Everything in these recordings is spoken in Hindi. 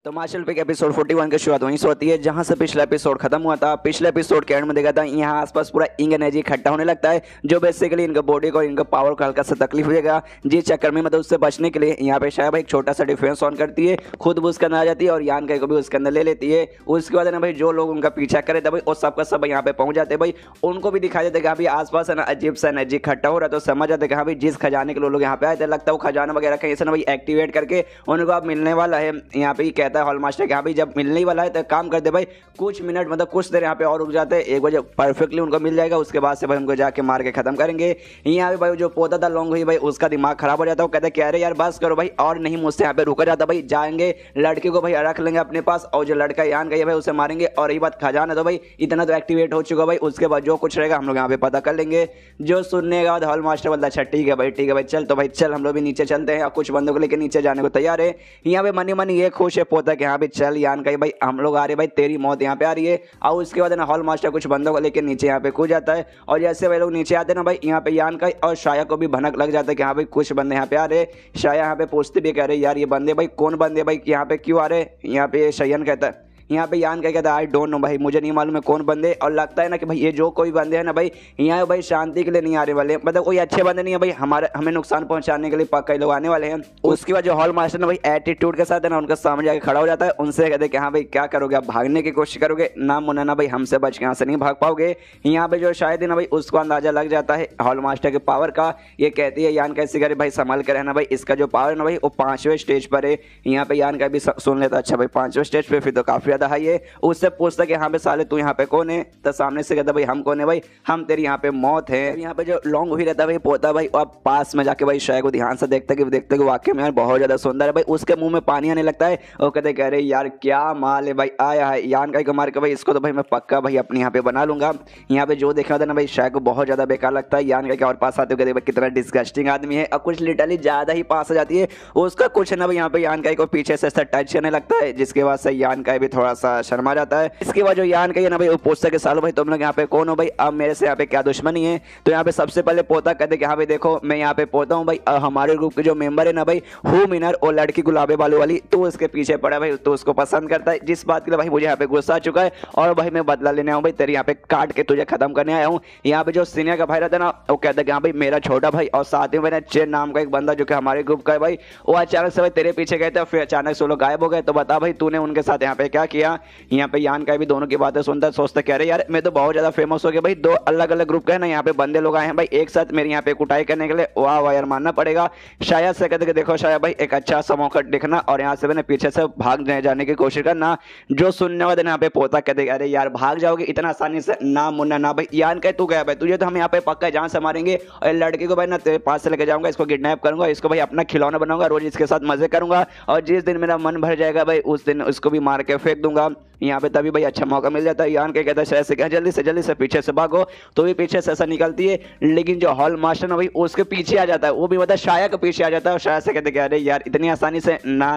तो मार्शल पे एपिसोड 41 की शुरुआत वहीं से होती है जहां से पिछला एपिसोड खत्म हुआ था। पिछले एपिसोड के एंड में देखा था यहाँ आसपास पूरा इंग एनर्जी इकट्ठा होने लगता है, जो बेसिकली इनका बॉडी को इनका पावर को हल्का सा तकलीफ होगा। जिस चक्कर में मतलब उससे बचने के लिए यहाँ पे शायद एक छोटा सा डिफेंस ऑन करती है, खुद भी उसके अंदर आ जाती है और यान को भी उसके अंदर ले लेती है। उसके बाद ना भाई जो लोग उनका पीछा करे थे भाई और सबका सब यहाँ पे पहुंच जाते हैं भाई, उनको भी दिखाई देते कि अभी आसपास है ना अजीब सा एनर्जी इकट्ठा हो रहा है। तो समझ जाते कि हाँ भाई जिस खजाने के लोग यहाँ पे आए थे लगता है वो खजाना वगैरह कहीं से ना भाई एक्टिवेट करके उनको अब मिलने वाला है। यहाँ पे कहता है हॉल मास्टर कि हाँ भाई जब मिलने ही वाला है तो काम कर दे भाई, कुछ मिनट मतलब कुछ देर यहाँ पे और रुक जाते हैं, 1 बजे परफेक्टली उनको मिल जाएगा। उसके बाद से भाई उनको जाके मार के खत्म करेंगे। यहाँ पे भाई जो पौधा था लॉन्ग हुई भाई उसका दिमाग खराब हो जाता है। वो कहते कह रहे यार बस करो भाई, और नहीं मुझसे यहाँ पे रुका जाता भाई, जाएंगे लड़के को भाई रख लेंगे अपने पास और जो लड़का यान का है भाई उसे मारेंगे। और यही बात खजाना तो भाई इतना तो एक्टिवेट हो चुका भाई, उसके बाद जो कुछ रहेगा हम लोग यहाँ पे पता कर लेंगे। जो सुनने के बाद हॉल मास्टर बोलता अच्छा ठीक है भाई चल। तो भाई चल हम लोग भी नीचे चलते हैं और कुछ बंदों को लेकर नीचे जाने को तैयार है। यहाँ पे मनी मनी ये खुश है पोता कि हाँ भाई चल यान का भाई हम लोग आ रहे भाई, तेरी मौत यहाँ पे आ रही है। और उसके बाद ना हॉल मास्टर कुछ बंदों को लेकर नीचे यहाँ पे कूद जाता है और जैसे भाई लोग नीचे आते हैं ना भाई यहाँ पे यान का और शाया को भी भनक लग जाता है कि हाँ भाई कुछ बंदे यहाँ पे आ रहे। शाया यहाँ पे पूछते भी कह रहे यार ये बंदे भाई कौन बंदे भाई यहाँ पे क्यों आ रहे। यहाँ पे शयन कहता है, यहाँ पे यान क्या कहता है आई डोंट नो भाई, मुझे नहीं मालूम है कौन बंदे। और लगता है ना कि भाई ये जो कोई बंदे हैं ना भाई यहाँ भाई शांति के लिए नहीं आ रहे वाले, मतलब कोई अच्छे बंदे नहीं है भाई, हमें नुकसान पहुंचाने के लिए पक्का लोग आने वाले हैं। उसके बाद जो हॉल मास्टर ना भाई एटीट्यूड के साथ है ना उनका सामने जाके खड़ा हो जाता है। उनसे कहते हैं कि हाँ भाई क्या करोगे, आप भागने की कोशिश करोगे ना मुन्ना ना भाई, हमसे बच के यहाँ से नहीं भाग पाओगे। यहाँ पे जो शायद है ना भाई उसको अंदाजा लग जाता है हॉल मास्टर के पावर का। ये कहती है यान कैसे करे भाई संभाल कर रहना भाई, इसका जो पावर है ना भाई वो 5वें स्टेज पर है। यहाँ पे यान का भी सुन लेता अच्छा भाई 5वें स्टेज पे, फिर तो काफी ज्यादा हाई है। उससे पूछता कि हाँ पे साले तू यहाँ पे कौन है। तो सामने से कहता भाई हम कौन है भाई, हम तेरी यहाँ पे मौत है। यहाँ पे जो लॉन्ग हुई रहता है भाई पोता भाई और पास में जाके भाई शाय को ध्यान से देखते कि वाकई में यार बहुत ज्यादा सुंदर है भाई। उसके मुंह में पानी आने लगता है और कहते कह रहे यार क्या माल है भाई, आया है यान का मार के भाई इसको तो भाई मैं पक्का भाई अपने यहाँ पे बना लूंगा। यहाँ पे जो देखा था ना भाई शाय को बहुत ज्यादा बेकार लगता है। यान का और पास आते हुए भाई कितना डिस्गस्टिंग आदमी है और कुछ लिटरली ज्यादा ही पास आ जाती है उसका कुछ ना भाई। यहाँ पे यान को पीछे से टच करने लगता है जिसके बाद से यान का भी थोड़ा सा शर्मा जाता है। इसके बाद जो यान का ना भाई वो पूछता कि सालो भाई तुम लोग यहाँ पे कौन हो भाई, अब मेरे से यहाँ पे क्या दुश्मनी है। तो यहाँ पे सबसे पहले पोता कहते कि हाँ भाई देखो मैं यहाँ पे पोता हूँ भाई, हमारे ग्रुप के जो मेंबर है ना भाई हु मिनर और लड़की गुलाबे बालों वाली तो उसके पीछे पड़ा भाई, तो उसको पसंद करता है। जिस बात के लिए भाई मुझे यहाँ पे गुस्सा आ चुका है और भाई मैं बदला लेने आऊँ भाई, तेरे यहाँ पे काट के तुझे खत्म करने आया हूँ। यहाँ पे जो सीनियर का भाई रहता है ना वो कहता है कि हाँ भाई मेरा छोटा भाई और साथ ही मेरा चेन नाम का एक बंदा जो कि हमारे ग्रुप का है भाई, वो अचानक से भाई तेरे पीछे गए थे फिर अचानक से वो लोग गायब हो गए। तो बता भाई तूने उनके साथ यहाँ पे क्या किया। यहाँ पे यान का भी दोनों की बातें सुनता सोचता कह रहे यार मैं तो बहुत ज्यादा फेमस हो गया भाई, 2 अलग अलग ग्रुप के ना यहाँ पे बंदे लोग आए हैं भाई एक साथ मेरे यहाँ पे कुटाई करने के लिए, वाह वाह यार मानना पड़ेगा। शायद से कहते कि देखो शायद भाई एक अच्छा सा मौका देखना और यहाँ से मैंने पीछे से भाग जाने की कोशिश करना। जो सुनने वाले यहाँ पे पोता कहते अरे यार भाग जाओगे इतना आसानी से ना मुन्ना ना भाई। यान कह तू गया भाई तुझे तो हम यहाँ पे पक्का जान से मारेंगे और लड़के को भाई ना तेरे पास से लेके जाऊंगा, इसको किडनैप करूंगा, इसको भाई अपना खिलौना बनाऊंगा, रोज इसके साथ मजे करूंगा और जिस दिन मेरा मन भर जाएगा भाई उस दिन उसको भी मार के फेंक दूंगा। यहाँ पे तभी भाई अच्छा मौका मिल जाता है। यान के कहता है शायद से कहा जल्दी से पीछे से भागो, तो भी पीछे से ऐसा निकलती है लेकिन जो हॉल मास्टर ना भाई उसके पीछे आ जाता है, वो भी मतलब शाया के पीछे आ जाता है और शाया से कहते कि अरे यार इतनी आसानी से ना।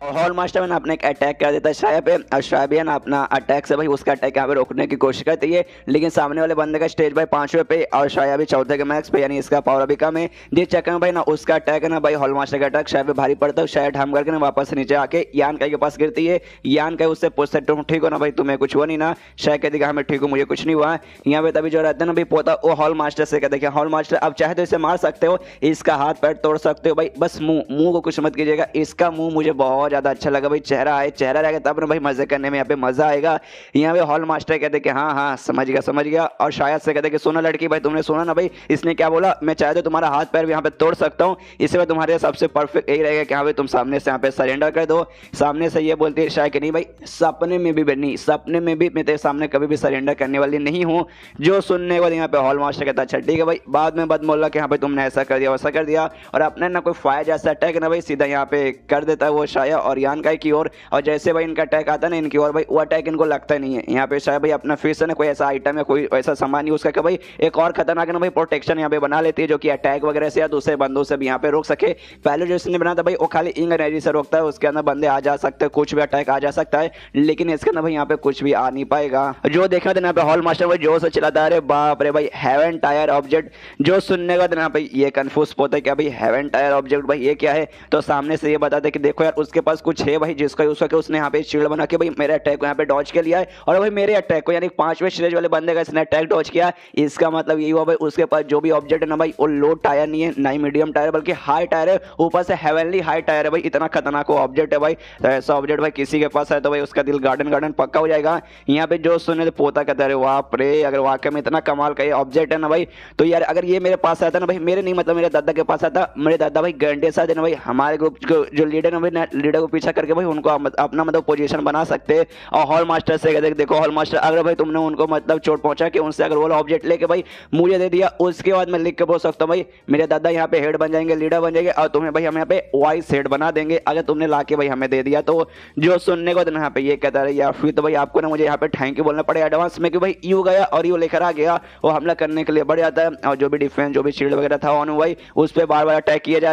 और हॉल मास्टर ना अपने एक अटैक कर देता है शाया पे और शाया भी है ना अपना अटैक से भाई उसका अटैक यहाँ पे रोकने की कोशिश करती है लेकिन सामने वाले बंदे का स्टेज भाई 5वें पे और शाया भी 4थे के मैक्स पे, यानी इसका पावर अभी कम है। जिस चक्कर में भाई ना उसका अटैक है ना भाई हॉल मास्टर का अटैक शाया पे भारी पड़ता है। शायद हम करके ना वापस नीचे आके यान के पास गिरती है। यान का उससे पूछता तुम ठीक हो ना भाई, तुम्हें कुछ हुआ नहीं ना। शायद कहती हाँ मैं ठीक हूँ मुझे कुछ नहीं हुआ। यहाँ पे तभी जो रहता है ना भाई पोता वो हॉल मास्टर से कहते हैं हॉल मास्टर अब चाहे तो इसे मार सकते हो, इसका हाथ पैर तोड़ सकते हो भाई, बस मुंह को कुछ मत कीजिएगा। इसका मुंह मुझे बहुत ज्यादा अच्छा लगा भाई, चेहरा रहेगा तब ना भाई मजे करने में यहाँ पे मजा आएगा। यहाँ पे हॉल मास्टर कहते कि हाँ समझ गया। और शायद से कहते कि सुनो लड़की भाई तुमने सुना ना भाई इसने क्या बोला, मैं चाहे तो तुम्हारा हाथ पैर भी यहाँ पे तोड़ सकता हूँ, इससे तुम्हारे सबसे परफेक्ट यही रहेगा कि हाँ भाई तुम सामने से यहाँ पे सरेंडर कर दो। सामने से ये बोलती है शायद कि नहीं भाई सपने में भी मैं तेरे सामने कभी भी सरेंडर करने वाली नहीं हूँ। जो सुनने के बाद यहाँ पे हॉल मास्टर कहता अच्छा ठीक है भाई, बाद में बदमोल्ला कि हाँ भाई तुमने ऐसा कर दिया वैसा कर दिया और अपने ना कोई फायर जैसा अटैक ना भाई सीधा यहाँ पे कर देता है वो शाया और यान का की ओर। और जैसे भाई इनका अटैक आता है ना इनकी ओर भाई वो अटैक इनको लगता नहीं है। यहाँ पे शायद भाई अपना फिर से ना कोई ऐसा आइटम है कोई ऐसा सामान यूज करके भाई एक और खतरनाक ना भाई प्रोटेक्शन यहाँ पे बना लेती है जो कि अटैक वगैरह से या दूसरे बंदों से भी यहाँ पे रोक सके। पहले जो इसने बना था भाई वो खाली इंग एनर्जी से रोकता है, उसके अंदर बंदे आ जा सकते हैं, कुछ भी अटैक आ जा सकता है, लेकिन इसके अंदर भाई यहाँ पे कुछ भी आ नहीं पाएगा। जो देखा था यहाँ पे हॉल मास्टर भाई जोर से चिल्लाता है, अरे बाप रे भाई हेवन टायर ऑब्जेक्ट। जो सुनने का यहाँ पे ये कंफ्यूज होता है क्या भाई हेवन टायर ऑब्जेक्ट भाई ये क्या है। तो सामने से ये बताते कि देखो यार उसके पास कुछ है भाई जिसका यूज करके उसने यहाँ पे शील्ड बना के भाई मेरे अटैक को यहाँ पे डॉज के लिया है, और भाई मेरे अटैक को यानी 5वें स्टेज वाले बंदे का इसने अटैक डॉज किया। इसका मतलब ये हुआ भाई उसके पास जो भी ऑब्जेक्ट है ना भाई वो लो टायर नहीं है, ना ही मीडियम टायर बल्कि हाई टायर है, ऊपर से हेवनली हाई टायर है भाई। इतना खतरनाक ऑब्जेक्ट है भाई। तो ऐसा ऑब्जेक्ट भाई किसी के पास है तो भाई उसका दिल गार्डन गार्डन पक्का हो जाएगा। यहाँ पे जो सुने तो पोता कहता है बाप रे अगर वाकई में इतना कमाल का ये ऑब्जेक्ट है ना भाई, तो यार अगर ये मेरे पास आता ना भाई, मेरे नहीं मतलब मेरे दादा के पास आता, मेरे दादा भाई गारंटी साथ ना भाई हमारे ग्रुप को जो लीडर है भाई लीडर को पीछा करके भाई उनको अपना मतलब पोजीशन बना सकते हैं। और हॉल मास्टर से कहते देखो हॉल मास्टर अगर भाई तुमने उनको मतलब चोट पहुंचा के उनसे अगर वो ऑब्जेक्ट लेके भाई मुझे दे दिया, उसके बाद मैं लिख के बोल सकता हूँ भाई मेरे दादा यहाँ पे हेड बन जाएंगे, लीडर बन जाएंगे, और तुम्हें भाई हम यहाँ पे वाइस हेड बना देंगे अगर तुमने ला के भाई हमें दे दिया। तो जो सुनने को यहाँ पे ये कहता है या फिर तो भाई आपको ना मुझे यहाँ पे थैंक यू बोलना पड़ेगा एडवांस में कि भाई यू गया और यू लेकर आ गया, वो हमला करने के लिए बढ़ जाता है। और जो भी डिफेंस जो भी शील्ड वगैरह था ऑन भाई उस पर बार बार अटैक किया जा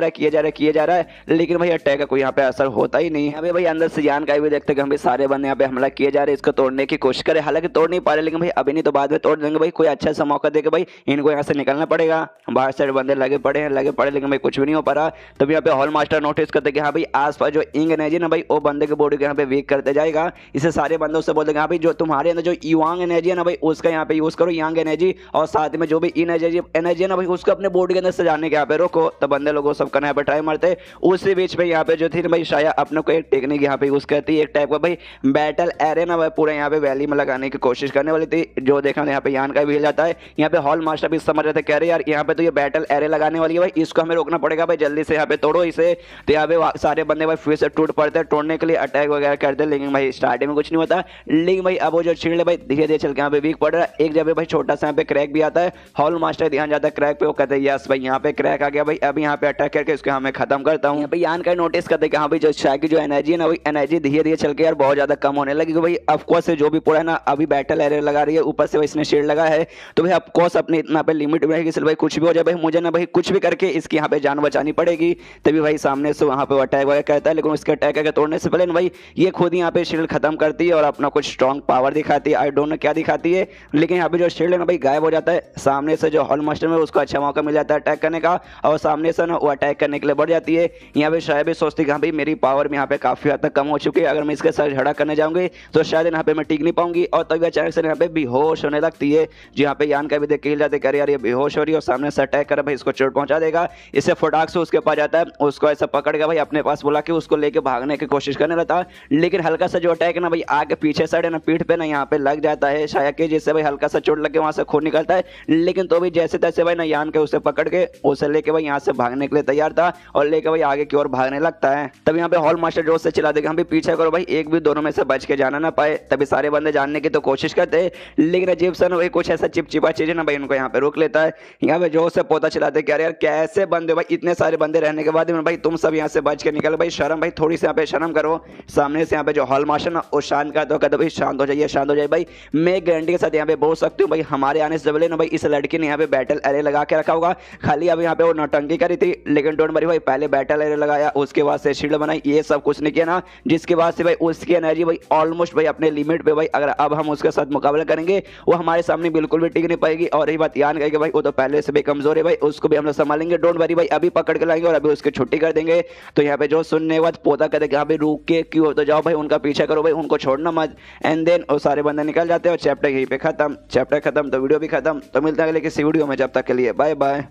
रहा है, लेकिन भाई अटैक का कोई यहाँ पे असर होता ही नहीं है। भाई अंदर से जान का भी देखते कि हम भी सारे बंदे यहाँ पे हमला किए जा रहे हैं, इसको तोड़ने की कोशिश करें, हालांकि तोड़ नहीं पा रहे, लेकिन भाई अभी नहीं तो बाद में तोड़ देंगे भाई। कोई अच्छा सा मौका देके भाई इनको यहाँ से निकलना पड़ेगा। बाहर साइड बंदे लगे पड़े लेकिन भाई कुछ भी नहीं हो पा रहा। तब यहाँ पे हॉल मास्टर नोटिस करते कि हाँ भाई आसपास जो इंग एनर्जी ना भाई वो बंदे के बॉडी को यहाँ पे वीक करते जाएगा। इसे सारे बंदों से बोलते हाँ भाई जो तुम्हारे अंदर जो युवांग एनर्जी है ना भाई उसका यहाँ पे यूज करो यांग एनर्जी, और साथ में जो भी एनर्जी है ना भाई उसको अपने बॉडी के अंदर से जाने के यहाँ पे रोको। तो बंदे लोगों सब करना यहाँ पे ट्राई मारते। उसी बीच पे यहाँ पे जो थी भाई शायद अपने को एक टेक्निक यहाँ पे यूज करती है, एक टाइप का भाई बैटल एरे ना भाई पूरा यहाँ पे वैली में लगाने की कोशिश करने वाली थी। जो देखा यहाँ पे यान का भी हिल जाता है। यहाँ पे हॉल मास्टर भी समझ रहे थे कह रहे यार यहाँ पे तो ये बैटल एरे लगाने वाली है भाई, इसको हमें रोकना पड़ेगा भाई, जल्दी से यहाँ पे तोड़ो इसे। तो यहाँ पे सारे बंदे भाई फिर से टूट पड़ते हैं, तोड़ने के लिए अटैक वगैरह करते हैं, लेकिन भाई स्टार्टिंग में कुछ नहीं होता। लेकिन भाई अब वो जो शील्ड है भाई धीरे धीरे चल के यहाँ पे वीक पड़ रहा है। एक जगह भाई छोटा सा यहाँ पे क्रैक भी आता है, हॉल मास्टर ध्यान जाता है क्रैक पे, वो कहते हैं यस भाई यहाँ पे क्रैक आ गया भाई, अब यहाँ पे अटैक करके इसको हमें खत्म करता हूँ। भाई यान का नोटिस करते कि हाँ भाई जो शायद की जो एनर्जी है ना भाई एनर्जी धीरे धीरे चल के यार बहुत ज्यादा कम होने लगी भाई। ऑफकोर्स जो भी पूरा ना अभी बैटल एरिया लगा रही है, ऊपर से भाई इसने शील्ड लगा है, तो भाई ऑफकोर्स अपने इतना पे लिमिट में रहेगी, भाई कुछ भी हो जाए भाई मुझे ना भाई कुछ भी करके इसकी यहाँ पे जान बचानी पड़ेगी। तभी भाई सामने से वहाँ पे अटैक वगैरह करता है, लेकिन उसके अटैक करके तोड़ने से पहले ना भाई ये खुद यहाँ पे शील्ड खत्म करती है और अपना कुछ स्ट्रॉन्ग पावर दिखाती है। आई डोंट नो क्या दिखाती है, लेकिन यहाँ पे जो शील्ड है ना भाई गायब हो जाता है। सामने से जो हॉल मास्टर में उसको अच्छा मौका मिल जाता है अटैक करने का, और सामने से ना वो अटैक करने के लिए बढ़ जाती है। यहाँ पे शायद भी सोचती कि हाँ भाई मेरी पावर में यहाँ पे काफी हद तक कम हो चुकी है, अगर मैं इसके साथ झगड़ा करने जाऊंगी तो शायद यहाँ पे मैं टिक नहीं पाऊंगी, और तभी अचानक से यहाँ पे बेहोश होने लगती है। जो यहाँ पे यान का भी देख के हिल जाते करे यार ये बेहोश हो रही है, और सामने से अटैक कर भाई इसको चोट पहुंचा देगा। इससे फटाक से उसके पास जाता है, उसको ऐसा पकड़ के भाई अपने पास बुला के उसको लेके भागने की कोशिश करने लगता है, लेकिन हल्का सा जो अटैक है ना भाई आगे पीछे साइड है ना पीठ पे ना यहाँ पे लग जाता है शायद के, जिससे भाई हल्का सा चोट लग के वहां से खून निकलता है। लेकिन तो भी जैसे तैसे भाई ना यान के उसे पकड़ के उसे लेके भाई यहाँ से भागने के लिए तैयार था, और लेके भाई आगे की ओर भागने लगता है। तब यहाँ पे हॉल मास्टर जोर से चिल्ला देगा हम भी पीछे करो भाई, एक भी दोनों में से बच के जाना ना पाए। तभी सारे बंदे जानने की तो कोशिश करते हैं, लेकिन अजीब सा ना भाई कुछ ऐसा चिपचिपा चीज है ना भाई उनको यहाँ पे रोक लेता है। यहाँ पे जोर से पोता चिल्लाते क्या यार कैसे बंदे भाई, इतने सारे बंदे रहने के बाद भाई तुम सब यहाँ से बच के निकल भाई, शर्म भाई थोड़ी सी यहाँ पे शर्म करो। सामने से यहाँ पे जो हॉल मास्टर ना वो शांत का तो कहते भाई शांत हो जाइए भाई, मैं गारंटी के साथ यहाँ पे बोल सकती हूँ भाई हमारे आने से पहले ना भाई इस लड़की ने यहाँ पे बैटल एरे लगा के रखा होगा। खाली अब यहाँ पे वो नौटंकी करी थी, लेकिन डोंट वरी भाई पहले बैटल एरे लगाया, उसके बाद से शील्ड बनाई, ये सब कुछ नहीं किया ना, जिसके बाद से भाई उसकी एनर्जी भाई ऑलमोस्ट भाई अपने लिमिट पे भाई, अगर अब हम उसके साथ मुकाबला करेंगे वो हमारे सामने बिल्कुल भी टिक नहीं पाएगी। और रही बात यान कहेगी भाई वो तो पहले से भी कमजोर है भाई, उसको भी हम लोग संभालेंगे, डोंट वरी भाई अभी पकड़ के लाएंगे और अभी उसकी छुट्टी कर देंगे। तो यहाँ पे जो सुनने के बाद पोता कहते यहाँ पे रुक के क्यों, तो जाओ भाई उनका पीछा करो भाई, उनको छोड़ना मत। एंड देन वो सारे बंदे निकल जाते हैं और चैप्टर यहीं पे खत्म। चैप्टर खत्म तो वीडियो भी खत्म। तो मिलता है अगले किसी वीडियो में, जब तक के लिए बाय बाय।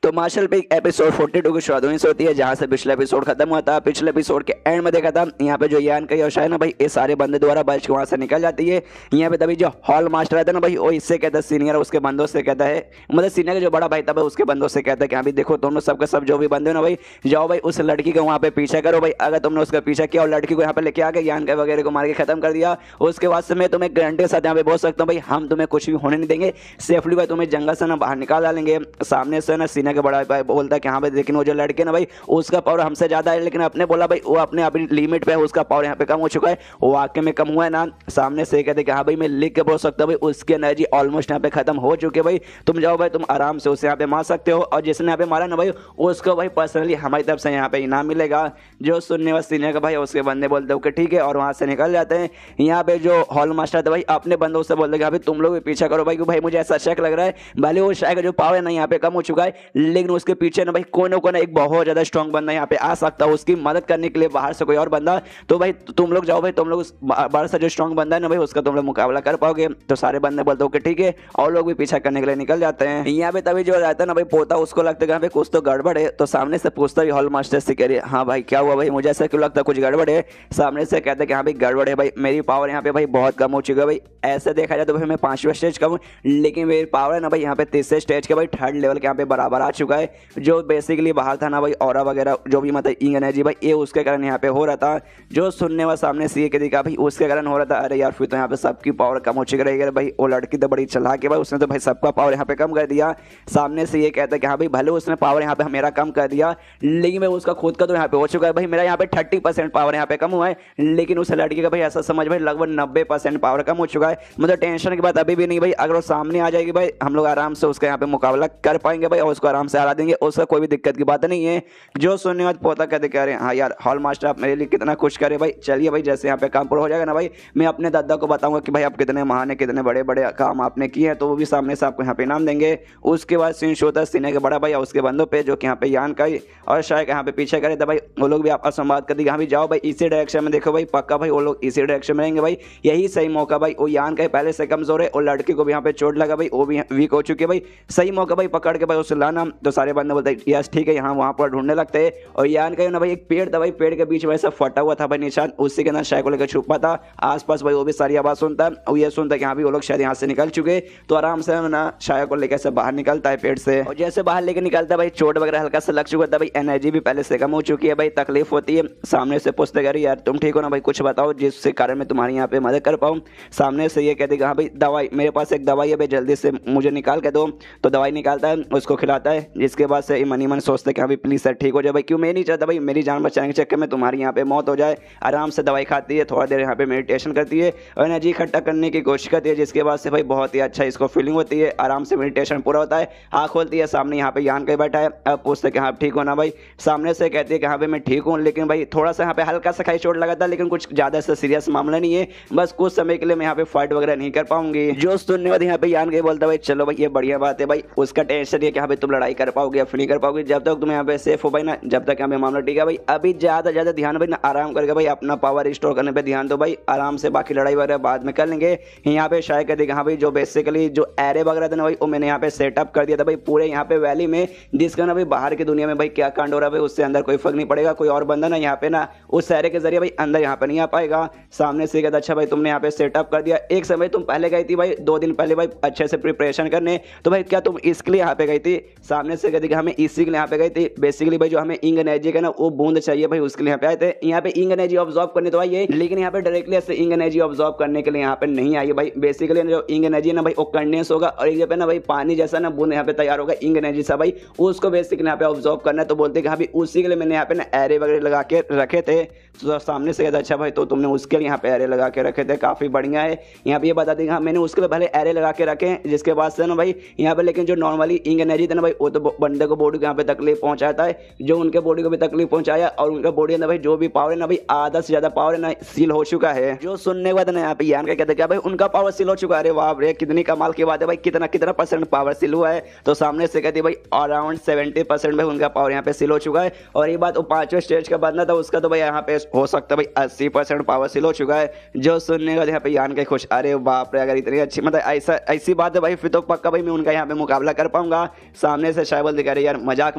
तो मार्शल पे एपिसोड 42 की शुरुआत वहीं से होती है जहां से पिछला एपिसोड खत्म हुआ था। पिछले एपिसोड के एंड में देखा था यहाँ पे जो यान का योशा है ना भाई ये सारे बंदे द्वारा बच के वहां से निकल जाती है। यहाँ पे तभी जो हॉल मास्टर रहता है ना भाई वो इससे कहता है सीनियर उसके बंदों से कहता है, मतलब सीनियर का जो बड़ा भाई था भाई उसके बंदों से कहता है कि अभी देखो दोनों सबके सब जो भी बंदे ना भाई जाओ भाई उस लड़की को वहाँ पे पीछा करो भाई, अगर तुमने उसका पीछा किया और लड़की को यहाँ पे लेके आ गए यान का वगैरह को मार के खत्म कर दिया, उसके बाद से मैं तुम्हें गारंटी के साथ यहाँ पे बोल सकता हूँ भाई हम तुम्हें कुछ भी होने नहीं देंगे, सेफली भाई तुम्हें जंगल से ना बाहर निकाल डालेंगे। सामने से ना सीने के बड़ा भाई बोलता है कि हाँ भाई लेकिन वो जो लड़के ना भाई उसका पावर हमसे ज्यादा है, लेकिन अपने बोला भाई वो अपने अभी लिमिट पे है, उसका पावर यहाँ पे कम हो चुका है, वो वाकई में कम हुआ है ना। सामने से कहते कि हाँ भाई मैं लिख के बोल सकता हूँ भाई उसकी एनर्जी ऑलमोस्ट यहाँ पे खत्म हो चुकी है भाई, तुम जाओ भाई तुम आराम से उसे यहाँ पे मार सकते हो, और जिसने यहाँ पे मारा ना भाई उसको भाई पर्सनली हमारी तरफ से यहाँ पे इनाम मिलेगा। जो सुनने वाले सीनियर का भाई उसके बंदे बोलते हो कि ठीक है, और वहाँ से निकल जाते हैं। यहाँ पे जो हॉल मास्टर था भाई अपने बंदों से बोलते हैं भाई तुम लोग भी पीछा करो भाई, भाई मुझे ऐसा शक लग रहा है भले वो शायद जो पावर है ना यहाँ पे कम हो चुका है, लेकिन उसके पीछे ना भाई कोई ना कोई एक बहुत ज्यादा स्ट्रॉन्ग बंदा यहाँ पे आ सकता है उसकी मदद करने के लिए, बाहर से कोई और बंदा। तो भाई तुम लोग जाओ भाई, तुम लोग उस बाहर से जो स्ट्रॉन्ग बंदा है ना भाई उसका तुम लोग मुकाबला कर पाओगे। तो सारे बंदे बोलते हो कि ठीक है, और लोग भी पीछा करने के लिए निकल जाते हैं। यहाँ पे तभी जो रहता है ना भाई पोता, उसको लगता है कुछ तो गड़बड़ है, तो सामने से पूछता है हॉल मास्टर से कह रही हाँ भाई क्या हुआ भाई, मुझे ऐसा क्यों लगता है कुछ गड़बड़ है। सामने से कहते हैं कि हाँ भाई गड़बड़ है भाई, मेरी पावर यहाँ पे भाई बहुत कम हो चुकी है भाई, ऐसे देखा जाए तो भाई मैं 5वें स्टेज का हूँ, लेकिन मेरी पावर है ना भाई यहाँ पे 3रे स्टेज के भाई 3rd लेवल के यहाँ पे बराबर आ चुका है। जो बेसिकली बाहर था ना भाई ऑरा वगैरह जो भी मतलब इंग एनर्जी भाई ये उसके कारण यहाँ पे हो रहा था। जो सुनने वाला सामने सी के दिखा भाई उसके कारण हो रहा था। अरे यार फिर तो यहाँ पे सबकी पावर कम हो चुकी रहेगी भाई, वो लड़की तो बड़ी चालाक है भाई, उसने तो भाई सबका पावर यहाँ पे कम कर दिया। सामने से ये कहता है कि हाँ भाई भले उसने पावर यहाँ पे मेरा कम कर दिया, लेकिन भाई उसका खुद का तो यहाँ पे हो चुका है भाई, मेरा यहाँ पे 30% पावर यहाँ पे कम हुआ है, लेकिन उस लड़की का भाई ऐसा समझ भाई लगभग 90% पावर कम हो चुका है। मतलब टेंशन की बात अभी भी नहीं भाई, अगर वो सामने आ जाएगी भाई हम लोग आराम से उसका यहाँ पे मुकाबला कर पाएंगे भाई, और उसको आराम से हरा देंगे, उसका कोई भी दिक्कत की बात नहीं है। जो सुनने बाद पोता कहते कह रहे हैं हाँ यार हॉल मास्टर आप मेरे लिए कितना खुश करे भाई, चलिए भाई जैसे यहाँ पे काम पूरा हो जाएगा ना भाई मैं अपने दादा को बताऊंगा कि भाई आप कितने महान है, कितने बड़े बड़े काम आपने किए हैं, तो वो भी सामने से आपको यहाँ पे इनाम देंगे। उसके बाद सीन शो होता है सीने के बड़ा भाई उसके बंदों पे, जो कि यहाँ पे यान का और शायद यहाँ पे पीछे करे तो भाई वो लोग भी आपस में बात कर दी हाँ भी जाओ भाई इसी डायरेक्शन में देखो भाई, पक्का भाई वो लोग इसी डायरेक्शन में रहेंगे भाई, यही सही मौका भाई। वो यान का पहले से कमजोर है और लड़के को भी यहाँ पे चोट लगा भाई, वो भी वीक हो चुकी है भाई, सही मौका भाई पकड़ के भाई उसे लाना। तो सारे बंदे बोलते हैं यस ठीक है, यहाँ वहाँ पर ढूंढने लगते हैं। और यान का ना भाई एक पेड़ था भाई, पेड़ के बीच में सब फटा हुआ था भाई निशान, उसी के अंदर शायद को लेकर छुपा था। आसपास भाई वो भी सारी आवाज सुनता है और ये सुनता है कि हाँ भी वो लोग शायद यहाँ से निकल चुके, तो आराम से ना शायद को लेकर से बाहर निकलता है पेड़ से। और जैसे बाहर लेकर निकलता है भाई चोट वगैरह हल्का सा लग चुका था भाई, एनर्जी भी पहले से कम हो चुकी है भाई, तकलीफ होती है। सामने से पूछते कह रही यार तुम ठीक हो ना भाई, कुछ बताओ जिससे कारण मैं तुम्हारी यहाँ पे मदद कर पाऊँ। सामने से ये कहते हाँ भाई दवाई, मेरे पास एक दवाई है भाई जल्दी से मुझे निकाल के दो। तो दवाई निकालता है उसको खिलाता है, जिसके बाद से मन ही मन सोचते कि हाँ भाई प्लीज सर ठीक हो जाए भाई, क्यों मैं नहीं चाहता भाई मेरी जान बचाने के चक्कर में तुम्हारी यहाँ पे मौत हो जाए। आराम से दवाई खाती है, थोड़ा देर यहाँ पे मेडिटेशन करती है और एनर्जी इकट्ठा करने की कोशिश करती है, जिसके बाद से भाई बहुत ही अच्छा इसको फीलिंग होती है। आराम से मेडिटेशन पूरा होता है, आँख खोलती है, सामने यहाँ पे यान के बैठा है। अब पूछते कि हाँ ठीक हो ना भाई, सामने से कहती है कि हाँ भाई मैं ठीक हूँ, लेकिन भाई थोड़ा सा यहाँ पे हल्का सा खाई चोट लगा था, लेकिन कुछ ज्यादा से सीरियस मामला नहीं है, बस कुछ समय के लिए मैं यहाँ पे फाइट वगैरह नहीं कर पाऊंगी। जो सुनने वाले यहाँ पे यान के बोलता भाई चलो भाई ये बढ़िया बात है भाई, उसका टेंशन है कि हाँ भाई तुम लड़ाई कर पाओगे या फिर नहीं कर पाओगे, जब तक तुम यहाँ पे सेफ हो भाई ना, जब तक यहाँ पे मामला ठीक है भाई। अभी ज्यादा ध्यान भाई ना आराम करके भाई अपना पावर रिस्टोर करने पे ध्यान दो भाई, आराम से बाकी लड़ाई वगैरह बाद में कर लेंगे। यहाँ पे शायद कहते हाँ भाई जो बेसिकली जो एरे वगैरह था ना भाई वो मैंने यहाँ पे सेटअप कर दिया था भाई पूरे यहाँ पे वैली में, जिसका ना भाई बाहर की दुनिया में भाई क्या कांड हो रहा है भाई उससे अंदर कोई फर्क नहीं पड़ेगा, कोई और बंदा ना यहाँ पे ना उस एरे के जरिए भाई अंदर यहाँ पे नहीं आ पाएगा। सामने से कहता अच्छा भाई तुमने यहाँ पे सेटअप कर दिया, एक समय तुम पहले गई थी भाई 2 दिन पहले भाई अच्छे से प्रिपरेशन करने, तो भाई क्या तुम इसके लिए यहाँ पे गई थी। सामने से कहती हमें इसी के लिए यहाँ पे गई थी, बेसिकली भाई जो हमें इंग एनर्जी का ना वो बूंद चाहिए भाई उसके लिए यहाँ पे आए थे। यहाँ पे इंग एनर्जी ऑब्जॉर्व करने तो आइए, लेकिन यहाँ पे डायरेक्टली ऐसे इंग एनर्जी ऑब्जॉर्व करने के लिए यहाँ पे नहीं आई भाई। बेसिकली जो इंग एनर्जी ना भाई वो कंडेंस होगा और एक जगह ना भाई पानी जैसा ना बूंद यहाँ पे तैयार होगा इंग एनर्जी सा भाई, उसको बेसिकली यहाँ पे ऑब्जॉर्व करना है। तो बोलते कि हाँ भाई उसी के लिए मैंने यहाँ पे ना एरे वगैरह लगा के रखे थे। तो सामने से कहता अच्छा भाई तो तुमने उसके लिए यहाँ पे एरे लगा के रखे थे, काफी बढ़िया है। यहाँ पे ये बता देंगे हाँ मैंने उसके लिए पहले एरे लगा के रखे, जिसके बाद से ना भाई यहाँ पे लेकिन जो नॉर्मली इंग एनर्जी था ना भाई वो तो बंदे को बॉडी को यहाँ पे तकलीफ पहुंचाता है, जो उनके बॉडी को भी तकलीफ पहुंचाया और उनका बॉडी अंदर भाई जो भी पावर है ना भाई आधा से ज्यादा पावर है ना सील हो चुका है। जो सुनने के बाद ना यहाँ पे यान का कहते क्या भाई उनका पावर सील हो चुका है, अरे वाह रे कितनी कमाल की बात है भाई, कितना कितना परसेंट पावर सील हुआ है। तो सामने से कहती भाई अराउंड 70% भाई उनका पावर यहाँ पे सील हो चुका है। और ये बात वो 5वें स्टेज का बंदा था उसका तो भाई यहाँ पे हो सकता है भाई 80% पावर सील हो चुका है। जो सुनने के बाद यहाँ पे यान के खुश, अरे बाप रे अगर इतनी अच्छी मतलब ऐसी बात है भाई फिर तो पक्का भाई मैं उनका यहाँ पे मुकाबला कर पाऊंगा। सामने से शायद बोलते कह रहे यार मजाक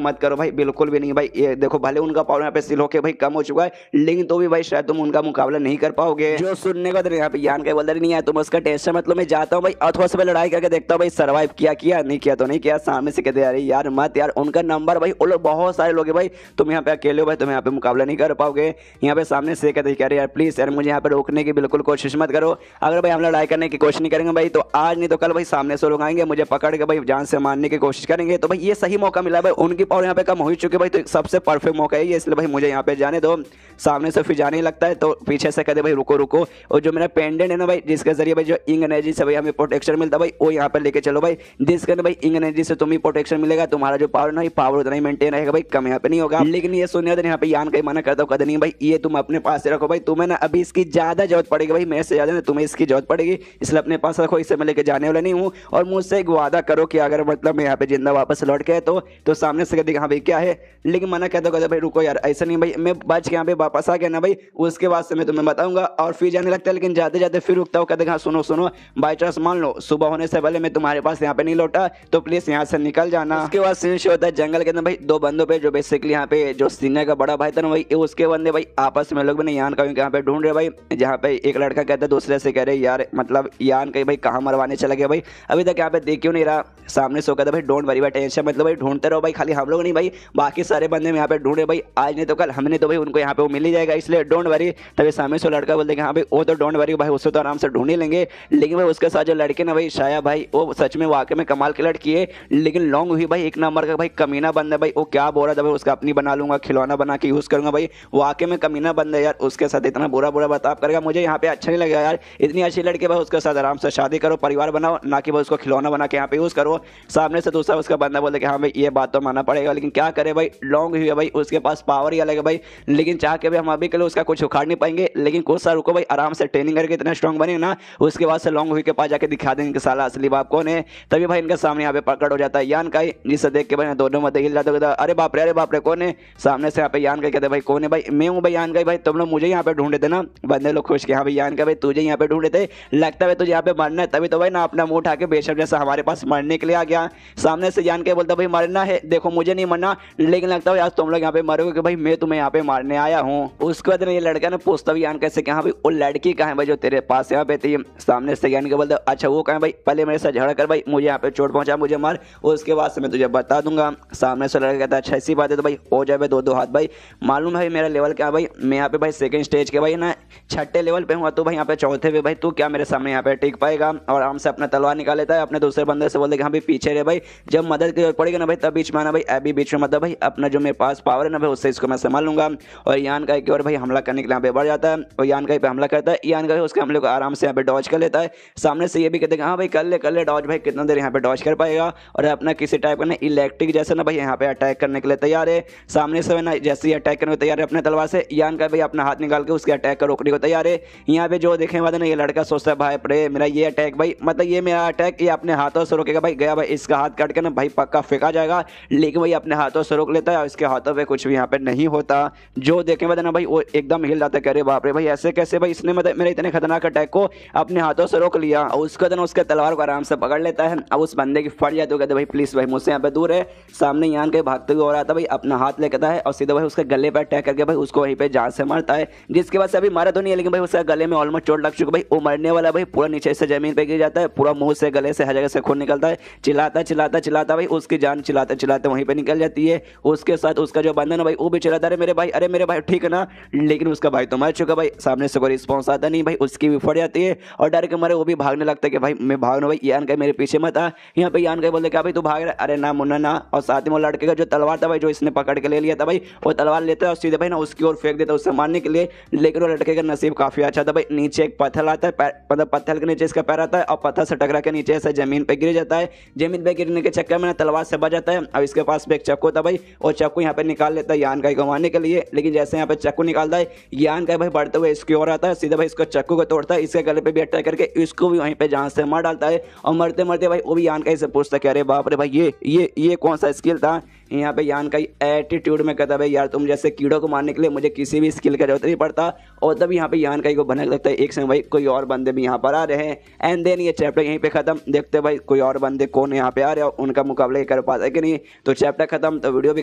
मत करो भाई, बिल्कुल भी नहीं भाई, ये देखो भले उनका पावर यहाँ पे सील होके भाई कम हो चुका है, लेकिन तो भी भाई शायद तुम उनका मुकाबला नहीं कर पाओगे। जो सुनने का यहाँ पे यान का बोलते नहीं है तुम उसका टेंशन मतलब मैं जाता हूँ भाई अथवा से लड़ाई करके देखता हूँ भाई सर्वाइव किया नहीं किया तो नहीं किया। सामने से कहते अरे यार मत यार उनका नंबर भाई वो लोग बहुत सारे लोग भाई, तुम यहाँ पे अकेले हो भाई, तुम यहाँ पे मुकाबला नहीं कर पाओगे। यहाँ पे सामने से कहते कह रहे यार प्लीज यार मुझे यहाँ पे रोकने की बिल्कुल कोशिश मत करो, अगर भाई हम लड़ाई करने की कोशिश नहीं करेंगे भाई तो आज नहीं तो कल भाई सामने से लोग आएंगे मुझे पकड़ के भाई जान से मारने की कोशिश करेंगे, तो भाई भाई ये सही मौका मिला भाई, उनकी पावर यहाँ पे कम हो ही चुकी है भाई, तो सबसे परफेक्ट मौका है ये, इसलिए भाई मुझे यहाँ पे जाने दो। सामने से फिर जाने ही लगता है तो पीछे से कहते भाई रुको रुको, और जो मेरा पेंडेंट है ना भाई, जिसके जरिए भाई जो इंग एनर्जी से भाई हमें प्रोटेक्शन मिलता है भाई, वो यहाँ पे लेके चलो भाई, जिसके ना भाई इंग एनर्जी से तुम्हें प्रोटेक्शन मिलेगा, तुम्हारा जो पावर ना पावर उतना ही मेंटेन रहेगा भाई, कम यहाँ पे नहीं होगा। लेकिन ये सुनिए यहाँ पे यान का मना करता हूँ कद नहीं भाई, ये तुम अपने पास से रखो भाई, तुम्हें ना अभी इसकी ज्यादा जरूरत पड़ेगी भाई, मेरे से ज्यादा ना तुम्हें इसकी जरूरत पड़ेगी, इसलिए अपने पास रखो, इसे मैं लेके जाने वाला नहीं हूँ। और मुझसे एक वादा करो कि अगर मतलब मैं यहाँ पे जिंदा वापस लौट के तो सामने से कहते हाँ भाई क्या है, लेकिन मना कहता कहते भाई रुको यार ऐसा नहीं भाई, मैं बच के यहाँ पे वापस आ गया ना भाई, उसके बाद से मैं तुम्हें बताऊंगा। और फिर जाने लगता है, लेकिन जाते जाते फिर रुकता हूँ, कहते हाँ सुनो सुनो, बाई चांस मान लो सुबह होने से पहले मैं तुम्हारे पास यहाँ पे नहीं लौटा तो प्लीज यहाँ से निकल जाना। उसके बाद सीन शो होता है जंगल के अंदर भाई, दो बंदों पे जो बेसिकली यहाँ पे जो सीनियर का बड़ा भाई था ना भाई, उसके बंदे भाई आपस में लोग यान का यहाँ पे ढूंढ रहे भाई, जहाँ पे एक लड़का कहता है दूसरे से कह रहे यार मतलब यान कहीं भाई कहाँ मरवाने चला गया भाई, अभी तक यहाँ पे देख क्यों नहीं रहा। सामने सो कहता भाई डोंट वरी भाई, टेंशन मतलब भाई ढूंढते रहो भाई, खाली हम लोग नहीं भाई, बाकी सारे बंदे यहाँ पे ढूंढे भाई, आज नहीं तो कल हमने तो भाई उनको यहाँ पे वो मिल ही जाएगा, इसलिए डोंट वरी। तभी सामने से लड़का बोलते हाँ भाई वो तो डोंट वरी भाई, उससे तो आराम से ढूंढ ही लेंगे। लेकिन भाई उसके साथ जो लड़के ना भाई शाया भाई, वो सच में वाकई में कमाल की लड़की है, लेकिन लॉन्ग हुई भाई एक नंबर का भाई कमीना बंदा भाई, वो क्या बोल रहा था भाई उसका अपनी बना लूंगा, खिलौना बना के यूज करूंगा भाई, वाकई में कमीना बंदा यार, उसके साथ इतना बुरा बुरा बर्ताव करेगा, मुझे यहाँ पे अच्छा नहीं लगेगा यार, इतनी अच्छी लड़की भाई उसके साथ आराम से शादी करो, परिवार बनाओ, ना कि भाई उसको खिलौना बना के यहाँ पे यूज करो। सामने से दूसरा उसका बंदा बोलते कि हाँ भाई ये बात तो मानना पड़ेगा, लेकिन क्या करे भाई लॉन्ग हुई है भाई, उसके पास पावर ही अलग है भाई, लेकिन चाह के भाई हम अभी के लिए उसका कुछ उखाड़ नहीं पाएंगे, लेकिन कुछ साल रुको भाई, आराम से ट्रेनिंग करके इतना स्ट्रॉन्ग बने ना, उसके बाद से लॉन्ग हुई के पास जाके दिखा देंगे कि साला असली बाप कौन है। तभी भाई इनके सामने यहाँ पे पकड़ हो जाता है यान का, जिसे देख के भाई दोनों मत हिल जाते, अरे बाप रे कौन है। सामने से यहाँ पे यान का कहते भाई कौन है भाई, मैं हूँ भाई यान का भाई, तुम लोग मुझे यहाँ पे ढूंढे थे ना। बंदे लोग खुश के हाँ भाई यान का भाई तुझे यहाँ पे ढूंढे थे, लगता है तुझे यहाँ पे मरना है, तभी तो भाई ना अपना मुंह उठा के बेशक जैसा हमारे पास मरने के लिए आ गया। सामने से यान के बोलता भाई मरना है, देखो मुझे नहीं मरना, लेकिन लगता है आज तुम लोग यहाँ पे मरोगे कि भाई मैं तुम्हें यहाँ पे मारने आया हूँ। उसके बाद ये लड़का ना पूछता भी यान कैसे कहा भाई वो लड़की कहाँ है भाई जो तेरे पास यहाँ पे थी। सामने से यान के बोलता अच्छा वो कहाँ है भाई, पहले मेरे साथ झगड़ा कर भाई, मुझे यहाँ पे चोट पहुंचा, मुझे मार, उसके बाद से मैं तुझे बता दूंगा। सामने से लड़का कहता है अच्छा ऐसी बात है तो भाई हो जाए भाई दो हाथ भाई, मालूम है मेरा लेवल क्या भाई, मैं यहाँ पे भाई सेकंड स्टेज के भाई ना 6ठे लेवल पे हूँ, तो भाई यहाँ पे 4थे पे भाई तू क्या मेरे सामने यहाँ पे टिक पाएगा। और आराम से अपना तलवार निकाल लेता है, अपने दूसरे बंदे से बोलते कि हाँ भाई पीछे रहे भाई, जब मदद की जरूरत पड़ेगी ना भाई तब बीच में आना भाई, अभी बीच में मतलब भाई अपना जो मेरे पास पावर है ना भाई उससे इसको मैं संभाल लूंगा। और यान का एक और भाई हमला करने के लिए यहाँ पे बढ़ जाता है, और यान का पे हमला करता है, यान का उसके हमले को आराम से यहाँ पे डॉज कर लेता है। सामने से ये भी कहते हैं हाँ भाई कर ले डॉज भाई, कितना देर यहाँ पे डॉज कर पाएगा। और अपना किसी टाइप का ना इलेक्ट्रिक जैसे ना भाई यहाँ पे अटैक करने के लिए तैयार है। सामने से ना जैसे ही अटैक करने को तैयार है अपने तलवार से, यान का भाई अपना हाथ निकाल के उसके अटैक को रोकने को तैयार है। यहाँ पे जो देखे बाद ना ये लड़का सोचता है भाई अरे मेरा ये अटैक भाई मतलब ये मेरा अटैक ये अपने हाथों से रोकेगा भाई, गया भाई इसका हाथ काट के ना भाई पक्का फेंका जाएगा, लेकिन भाई अपने हाथों से रोक लेता है और इसके हाथों पे कुछ भी यहाँ पे नहीं होता। जो देखे बाद ना भाई वो एकदम हिल जाता है, कह रहे बाप रे भाई ऐसे कैसे भाई, इसने मतलब मेरे इतने खतरनाक अटैक को अपने हाथों से रोक लिया। और उसका दिन उसके तलवार को आराम से पकड़ लेता है, अब उस बंदे की फट जाती है, कहते भाई प्लीज भाई मुझसे यहाँ पे दूर है। सामने यान के भागते हुए हो रहा था भाई, अपना हाथ लेकर है और सीधा भाई उसके गले पर अटैक करके भाई उसको वहीं पे जान से मारता है, जिसके बाद से अभी मारा तो नहीं है लेकिन भाई उसके गले में ऑलमोस्ट चोट लग चुकी भाई, वो मरने वाला भाई पूरा नीचे से जमीन पे गिर जाता है, पूरा मुंह से गले से हर जगह से खून निकलता है, चिल्लाता भाई उसकी जान चिल्लाते वहीं पे निकल जाती है। उसके साथ उसका जो बंदा ना भाई वो भी चिल्लाता अरे मेरे भाई ठीक है ना, लेकिन उसका भाई तो मर चुका भाई, सामने से कोई रिस्पॉन्स आता नहीं भाई, उसकी भी फट जाती है और डर के मारे वो भी भागने लगता है कि भाई मैं भागना भाई, यान का मेरे पीछे मत आ। यहाँ पे यान का बोलते क्या भाई तू भाग रहा, अरे ना मुन्ना ना। और साथ में वो लड़के का जो तलवार था भाई जो इसने पकड़ के ले लिया था भाई, वो तलवार लेता है और सीधे भाई ना उसकी ओर फेंक देता है उससे मारने के लिए, लेकिन वो लड़के का नसीब काफी अच्छा था भाई, नीचे एक पत्थर आता है, मतलब पत्थर के नीचे इसका पैर आता है और पत्थर से टकरा के नीचे ऐसे जमीन पे गिर जाता है। जमीन पे गिरने के चक्कर में तलवार से बच जाता है। अब इसके पास भी एक चाकू था भाई, और चाकू यहाँ पे निकाल लेता है यान का को मारने के लिए, लेकिन जैसे यहाँ पे चाकू निकालता है यान का भाई बढ़ते हुए इसकी ओर आता है, सीधा भाई इसको चाकू को तोड़ता है, इसके गले पे भी अटैक करके इसको भी वहीं पे जान से मार डालता है। और मरते मरते भाई वो भी यान का से पूछता है कि अरे बाप रे भाई ये कौन सा स्किल था। यहाँ पे यान का एटीट्यूड में कहता भाई यार तुम जैसे कीड़ों को मारने के लिए मुझे किसी भी स्किल का जरूरत नहीं पड़ता। और तब यहाँ पे यान का को बनने लगता है एक समय भाई कोई और बंदे भी यहाँ पर आ रहे हैं। एंड देन ये चैप्टर यहीं पे खत्म। देखते भाई कोई और बंदे कौन यहाँ पे आ रहे हैं, उनका मुकाबला कर पाता है कि नहीं। तो चैप्टर खत्म तो वीडियो भी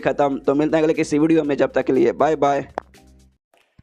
खत्म। तो मिलते हैं अगले किसी वीडियो में, जब तक के लिए बाय बाय।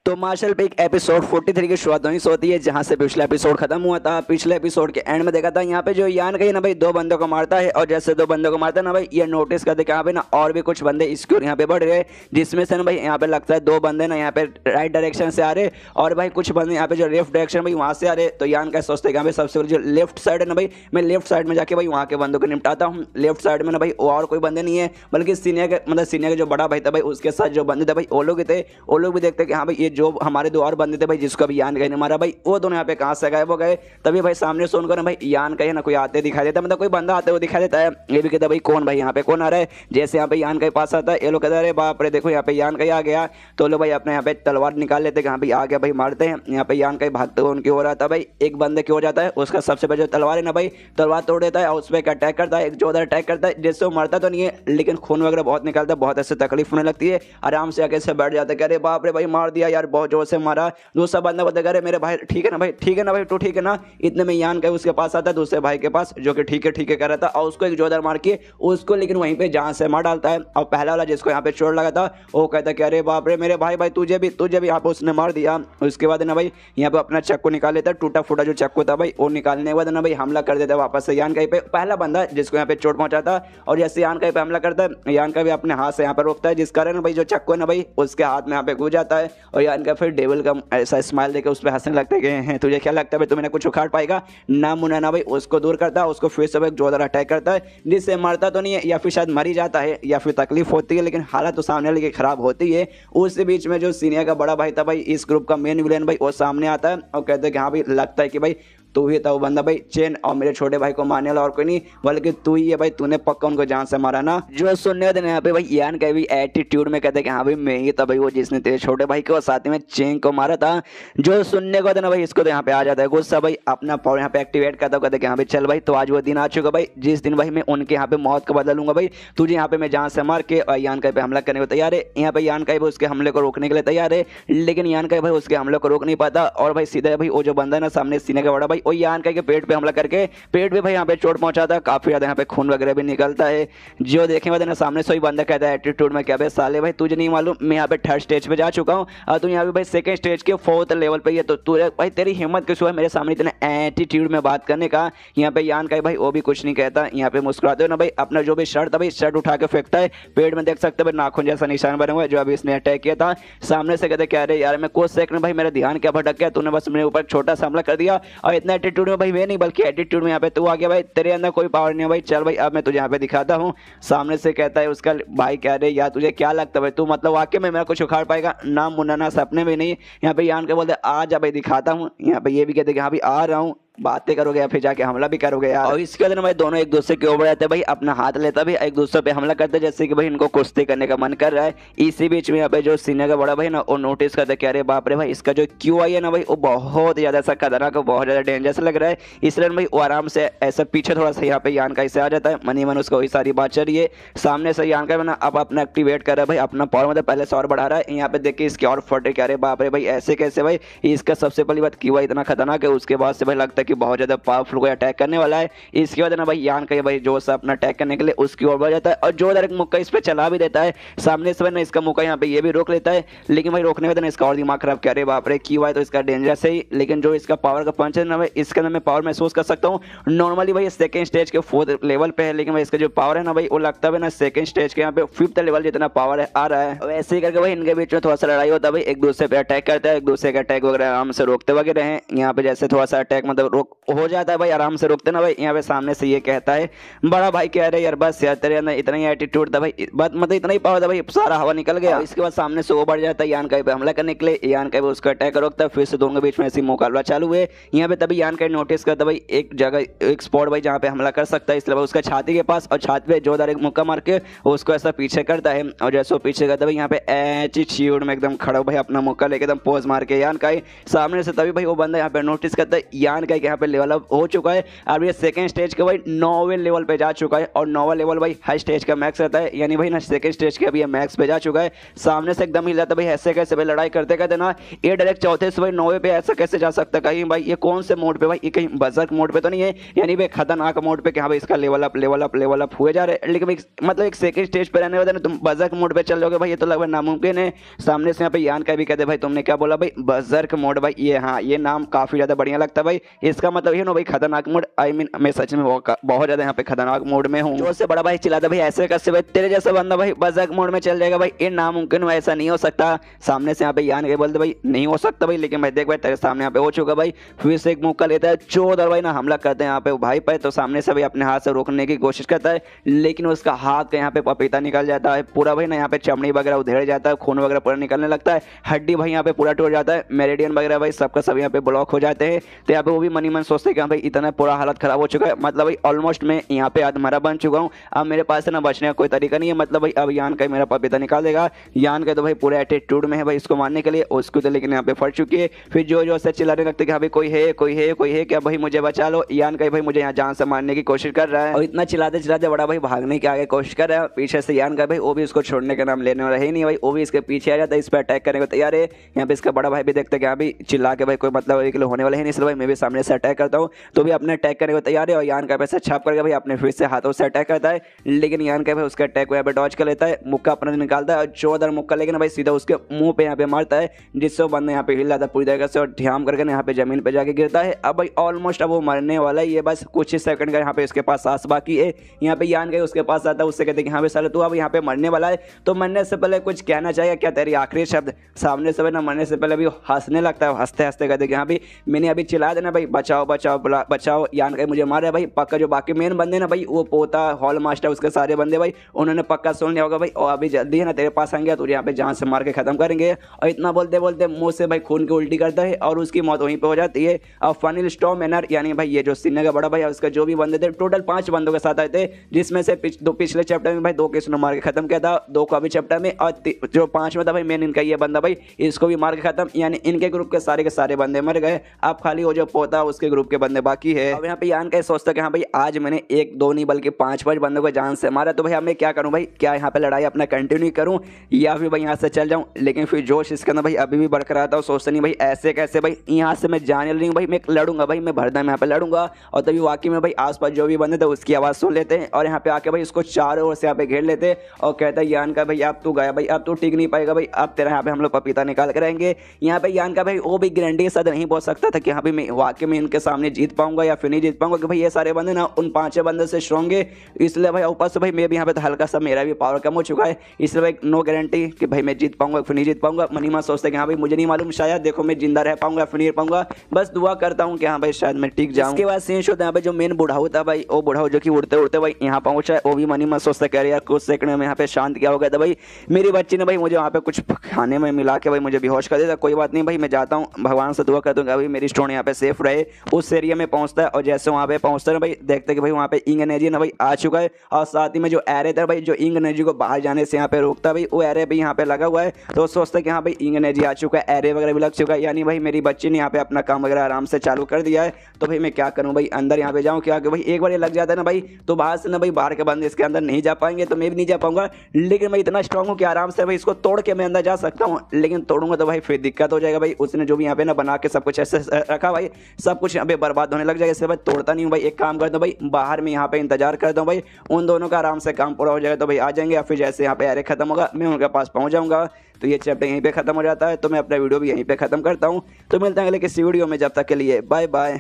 तो मार्शल पे एक एपिसोड 43 की शुरुआत वहीं से होती है जहां से पिछला एपिसोड खत्म हुआ था। पिछले एपिसोड के एंड में देखा था यहाँ पे जो यान कहीं ना भाई दो बंदों को मारता है और जैसे दो बंदों को मारता है ना भाई ये नोटिस करते यहाँ पे ना और भी कुछ बंदे इसकी ओर यहाँ पे बढ़ रहे, जिसमें से ना भाई यहाँ पे लगता है दो बंदे ना यहाँ पे राइट डायरेक्शन से आ रहे और भाई कुछ बंदे यहाँ पे जो लेफ्ट डायरेक्शन भाई वहां से आ रहे। तो यान क्या सोचते हैं यहाँ पे सबसे बड़ी जो लेफ्ट साइड है ना भाई मैं लेफ्ट साइड में जाके भाई वहाँ के बंदों को निपटाता हूँ। लेफ्ट साइड में ना भाई और कोई बंदे नहीं है बल्कि सीनियर के मतलब सीनियर के जो बड़ा भाई था भाई उसके साथ जो बंदे थे भाई वो लोग थे। वो लोग भी देखते कि हाँ भाई ये जो हमारे दो और बंदे थे भाई जिसको अभी यान कहीं ने मारा भाई वो दोनों यहाँ पे कहाँ से गए वो गए। तभी भाई सामने से उनको ना भाई यान कहीं ना कोई आते दिखाई देता है, मतलब कोई बंदा आते हुए दिखाई देता है। ये भी कहता है भाई कौन भाई यहाँ पे कौन आ रहा है। जैसे यहाँ पे यान के पास आता है ये लोग कहते हैं अरे बाप रे देखो यहाँ पे यान कहीं आ गया। तो लोग भाई अपने यहाँ पे तलवार निकाल लेते हैं हाँ भाई आ गया भाई मारते हैं। यहाँ पे यान कहीं भागते हुए उनकी ओर आता है भाई एक बंदे की ओर जाता है उसका सबसे पहले जो तलवार है ना भाई तलवार तोड़ देता है और उस पर अटैक करता है। एक जोरदार अटैक करता है जिससे वो मरता तो नहीं है लेकिन खून वगैरह बहुत निकलता है, बहुत ऐसे तकलीफ होने लगती है। आराम से आके से बैठ जाते हैं अरे बाप रे भाई मार दिया यार बहुत जोर से मारा। दूसरा बंदा बताया अरे मेरे भाई ठीक है ना भाई ठीक है ना भाई तू ठीक है ना। इतने में यान का उसके पास आता है दूसरे भाई के पास जो कि ठीक है कह रहा था और उसको एक जोरदार मार के उसको लेकिन वहीं पे जान से मार डालता है। और पहला वाला जिसको यहाँ पे चोट लगा था वो कहता है कि अरे बाप रे मेरे भाई तुझे भी यहाँ पे उसने मार दिया। उसके बाद ना भाई यहाँ पे अपना चक्कू निकाल लेता है, टूटा फूटा जो चक्कू था भाई वो निकालने के बाद ना भाई हमला कर देता है वापस से यान का पे पहला बंदा जिसको यहाँ पे चोट पहुंचा था। और जैसे यान का पे हमला करता है यान का भी अपने हाथ से यहाँ पे रोकता है जिस कारण भाई जो चक्कू है ना भाई उसके हाथ में यहाँ पे घुस जाता है। और यान का फिर डेविल का ऐसा स्माइल देकर उस पर हंसने लगता है कि तुझे क्या लगता है भाई तुम्हें कुछ उखाड़ पाएगा ना मुना ना भाई उसको दूर करता है। उसको फिर से जोरदार अटैक करता है जिससे मरता तो नहीं है या फिर शायद मर ही जाता है या फिर तकलीफ होती है लेकिन हालत तो सामने वाले की खराब होती है। उस बीच में जो सीनियर का बड़ा भाई था भाई इस ग्रुप का मेन विलेन भाई वो सामने आता है और कहते हैं कि हाँ भाई लगता है कि भाई तू ही था वो बंदा भाई चेन और मेरे छोटे भाई को मारने वाला और कोई नहीं बल्कि तू ही है भाई, तूने पक्का उनको जान से मारा ना। जो सुनने वाले यहाँ पे भाई यान का भी एटीट्यूड में कहते हैं कि हाँ भाई मैं ही था भाई वो जिसने तेरे छोटे भाई को और साथ में चेन को मारा था। जो सुनने को ना भाई इसको तो यहाँ पे आ जाता है गुस्सा भाई अपना पावर यहाँ पे एक्टिवेट करता कहते कि हाँ भाई चल भाई तो आज वो दिन आ चुका भाई जिस दिन भाई मैं उनके यहाँ पे मौत का बदला लूंगा भाई। तुझे यहाँ पे मैं जान से मार के और यान का पे हमला करने को तैयार है। यहाँ पे यान का उसके हमले को रोकने के लिए तैयार है लेकिन यान का भाई उसके हमले को रोक नहीं पाता और भाई सीधा भाई वो जो बंदा है ना सामने सीने का बड़ा भाई वो यान का पेट पे हमला करके पेट पे भाई यहाँ पे चोट पहुंचाता है, काफी ज्यादा यहाँ पे खून वगैरह भी निकलता है। जो देखने वाले ना सामने से ही बंदा कहता है एटीट्यूड में क्या भाई साले भाई तुझे नहीं मालूम मैं यहाँ पे थर्ड स्टेज पे जा चुका हूँ और तू यहाँ पे भाई सेकंड स्टेज के फोर्थ लेवल पे है तो तू भाई तेरी हिम्मत किस हुआ मेरे सामने इतने एटीट्यूड में बात करने का। यहाँ पे यान का भाई वो भी कुछ नहीं कहता, यहाँ पे मुस्कुराते हो ना भाई अपना जो भी शर्ट था भाई शर्ट उठा के फेंकता है। पेट में देख सकते भाई नाखून जैसा निशान बना हुआ है जो अभी इसने अटैक किया था। सामने से कहते क्या रे यार मैं कुछ सेकंड भाई मेरा ध्यान क्या भटक गया तूने बस मेरे ऊपर छोटा सा हमला कर दिया और इतना एटीट्यूड में भाई वे नहीं बल्कि एटीट्यूड में यहाँ पे तू आ गया भाई तेरे अंदर कोई पावर नहीं है भाई चल भाई अब मैं तुझे यहाँ पे दिखाता हूँ। सामने से कहता है उसका भाई कह रहे यार तुझे क्या लगता है भाई तू मतलब वाकई में मेरा कुछ उखाड़ पाएगा ना मुन्ना ना सपने में नहीं। यहाँ पे यान के बोलते आ जा भाई दिखाता हूँ। यहाँ पे ये भी कहते कि हाँ भाई आ रहा हूँ बातें करोगे या फिर जाके हमला भी करोगे यार। और इसके अंदर भाई दोनों एक दूसरे के ऊपर जाते हैं भाई अपना हाथ लेता भी एक दूसरे पे हमला करते जैसे कि भाई इनको कुश्ती करने का मन कर रहा है। इसी बीच में यहाँ पे जो सीनियर का बड़ा भाई ना वो नोटिस करते कि अरे बाप रे भाई इसका जो QI है ना भाई वो बहुत ज्यादा सा खतरनाक बहुत ज्यादा डेंजरस लग रहा है। इसलिए भाई वो आराम से ऐसा पीछे थोड़ा सा यहाँ पे यान का इससे आ जाता है मनी मन उसको वही सारी बात चल रही है। सामने से यान का ना अब अपना एक्टिवेट कर रहा है भाई अपना पावर मतलब पहले से और बढ़ा रहा है। यहाँ पे देखिए इसके और फटे क्या अरे बाप रे भाई ऐसे कैसे भाई इसका सबसे पहली बात QI इतना खतरनाक है उसके बाद से भाई लगता है कि बहुत ज्यादा पावरफुल कोई अटैक करने वाला है। इसके बाद ना भाई यान का भाई जोश अपना अटैक करने के लिए उसकी ओर बढ़ जाता है और जोरदार एक मुक्का इस पे चला भी देता है। सामने से ना इसका मुक्का यहाँ पे ये भी रोक लेता है लेकिन भाई रोकने में तो इसका और दिमाग खराब क्या रे बाप रे QI तो इसका डेंजरस है लेकिन जो इसका पावर का पंच है ना भाई इसके अंदर मैं पावर महसूस कर सकता हूँ। नॉर्मली भाई सेकंड स्टेज के 4th लेवल पे है लेकिन भाई इसका जो पावर है ना भाई वो लगता है ना सेकंड स्टेज के यहाँ पे 5th लेवल जितना पावर है आ रहा है। वैसे ही करके भाई इनके बीच में थोड़ा सा लड़ाई होता है भाई एक दूसरे पे अटैक करता है एक दूसरे का अटैक वगैरह आराम से रोकते वगैरह हैं। यहाँ पे जैसे थोड़ा सा अटैक मतलब रोक हो जाता है भाई आराम से रोकते ना भाई। यहाँ पे सामने से ये कहता है बड़ा भाई कह रहे यार बस यार तेरे अंदर इतना ही एटीट्यूड था भाई बस मतलब इतना ही पावर था भाई सारा हवा निकल गया। इसके बाद सामने से वो बढ़ जाता है यान का पे हमला करने के लिए। यान का उसका अटैक रोकता है फिर से दोनों के बीच में ऐसी मुकाबला चालू हुए। यहाँ पे तभी यान का नोटिस करता भाई एक जगह एक स्पॉट भाई जहाँ पे हमला कर सकता है इसलिए उसका छाती के पास और छाती पे जोरदार एक मुक्का मार के उसको ऐसा पीछे करता है और जैसे वो पीछे करता भाई यहाँ पे एटीट्यूड में एकदम खड़ा भाई अपना मुक्का लेके एकदम पोज मार के यान का सामने से तभी भाई वो बंदा यहाँ पे नोटिस करता है यान का यहाँ पे लेवल अप हो चुका है। अब ये सेकंड स्टेज का भाई 9वें लेवल पे जा चुका है और 9वां लेवल भाई हाई स्टेज का मैक्स रहता है, यानी भाई ना सेकंड स्टेज के अभी ये मैक्स पे जा चुका है। सामने से एकदम हिल जाता है भाई, ऐसे कैसे भाई लड़ाई करते करते ना ये डायरेक्ट चौथे से भाई 9वें पे ऐसा कैसे जा सकता है। कहीं भाई ये कौन से मोड पे भाई, ये कहीं बजर्क मोड पे तो नहीं है, यानी भाई खतरनाक मोड पे क्या भाई इसका लेवल अप हुए जा रहे हैं। लेकिन मतलब एक सेकंड स्टेज पे रहने वाले ना तुम बजर्क मोड पे चल जाओगे भाई, ये तो लगभग नामुमकिन है। सामने से यहाँ पे यान का भी कहते भाई तुमने क्या बोला भाई बजर्क मोड भाई, ये हाँ ये नाम काफी ज्यादा बढ़िया लगता है भाई। इसका मतलब ये ना भाई खतरनाक मोड, आई मीन मैं सच में बहुत ज्यादा यहाँ पे खतरनाक मोड में हूँ। जोर से बड़ा भाई चिल्लाता भाई ऐसे कैसे भाई तेरे जैसा बंदा भाई बजर्क मोड में चल जाएगा भाई, ये नामुमकिन है, ऐसा नहीं हो सकता। सामने से यहाँ पे यान के बोलते भाई नहीं हो सकता भाई, लेकिन भाई देख भाई तेरे सामने यहाँ पे हो चुका भाई। फिर से एक मौका लेता है चौधर भाई ना हमला करते हैं यहाँ पे भाई पे, तो सामने से भाई अपने हाथ से रोकने की कोशिश करता है, लेकिन उसका हाथ का यहाँ पे पपीता निकल जाता है पूरा भाई ना, यहाँ पे चमड़ी वगैरह उधेड़ जाता है, खून वगैरह पूरा निकलने लगता है, हड्डी भाई यहाँ पे पूरा टूट जाता है, मेरिडियन वगैरह भाई सबका सब यहाँ पे ब्लॉक हो जाते हैं। तो यहाँ पे वो भी मनी मन सोचते हैं भाई इतना पूरा हालत खराब हो चुका है, मतलब भाई ऑलमोस्ट मैं यहाँ पे अधमरा बन चुका हूँ, अब मेरे पास ना बचने का कोई तरीका नहीं है। मतलब भाई अब यान का मेरा पपीता निकाल देगा, यान का तो भाई पूरा एटीट्यूड में है भाई इसको मारने के लिए, उसको तो लेकिन यहाँ पे फट चुकी है। फिर जो जो से चिल्लाने लगते कि हाँ भाई कोई है क्या भाई मुझे बचा लो, यान का भाई मुझे यहाँ जान से मारने की कोशिश कर रहा है और इतना चिल्लाते चिल्लाते बड़ा भाई भागने की आगे कोशिश कर रहा है। पीछे से यान का भाई वो भी उसको छोड़ने का नाम लेने वाला है नहीं भाई, वो भी इसके पीछे आ जाता है, इस पर अटैक करने को तैयार है। यहाँ पे इसका बड़ा भाई भी देखता है कि हाँ भाई चिल्ला के भाई कोई मतलब एक होने वाला है नहीं, इसलिए भाई मैं भी सामने से अटैक करता हूँ, तो भी अपने अटैक करने को तैयार है। और यान का पैसा छाप करके भाई अपने फिर से हाथों से अटैक करता है, लेकिन यान का भाई उसका अटैक को यहाँ पे डॉज कर लेता है, मुक्का अपना निकालता है और चौधर मुक्का लेकिन भाई सीधा उसके मुंह पे यहाँ पे मारता है, जिससे वो बंदा यहाँ पे हिल जाता है पूरी तरीके से और ध्यान करके यहाँ पे जमीन पे जाके गिरता है। अब भाई ऑलमोस्ट अब वो मरने वाला है, ये बस कुछ ही सेकंड का यहाँ पे इसके पास सांस बाकी है। यहाँ पे यान गए उसके पास आता है, उससे कहते हैं कि हाँ भाई साले तू अब यहाँ पे मरने वाला है, तो मरने से पहले कुछ कहना चाहिए क्या तेरी आखिरी शब्द। सामने से ना मरने से पहले भी हंसने लगता है, हंसते हंसते कहते कि हाँ भाई मैंने अभी चिल्ला देना भाई बचाओ बचाओ बचाओ, यान गए मुझे मारे भाई पक्का। जो बाकी मेन बंदे ना भाई वो पोता हॉल मास्टर उसके सारे बंदे भाई उन्होंने पक्का सुन लिया होगा भाई, और अभी जल्दी है ना तेरे पास आएंगे तुझे यहाँ पे जान से मार के खत्म करेंगे। और इतना बोलते बोलते मुंह से भाई खून की उल्टी करता है और उसकी मौत वहीं पे हो जाती है। अब फनिल स्टॉर्म मैनर यानी भाई ये जो सीने का बड़ा भाई उसका जो भी बंदे थे टोटल 5 बंदों के साथ आए थे, जिसमें से पिछले चैप्टर में भाई 2 केस मार के खत्म किया था, 2 को अभी चैप्टर में, और जो 5 में था भाई मेन इनका ये बंदा भाई इसको भी मार के खत्म, यानी इनके ग्रुप के सारे बंदे मर गए। अब खाली वो जो पोता उसके ग्रुप के बंदे बाकी है। अब यहाँ पे यान का सोचता है कि हाँ भाई आज मैंने 1-2 नहीं बल्कि 5-5 बंदों को जान से मारा, तो भाई अब मैं क्या करूँ भाई, क्या यहाँ पे लड़ाई अपना कंटिन्यू करूँ या फिर भाई यहाँ से चल जाऊँ। लेकिन फिर जोश इसके अंदर भाई अभी भी बरकरार था, सोचते नहीं भाई ऐसे कैसे भाई यहाँ से मैं जाने नहीं हूँ भाई, मैं लड़ूंगा भाई, मैं भरदा में यहाँ पे लड़ूंगा। और तभी वाकई में भाई आसपास जो भी बंदे थे उसकी आवाज़ सुन लेते हैं और यहाँ पे आके भाई उसको चारों ओर से यहाँ पे घेर लेते हैं और कहता है यान का भाई अब तू गया भाई, अब तू टिक नहीं पाएगा भाई, अब तेरा यहाँ पे हम लोग पपीता निकाल कर रहेंगे। यहाँ पे यान का भाई वो भी गारंटी के साथ नहीं बोल सकता था कि हाँ भाई मैं वाकई में इनके सामने जीत पाऊंगा या फिर नहीं जीत पाऊंगा, कि भाई ये सारे बंदे ना उन 5 बंदे से स्ट्रॉन्ग है, इसलिए भाई ऊपर से भाई मैं भी यहाँ पे हल्का सा मेरा भी पावर कम हो चुका है, इसलिए भाई नो गारंटी कि भाई मैं जीत पाऊंगा फिर नहीं जीत पाऊंगा। मनीमा सोचते कि हाँ भाई मुझे नहीं मालूम, शायद देखो मैं जिंदा रह पाऊंगा फिर नहीं रह पाऊंगा, बस दुआ करता हूँ कि हाँ भाई शायद मैं टिक जाऊँ। इसके बाद सीन होता है यहाँ पे जो मेन बुढ़ाऊ था भाई, वो बुढ़ाऊ जो कि उड़ते उड़ते भाई यहाँ पहुंचा है, वो भी मनीमा सोचता कह रहे यार कुछ सेकंड में यहाँ पे शांत क्या हो गया था भाई, मेरी बच्ची ने भाई मुझे वहाँ पे कुछ खाने में मिला के भाई मुझे बेहोश कर दिया, कोई बात नहीं भाई मैं जाता हूँ, भगवान से दुआ कर दूंगा भाई मेरी स्टोन यहाँ पे सेफ रहे। उस एरिया में पहुंचता है और जैसे वहाँ पे पहुंचता है भाई देखते कि भाई वहाँ पे इंग एनर्जी ना भाई आ चुका है, और साथ ही में जो एरे था भाई जो इंग एनर्जी को बाहर जाने से यहाँ पे रोकता है भाई वो एरे भी यहाँ पे लगा हुआ है। तो सोचता है कि हाँ भाई इंग एनर्जी आ चुका है, एरे वगैरह भी लग चुका है, यानी भाई मेरी बच्ची ने यहाँ पे अपना काम वगैरह आराम से चालू कर दिया है। तो भाई मैं क्या करूँ भाई, अंदर यहाँ पे जाऊँ क्या, कि भाई एक बार ये लग जाता है ना भाई तो बाहर से ना भाई बाहर के बंदे इसके अंदर नहीं जा पाएंगे, तो मैं भी नहीं जा पाऊंगा, लेकिन मैं इतना स्ट्रांग हूँ कि आराम से भाई इसको तोड़ के मैं अंदर जा सकता हूँ, लेकिन तोड़ूंगा तो भाई फिर दिक्कत हो जाएगा भाई, उसने जो भी यहाँ पे ना बना के सब कुछ ऐसे रखा भाई सब कुछ यहाँ पे बर्बाद होने लग जाएगा, इससे भाई तोड़ता नहीं हूँ भाई। एक काम करता हूँ भाई बाहर में यहाँ पे इंतजार करता हूँ भाई, उन दोनों का आराम से काम पूरा हो जाएगा तो भाई आ जाएंगे, या फिर जैसे यहाँ पे एरे खत्म होगा मैं उनके पास पहुँच जाऊँगा। तो ये चैप्टर यहीं पे खत्म हो जाता है, तो मैं अपना वीडियो भी यहीं पे खत्म करता हूँ। तो मिलते हैं अगले किसी वीडियो में, जब तक के लिए बाय बाय।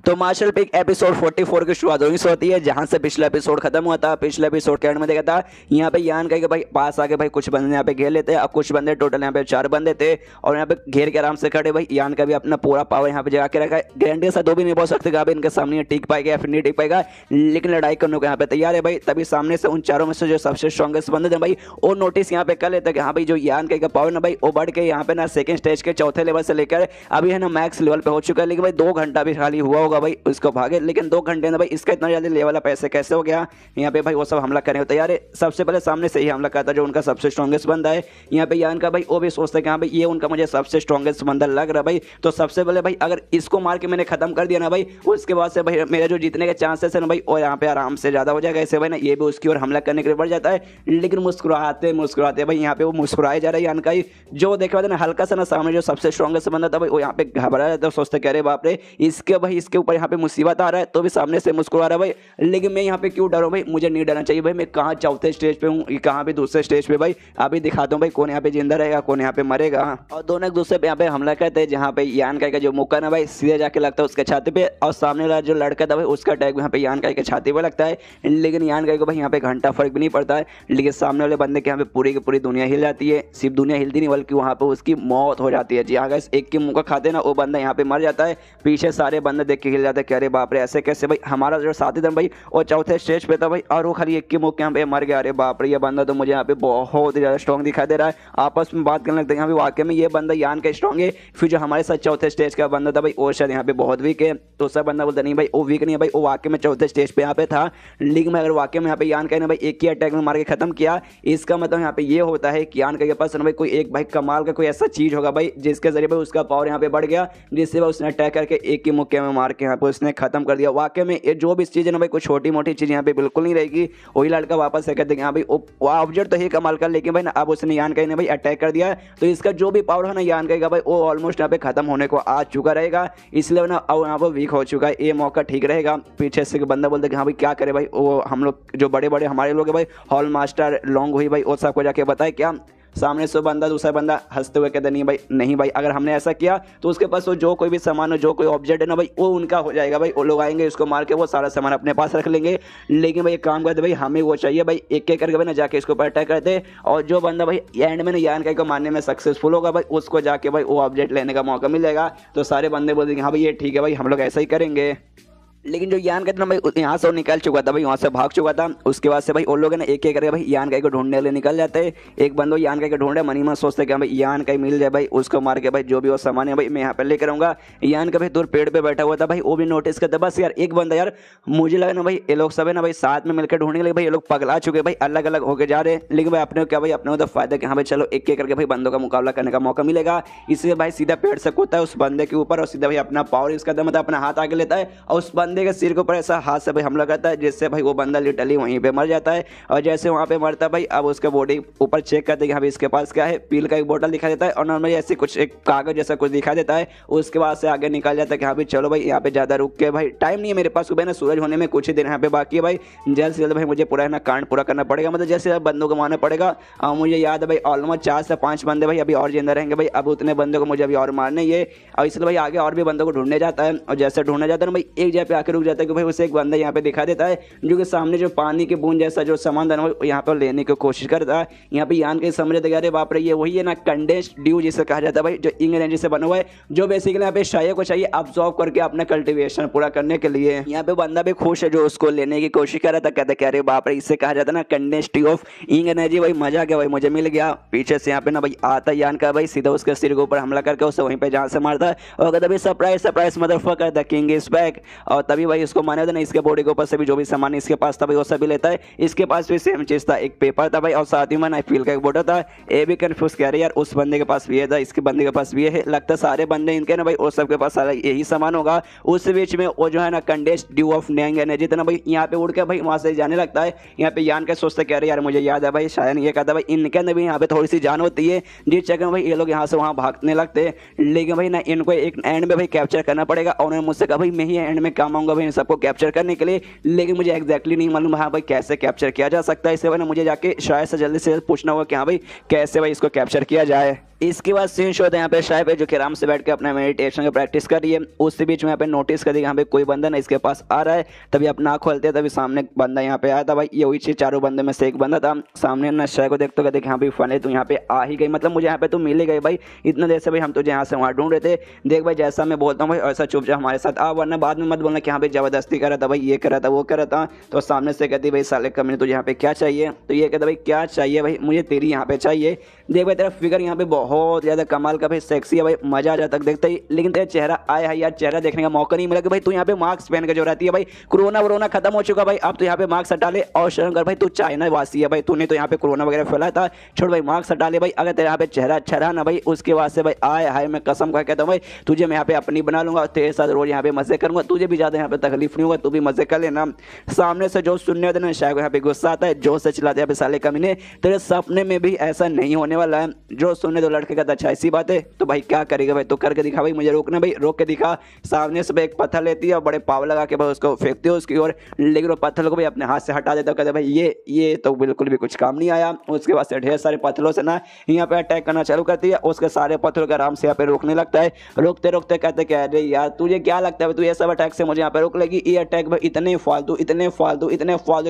तो मार्शल पिक एपिसोड 44 की शुरुआत वहीं से होती है जहां से पिछला एपिसोड खत्म हुआ था। पिछले एपिसोड के एंड में देखा था यहाँ पे यान कह के भाई पास आके भाई कुछ बंदे यहाँ पे घेर लेते हैं, और कुछ बंदे टोटल यहाँ पे 4 बंदे थे और यहाँ पे घेर के आराम से खड़े भाई यान का भी अपना पूरा पावर यहाँ पे जगा के रखा है। गारंटी से 2 भी नहीं बोल सकते कि इनके सामने टिक पाएगा या फिर नहीं टिक पाएगा, लेकिन लड़ाई करने को यहाँ पे तैयार है भाई। तभी सामने से उन चारों में से जो सबसे स्ट्रॉन्गेस्ट बंदे थे भाई वो नोटिस यहाँ पे कर लेते हैं कि हाँ भाई जो यान का पावर ना भाई वो बढ़ के यहाँ पे ना सेकंड स्टेज के चौथे लेवल से लेकर अभी है ना मैक्स लेवल पे हो चुका है, लेकिन भाई 2 घंटा भी खाली हुआ होगा भाई उसको भागे, लेकिन 2 घंटे में भाई इसका इतना जल्दी लेवल अप ऐसे कैसे हो गया। यहाँ पे भाई वो सब हमला करने को तैयार है। सबसे पहले सामने से ही हमला करता जो उनका सबसे स्ट्रॉन्गेस्ट बंदा है। यहाँ पे यान का भाई वो भी सोचता है कि हाँ भाई ये उनका मुझे सबसे स्ट्रॉन्गेस्ट बंदा लग रहा है भाई, तो सबसे पहले भाई अगर इसको मार के मैंने खत्म कर दिया ना भाई, उसके बाद से भाई मेरे जो जीतने के चांसेस है ना भाई वो यहाँ पे आराम से ज्यादा हो जाएगा। ऐसे भाई ना ये भी उसकी ओर हमला करने के लिए बढ़ जाता है, लेकिन मुस्कुराते मुस्कुराते भाई यहाँ पे वो मुस्कुराए जा रहा है यान का ही। जो देखा ना हल्का सा ना सामने जो सबसे स्ट्रॉन्गेस्ट बंदा था भाई वो यहाँ पे घबरा जाता है, सोचते कह रहे बाप रे इसके भाई इसके ऊपर यहाँ पे मुसीबत आ रहा है, तो भी सामने से मुस्कुरा रहा है भाई। लेकिन मैं यहाँ पे क्यों डरूं भाई, मुझे नहीं डरना चाहिए भाई। मैं कहाँ चौथे स्टेज पे हूँ, कहाँ पे दूसरे स्टेज पे भाई, अभी दिखाता हूँ भाई कौन यहाँ पे जिंदा रहेगा कौन यहाँ पे मरेगा। और दोनों एक दूसरे पे यहाँ पे हमला करते हैं, जहाँ पे यान का जो मुक्का ना भाई सीधे जाके लगता है उसके छाती पे, और सामने वाला जो लड़का था भाई उसका टैग यहाँ पे यान का छाती पे लगता है। लेकिन यान का को भाई यहाँ पे घंटा फर्क भी नहीं पड़ता है, लेकिन सामने वाले बंदे के यहाँ पे पूरी की पूरी दुनिया हिल जाती है। सिर्फ दुनिया हिलती नहीं बल्कि वहाँ पे उसकी मौत हो जाती है। जी अगर एक की मुंह का खाते ना वो बंदा यहाँ पे मर जाता है। पीछे सारे बंदे देख के हिल जाते हैं कि अरे बाप रे ऐसे कैसे भाई, हमारा जो साथी था भाई वो चौथे स्टेज पे था भाई और वो खाली एक की मुंह के यहाँ पे मर गया। अरे बाप रे ये बंदा तो मुझे यहाँ पे बहुत ही ज्यादा स्ट्रॉन्ग दिखाई दे रहा है। आपस में बात करने लगते हैं यहाँ पे वाकई में ये बंदा यान का स्ट्रॉन्ग है, फिर जो हमारे साथ चौथे स्टेज का बंदा था भाई वो शायद यहाँ पे बहुत वीक है। तो सब बंदा बोलता नहीं भाई वो वीक नहीं है भाई, वो वाकई में चौथे स्टेज पे यहाँ पे था। लेकिन मैं अगर वाकई में यहाँ पे यान का भाई एक ही अटैक में मार के खत्म किया, इसका मतलब यहाँ पे ये होता है कि यान का के पास भाई कोई एक भाई कमाल का कोई ऐसा चीज होगा भाई जिसके जरिए भाई उसका पावर यहाँ पे बढ़ गया, जिससे भाई उसने अटैक करके एक ही मुक्के में मार के यहाँ पे उसने खत्म कर दिया। वाकई में ये जो भी चीज है ना भाई कोई छोटी मोटी चीज यहाँ पे बिल्कुल नहीं रहेगी। वही लड़का वापस से कहते हैं हाँ भाई वो ऑब्जेक्ट तो ही कमाल का, लेकिन भाई ना अब उसने यान का भाई अटैक कर दिया, तो इसका जो भी पावर है ना यान का भाई वो ऑलमोस्ट यहाँ पे खत्म होने को आ चुका रहेगा। इसलिए ना अब यहाँ पर वीक हो चुका है, ये मौका ठीक रहेगा। पीछे से बंदा बोलते कि हाँ भाई क्या करे भाई, वो हम लोग जो बड़े बड़े हमारे लोग हैं भाई हॉल मास्टर लॉन्ग हुई भाई वो सबको जाके बताए क्या। सामने से बंदा दूसरा बंदा हंसते हुए कहते नहीं भाई अगर हमने ऐसा किया तो उसके पास वो जो कोई भी सामान हो जो कोई ऑब्जेक्ट है ना भाई वो उनका हो जाएगा भाई। वो लोग आएंगे उसको मार के वो सारा सामान अपने पास रख लेंगे। लेकिन भाई एक काम करते भाई हमें वो चाहिए भाई, एक एक करके भाई ना जाके इसको ऊपर अटैक करते, और जो बंदा भाई एंड में ना यान को मारने में सक्सेसफुल होगा भाई उसको जाके भाई वो ऑब्जेक्ट लेने का मौका मिलेगा। तो सारे बंदे बोल देंगे हाँ भाई ये ठीक है भाई हम लोग ऐसा ही करेंगे। लेकिन जो यान का भाई यहाँ से निकल चुका था भाई, वहाँ से भाग चुका था। उसके बाद से भाई उन लोग ने एक एक करके भाई यान का को ढूंढने के लिए निकल जाते हैं। एक बंदो यान का ढूंढे मनी मन सोचते कि भाई यान का मिल जाए भाई, उसको मार के भाई जो भी वो सामान है भाई मैं यहाँ पे लेकर आऊंगा। यान का भाई दूर पेड़ पे बैठा हुआ था भाई, वो भी नोटिस करता बस यार एक बंदा यार मुझे लगा ना भाई ये लोग सब है ना भाई साथ में मिलकर ढूंढने के लिए भाई ये लोग पगला चुके भाई, अलग अलग होकर जा रहे हैं। लेकिन भाई अपने क्या भाई अपने तो फायदा कि हाँ भाई चलो एक एक करके भाई बंदों का मुकाबला करने का मौका मिलेगा। इसलिए भाई सीधा पेड़ से कूदता है उस बंदे के ऊपर और सीधा भाई अपना पावर यूज करता है, मतलब अपना हाथ आगे लेता है और उस बंदे के सिर के ऊपर हाथ से भाई हमला करता है, जिससे भाई वो बंदा लिटरली वहीं पे मर जाता है। और जैसे वहां पे मरता है भाई अब उसके बॉडी ऊपर चेक करते हैं कि इसके पास क्या है, पील का एक बोतल दिखा देता है और नॉर्मली ऐसे कुछ एक कागज जैसा कुछ दिखा देता है। उसके बाद से आगे निकल जाता है कि हाँ भाई चलो भाई यहाँ पे ज्यादा रुक के भाई टाइम नहीं है मेरे पास, सुबह ना सूरज होने में कुछ ही दिन यहाँ पे बाकी है भाई, जल्द से जल्द भाई मुझे पूरा ना कांड पूरा करना पड़ेगा, मतलब जैसे बंदों को मारना पड़ेगा। और मुझे याद है भाई ऑलमोस्ट 4 से 5 बंदे भाई अभी और जिंदा रहेंगे भाई, अब उतने बंदों को मुझे अभी और मारने ही है। और इसलिए भाई आगे और भी बंदों को ढूंढने जाता है, और जैसे ढूंढने जाता है ना भाई एक जगह पे आके रुक जाता है कि भाई उसे एक बंदा यहाँ पे दिखा देता है जो कि सामने जो पानी की बूंद जैसा जो सामान था यहाँ पर लेने की कोशिश करता है। यहाँ पे यान के समझ लगे अरे बाप रे ये वही है ना कंडेंस्ड ड्यू जिसे कहा जाता है भाई, जो इंग एनर्जी से बना हुआ है, जो बेसिकली यहाँ पे शाये को चाहिए अब्सॉर्ब करके अपना कल्टीवेशन पूरा करने के लिए। यहाँ पे बंदा भी खुश है जो उसको लेने की कोशिश कर रहा था, कहता अरे बाप रे इससे कहा जाता है ना कंडेंस्ड ड्यू ऑफ इंग एनर्जी, भाई मजा गया भाई मुझे मिल गया। पीछे से यहाँ पे ना भाई आता यान का भाई सीधा उसके सिर के ऊपर हमला करके उसे वहीं पे जान से मारता है और कहता भाई surprise surprise motherfucker the king is back. और तभी भाई उसको माने था ना इसके बॉडी के ऊपर से भी जो भी सामान इसके पास था भाई वो सभी लेता है। इसके पास भी सेम चीज था, एक पेपर था भाई और साथ ही में नाइफिल का एक बोतल था। ये भी कंफ्यूज कह रहे यार उस बंदे के पास भी ये था, इसके बंदे के पास भी ये है, लगता सारे बंदे इनके ना भाई और सबके पास सारा यही सामान होगा। उस बीच में वो जो है ना कंडेंस्ड ड्यू ऑफ इंग एनर्जी था ना भाई यहाँ पे उड़ के भाई वहां से जाने लगता है। यहाँ पे यान के सोचते कह रहे यार मुझे याद है भाई शायद ये कहता भाई इनके अंदर भी यहाँ पे थोड़ी सी जान होती है, जिस चक्कर में भाई ये लोग यहाँ से वहाँ भागने लगते हैं। लेकिन भाई ना इनको एक एंड में भाई कैप्चर करना पड़ेगा और उन्होंने मुझसे कहा भाई मैं ही एंड में काम आऊंगा भाई इन सबको कैप्चर करने के लिए, लेकिन मुझे एक्जैक्टली नहीं मालूम हाँ भाई कैसे कैप्चर किया जा सकता है। इसे भाई मुझे जाके शायद से जल्दी से पूछना होगा कि हाँ भाई कैसे भाई इसको कैप्चर किया जाए। इसके बाद सीन शो था यहाँ पे शायद जो कि आराम से बैठ के अपना मेडिटेशन की प्रैक्टिस कर रही है। उसी बीच में यहाँ पे नोटिस कर दिया यहाँ पे कोई बंदा ना इसके पास आ रहा है, तभी अपना आँख खोलते तभी सामने बंदा यहाँ पे आया था भाई, ये वही चीज चारों बंदे में से एक बंदा था। सामने ना शायद को देखते कहते यहाँ पे फने तू यहाँ पे आ ही गई, मतलब मुझे यहाँ पे तू मिल ही गई भाई, इतना देर से भाई हम तुझे यहाँ से वहाँ ढूंढ रहे थे। देख भाई जैसा मैं बोलता हूँ भाई ऐसा चुपचाप हमारे साथ आ, वरना बाद में मत बोलना कि यहाँ पे जबरदस्ती कर रहा था भाई, ये कर रहा था वो कर रहा था। तो सामने से कहती भाई साले कमीने तुझे यहाँ पे क्या चाहिए, तो ये कहता भाई क्या चाहिए भाई मुझे तेरी यहाँ पे चाहिए। देख भाई तेरा फिगर यहाँ पे बहुत ज़्यादा कमाल का भाई सेक्सी है भाई, मजा आ जाता है देखते ही। लेकिन तेरा चेहरा आया है यार, चेहरा देखने का मौका नहीं मिला कि भाई तू यहाँ पे मास्क पहन के जो रहती है भाई, कोरोना वरोना खत्म हो चुका भाई, अब तो यहाँ पे मास्क हटा ले और शर्म कर भाई, तू चाइना वासी है भाई, तूने तो यहाँ पे कोरोना वगैरह फैलाया था, छोड़ भाई मास्क हटा ले भाई। अगर तेरे यहाँ पे चेहरा अच्छा रहा ना भाई, उसके बाद से भाई आए हाय मैं कसम खा कहता हूँ भाई, तुझे मैं यहाँ पे अपनी बना लूंगा, तेरे साथ रोज यहाँ पे मजे करूंगा, तुझे भी ज्यादा यहाँ पे तकलीफ नहीं होगा, तू भी मजे कर लेना। सामने से जो सुनने होते ना शायद यहाँ पे गुस्सा आता है, जो से चिल्लाते हैं साले कमीने, तेरे सपने में भी ऐसा नहीं होने वाला है। जो सुनने दो लड़के का अच्छा ऐसी बात है, तो भाई क्या करेगा भाई, तो करके दिखा भाई, मुझे रोकना भाई, रोक के दिखा। सामने से एक पत्थर लेती है और बड़े पाव लगा के भाई उसको फेंकती है उसकी ओर, लेकिन वो पत्थर को भी अपने हाथ से हटा देता है, कहते भाई ये तो बिल्कुल भी कुछ काम नहीं आया। उसके बाद से ढेर सारे पत्थरों से ना यहाँ पे अटैक करना चालू करती है, उसके सारे पत्थरों के आराम से यहाँ पे रोकने लगता है। रोकते रोकते कहते कह रहे यार तुझे क्या लगता है तू ये सब अटैक से मुझे यहाँ पे रोक लेगी, ये अटैक भाई इतने फालतू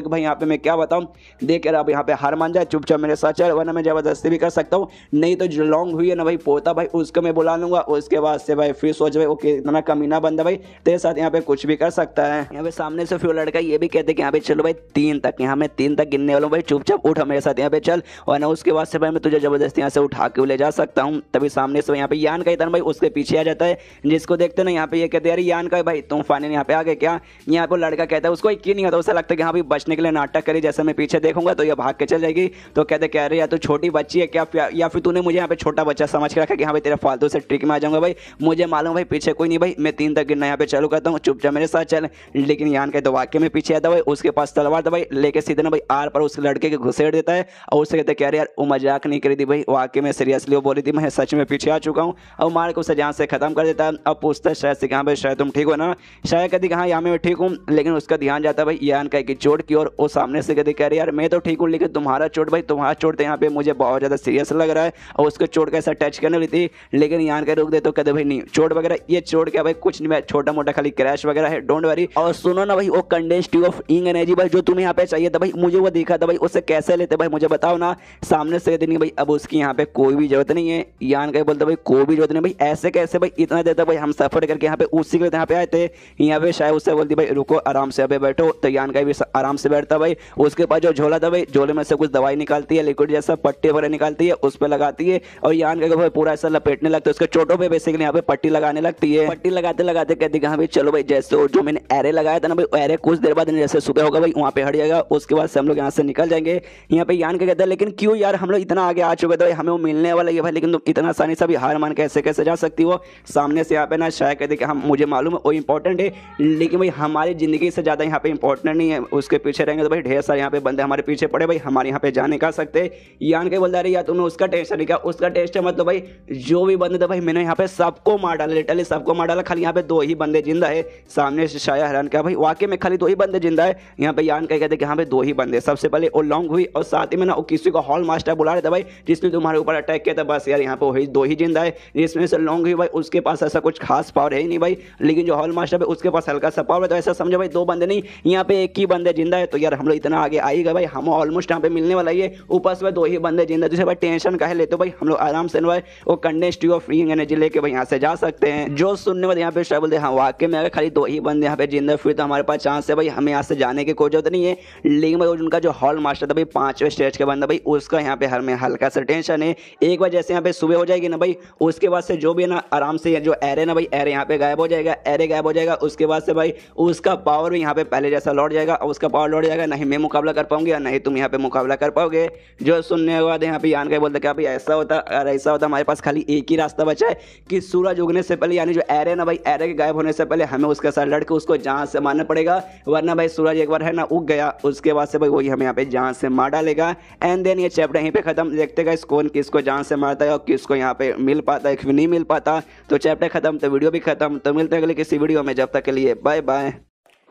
कि भाई यहाँ पे मैं क्या बताऊँ। देख यार अब यहाँ पे हार मान जाए, चुपचाप मेरे साथ चल, वरना मैं जबरदस्ती भी कर सकता हूँ, नहीं तो जो लॉन्ग हुई है ना भाई पोता भाई उसको मैं बुला लूंगा। उसके बाद से भाई फिर सोच भाई ओके इतना कमीना बंदा भाई तेरे साथ यहाँ पे कुछ भी कर सकता है। यहाँ पे सामने से फिर लड़का ये भी कहते कि यहाँ पे चलो भाई 3 तक, यहाँ मैं 3 तक गिनने वाला हूँ भाई, चुपचाप उठ मेरे साथ यहाँ पे चल, और ना उसके बाद से भाई मैं तुझे जबरदस्ती यहाँ से उठा के ले जा सकता हूँ। तभी सामने से यहाँ पे यान का इधर भाई उसके पीछे आ जाता है, जिसको देखते ना यहाँ पे ये कहते यार यान का भाई तुम फाइनली यहाँ पे आ गए क्या। यहाँ पे लड़का कहता है उसको एक नहीं होता, उसे लगता है कि हाँ भाई बचने के लिए नाटक करी, जैसे मैं पीछे देखूंगा तो ये भाग के चल जाएगी। तो कहते कह रहे या तो छोटी बच्ची है क्या, या फिर तूने मुझे यहाँ पे छोटा बच्चा समझ के रखा कि हाँ भाई तेरा फालतू से ट्रिक में आ जाऊंगा भाई, मुझे मालूम भाई पीछे कोई नहीं भाई, मैं 3 तक गिनना यहाँ पे चालू करता हूँ, चुपचाप मेरे साथ चल। लेकिन यान के तो वाक्य में पीछे आता भाई, उसके पास तलवार था भाई, लेके सीधे ना भाई आर पर उस लड़के के घुसेड़ देता है, और उससे कहते कह रहे यार वो मजाक नहीं करी थी भाई, वाकई में सीरियसली वो बोली थी, मैं सच में पीछे आ चुका हूँ, और मार के उसे जान से खत्म कर देता है। अब पूछता है शायद से कहाँ भाई शायद तुम ठीक हो ना, शायद कहती कहाँ यहाँ मैं ठीक हूँ, लेकिन उसका ध्यान जाता है भाई यान का की चोट की ओर। वो सामने से कहती कह रहे यार मैं तो ठीक हूँ, लेकिन तुम्हारा चोट भाई, तुम्हारा चोट तो यहाँ पे मुझे बहुत ज़्यादा सीरियस लग रहा है, और उसके चोट कैसा टच करने वाली थी, लेकिन यान के रोक दे तो कहते भाई नहीं चोट वगैरह, ये चोट क्या भाई कुछ नहीं, छोटा मोटा खाली क्रैश वगैरह है, डोंट वरी। और सुनो ना भाई वो कंडेंस ट्यूब ऑफ इंग एनर्जी भाई जो तुम्हें यहाँ पे चाहिए था भाई, मुझे वो दिखा था भाई, उससे कैसे लेते भाई मुझे बताओ ना। सामने से कहते नहीं भाई अब उसकी यहाँ पे कोई भी जरूरत नहीं है, यान का बोलते भाई कोई भी जरूरत नहीं भाई, ऐसे कैसे भाई इतना देता भाई, हम सफर करके यहाँ पे उसी के यहाँ पे आए थे। यहाँ पे शायद उससे बोलती भाई रुको आराम से अभी बैठो, तो यान का भी आराम से बैठता भाई, उसके पास जो झोला था भाई, झोले में से कुछ दवाई निकालती है, लिक्विड जैसा पट्टी वगैरह निकालती है, उस पर लगाती है, और यान का भाई पूरा ऐसा लपेटने लगता है, उसके चोटों पे बेसिकली यहाँ पे पट्टी लगाने लगती है। पट्टी लगाते लगाते कहती है हाँ भाई चलो भाई, जैसे जो मैंने एरे लगाया था ना भाई, एरे कुछ देर बाद जैसे सुबह होगा भाई वहाँ पे हट जाएगा, उसके बाद से हम लोग यहाँ से निकल जाएंगे। यहाँ पे यान का कहता है लेकिन क्यों यार, हम लोग इतना आगे आ चुके थे भाई, हमें वो मिलने वाला है भाई, लेकिन तुम इतना आसानी से भी हार मान कैसे कैसे जा सकती हो। सामने से यहाँ पे ना शायद कहते कि हम मुझे मालूम है वो इंपॉर्टेंट है, लेकिन भाई हमारी जिंदगी से ज़्यादा यहाँ पे इंपॉर्टेंट नहीं है, उसके पीछे रहेंगे तो भाई ढेर सारे यहाँ पे बंदे हमारे पीछे पड़े भाई, हमारे यहाँ पे जा नहीं कर सकते। यान के बोलता रही यार तुमने उसका टेस्ट नहीं किया, उसका टेस्ट है मतलब भाई जो भी बंदे थे भाई मैंने यहाँ पे सबको मार डाला, लिटरली सबको मार डाला, खाली यहाँ पे 2 ही बंदे जिंदा है। सामने से शायद हैरान किया भाई वाकई में खाली 2 ही बंदे जिंदा है। यहाँ पे यान कहते कि हाँ पे 2 ही बंदे, सबसे पहले वो लॉन्ग हुई और साथ ही में ना वो किसी को हॉल मास्टर बुला रहे थे भाई, जिसने तुम्हारे ऊपर अटैक किया था, बस यार यहाँ पे वही 2 ही जिंदा है। जिसमें से लॉन्ग हुई भाई उसके पास ऐसा कुछ खास पावर है ही नहीं भाई, लेकिन जो हॉल मास्टर है उसके पास हल्का सा पावर है, तो ऐसा समझो भाई 2 बंदे नहीं यहाँ पे 1 ही बंदे जिंदा है। तो यार हम लोग इतना आगे आएगा भाई, हम ऑलमोस्ट यहाँ पे मिलने वाला है, ऊपर से 2 ही बंदे जिंदा, जिसे भाई टेंशन काहे लेते हो भाई, हम लोग आराम से भाई वो कंडेंस ट्यूब ऑफ इंग एनर्जी लेके भाई यहाँ से जा सकते हैं। जो सुनने वाले यहाँ पे शायद बोलते हैं हाँ वाकई में अगर खाली 2 ही बंदे यहाँ पे जिंदा फिर तो हमारे पास चांस है भाई, हमें यहाँ से जाने की कोई जरूरत नहीं है। लेकिन भाई उनका जो हॉल मास्टर था भाई 5वें स्टेज के बंदा भाई, उसका यहाँ पे हमें हल्का सा टेंशन है। एक बार जैसे यहाँ पे सुबह हो जाएगी ना भाई, उसके बाद से जो भी है ना आराम से जो एरे ना भाई, एरे यहाँ पे गायब हो जाएगा, एरे गायब हो जाएगा, उसके बाद से भाई उसका पावर भी यहाँ पे पहले जैसा लौट जाएगा, और उसका पावर लौट जाएगा, नहीं मैं मुकाबला कर पाऊंगी और नहीं तुम यहाँ पे मुकाबला कर पाओगे। जो सुनने के बाद यहाँ पे यान का बोलते क्या भाई ऐसा होता, अगर ऐसा होता हमारे पास खाली एक ही रास्ता बचा है कि सूरज उगने से पहले, यानी जो एरे ना भाई, एरे के गायब होने से पहले हमें उसके साथ लड़के उसको जान से मारना पड़ेगा, वरना भाई सूरज एक बार है ना उग गया उसके बाद से भाई वही हमें यहाँ पे जान से मार डालेगा। एंड देन ये चैप्टर यहीं पे खत्म। देखते गए कौन किसको जान से मारता है और किसको यहाँ पे मिल पाता है, नहीं मिल पाता। तो चैप्टर खत्म तो वीडियो भी खत्म। तो मिलते हैं अगले किसी वीडियो में, जब तक के लिए बाय बाय।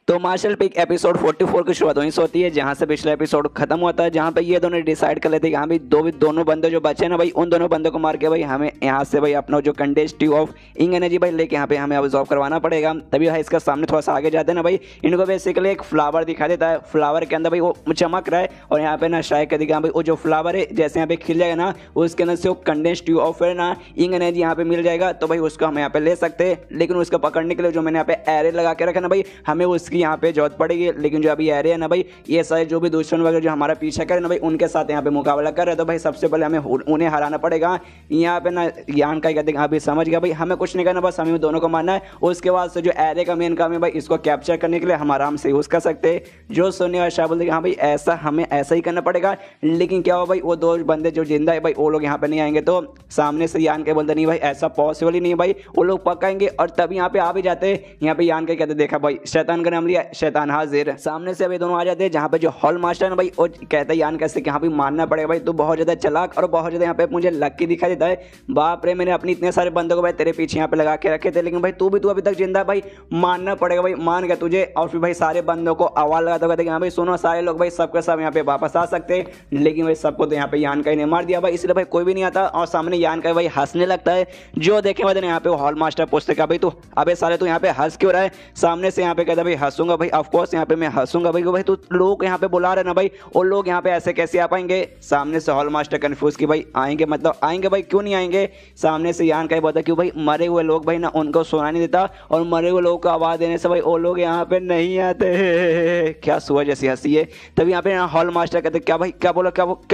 तो मार्शल पीक एपिसोड 44 की शुरुआत वहीं से होती है जहां से पिछला एपिसोड खत्म होता है, जहां पे ये दोनों डिसाइड कर लेते हैं कि हाँ भाई दोनों बंदे जो बचे ना भाई, उन दोनों बंदों को मार के भाई हमें यहाँ से भाई अपना जो कंडेंस ट्यूब ऑफ इंग एनर्जी भाई लेके यहाँ पे हमें ऑब्जॉर्व करवाना पड़ेगा। तभी भाई इसका सामने थोड़ा सा आगे जाते हैं ना भाई, इनको बेसिकली एक फ्लावर दिखा देता है, फ्लावर के अंदर भाई वो चमक रहा है, और यहाँ पे ना शायद कह भाई वो जो फ्लावर है जैसे यहाँ पे खिल जाएगा ना, उसके अंदर से वो कंडेंस ट्यूब ऑफ ना इंग एनर्जी यहाँ पे मिल जाएगा, तो भाई उसको हम यहाँ पे ले सकते हैं। लेकिन उसको पकड़ने के लिए जो मैंने यहाँ पे एरे लगा के रखा ना भाई, हमें उसकी उसकी यहाँ पे जरूरत पड़ेगी। लेकिन जो अभी एरे है ना भाई, ये सारे जो भी दुश्मन वगैरह जो हमारा पीछा करे ना भाई, उनके साथ यहाँ पे मुकाबला कर रहे, तो भाई सबसे पहले हमें उन्हें हराना पड़ेगा। यहाँ पे ना यान का कहते हैं, अभी समझ गया भाई, हमें कुछ नहीं करना, बस हमें दोनों को मारना है। उसके बाद से जो एरे का मेन काम है भाई, इसको कैप्चर करने के लिए हम आराम से यूज कर सकते हैं। जो सुनने वाला शाह बोलते हाँ भाई ऐसा हमें ऐसा ही करना पड़ेगा। लेकिन क्या हो भाई, वो दो बंदे जो जिंदा है भाई, वो लोग यहाँ पे नहीं आएंगे। तो सामने से यान के बोलते नहीं भाई ऐसा पॉसिबल ही नहीं है भाई, वो लोग पकाएंगे। और तब यहाँ पे आ भी जाते हैं। यहाँ पे यान के कहते देखा भाई, शैतान का नाम लिया, शैतान हाजिर। सामने से अभी दोनों आ जाते हैं, जहाँ पे जो हॉल मास्टर है ना भाई, वो कहता है यान कैसे कि यहाँ पे मारना पड़ेगा भाई, तो बहुत ज्यादा चलाक और बहुत ज्यादा यहाँ पे मुझे लकी दिखाई देता है। बाप रे, मैंने अपने इतने सारे बंदों को भाई तेरे पीछे यहाँ पे लगा के रखे थे, लेकिन भाई तू अभी तक जिंदा भाई, मानना पड़ेगा भाई, मान गया तुझे। और फिर भाई सारे बंदों को आवाज लगाता कहते कि हाँ भाई सुनो सारे लोग भाई, सबके सब यहाँ पे वापस आ सकते हैं। लेकिन भाई सबको तो यहाँ पे यान का ही ने मार दिया भाई, इसलिए भाई कोई भी नहीं आता। और सामने यान का भाई हंसने लगता है। जो देखे बाद यहाँ पे हॉल मास्टर पूछते भाई तू अबे साले तू यहाँ पे हंस क्यों रहा है। सामने से यहाँ पे कहता भाई हंसूंगा भाई, ऑफकोर्स यहाँ पे मैं हंसूंगा भाई, भाई तू लोग यहाँ पे बुला रहे ना भाई, और लोग यहाँ पे ऐसे कैसे आ पाएंगे। सामने से हॉल मास्टर कंफ्यूज कि भाई आएंगे मतलब आएंगे भाई, क्यों नहीं आएंगे। सामने से यान का ही बोलता क्यों भाई, मरे हुए लोग भाई ना उनको सोना नहीं देता, और मरे हुए लोगों को आवाज देने से भाई वो लोग यहाँ पे नहीं आते। क्या सुअर जैसी हंसी है। तभी यहाँ पे हॉल मास्टर कहते क्या भाई, क्या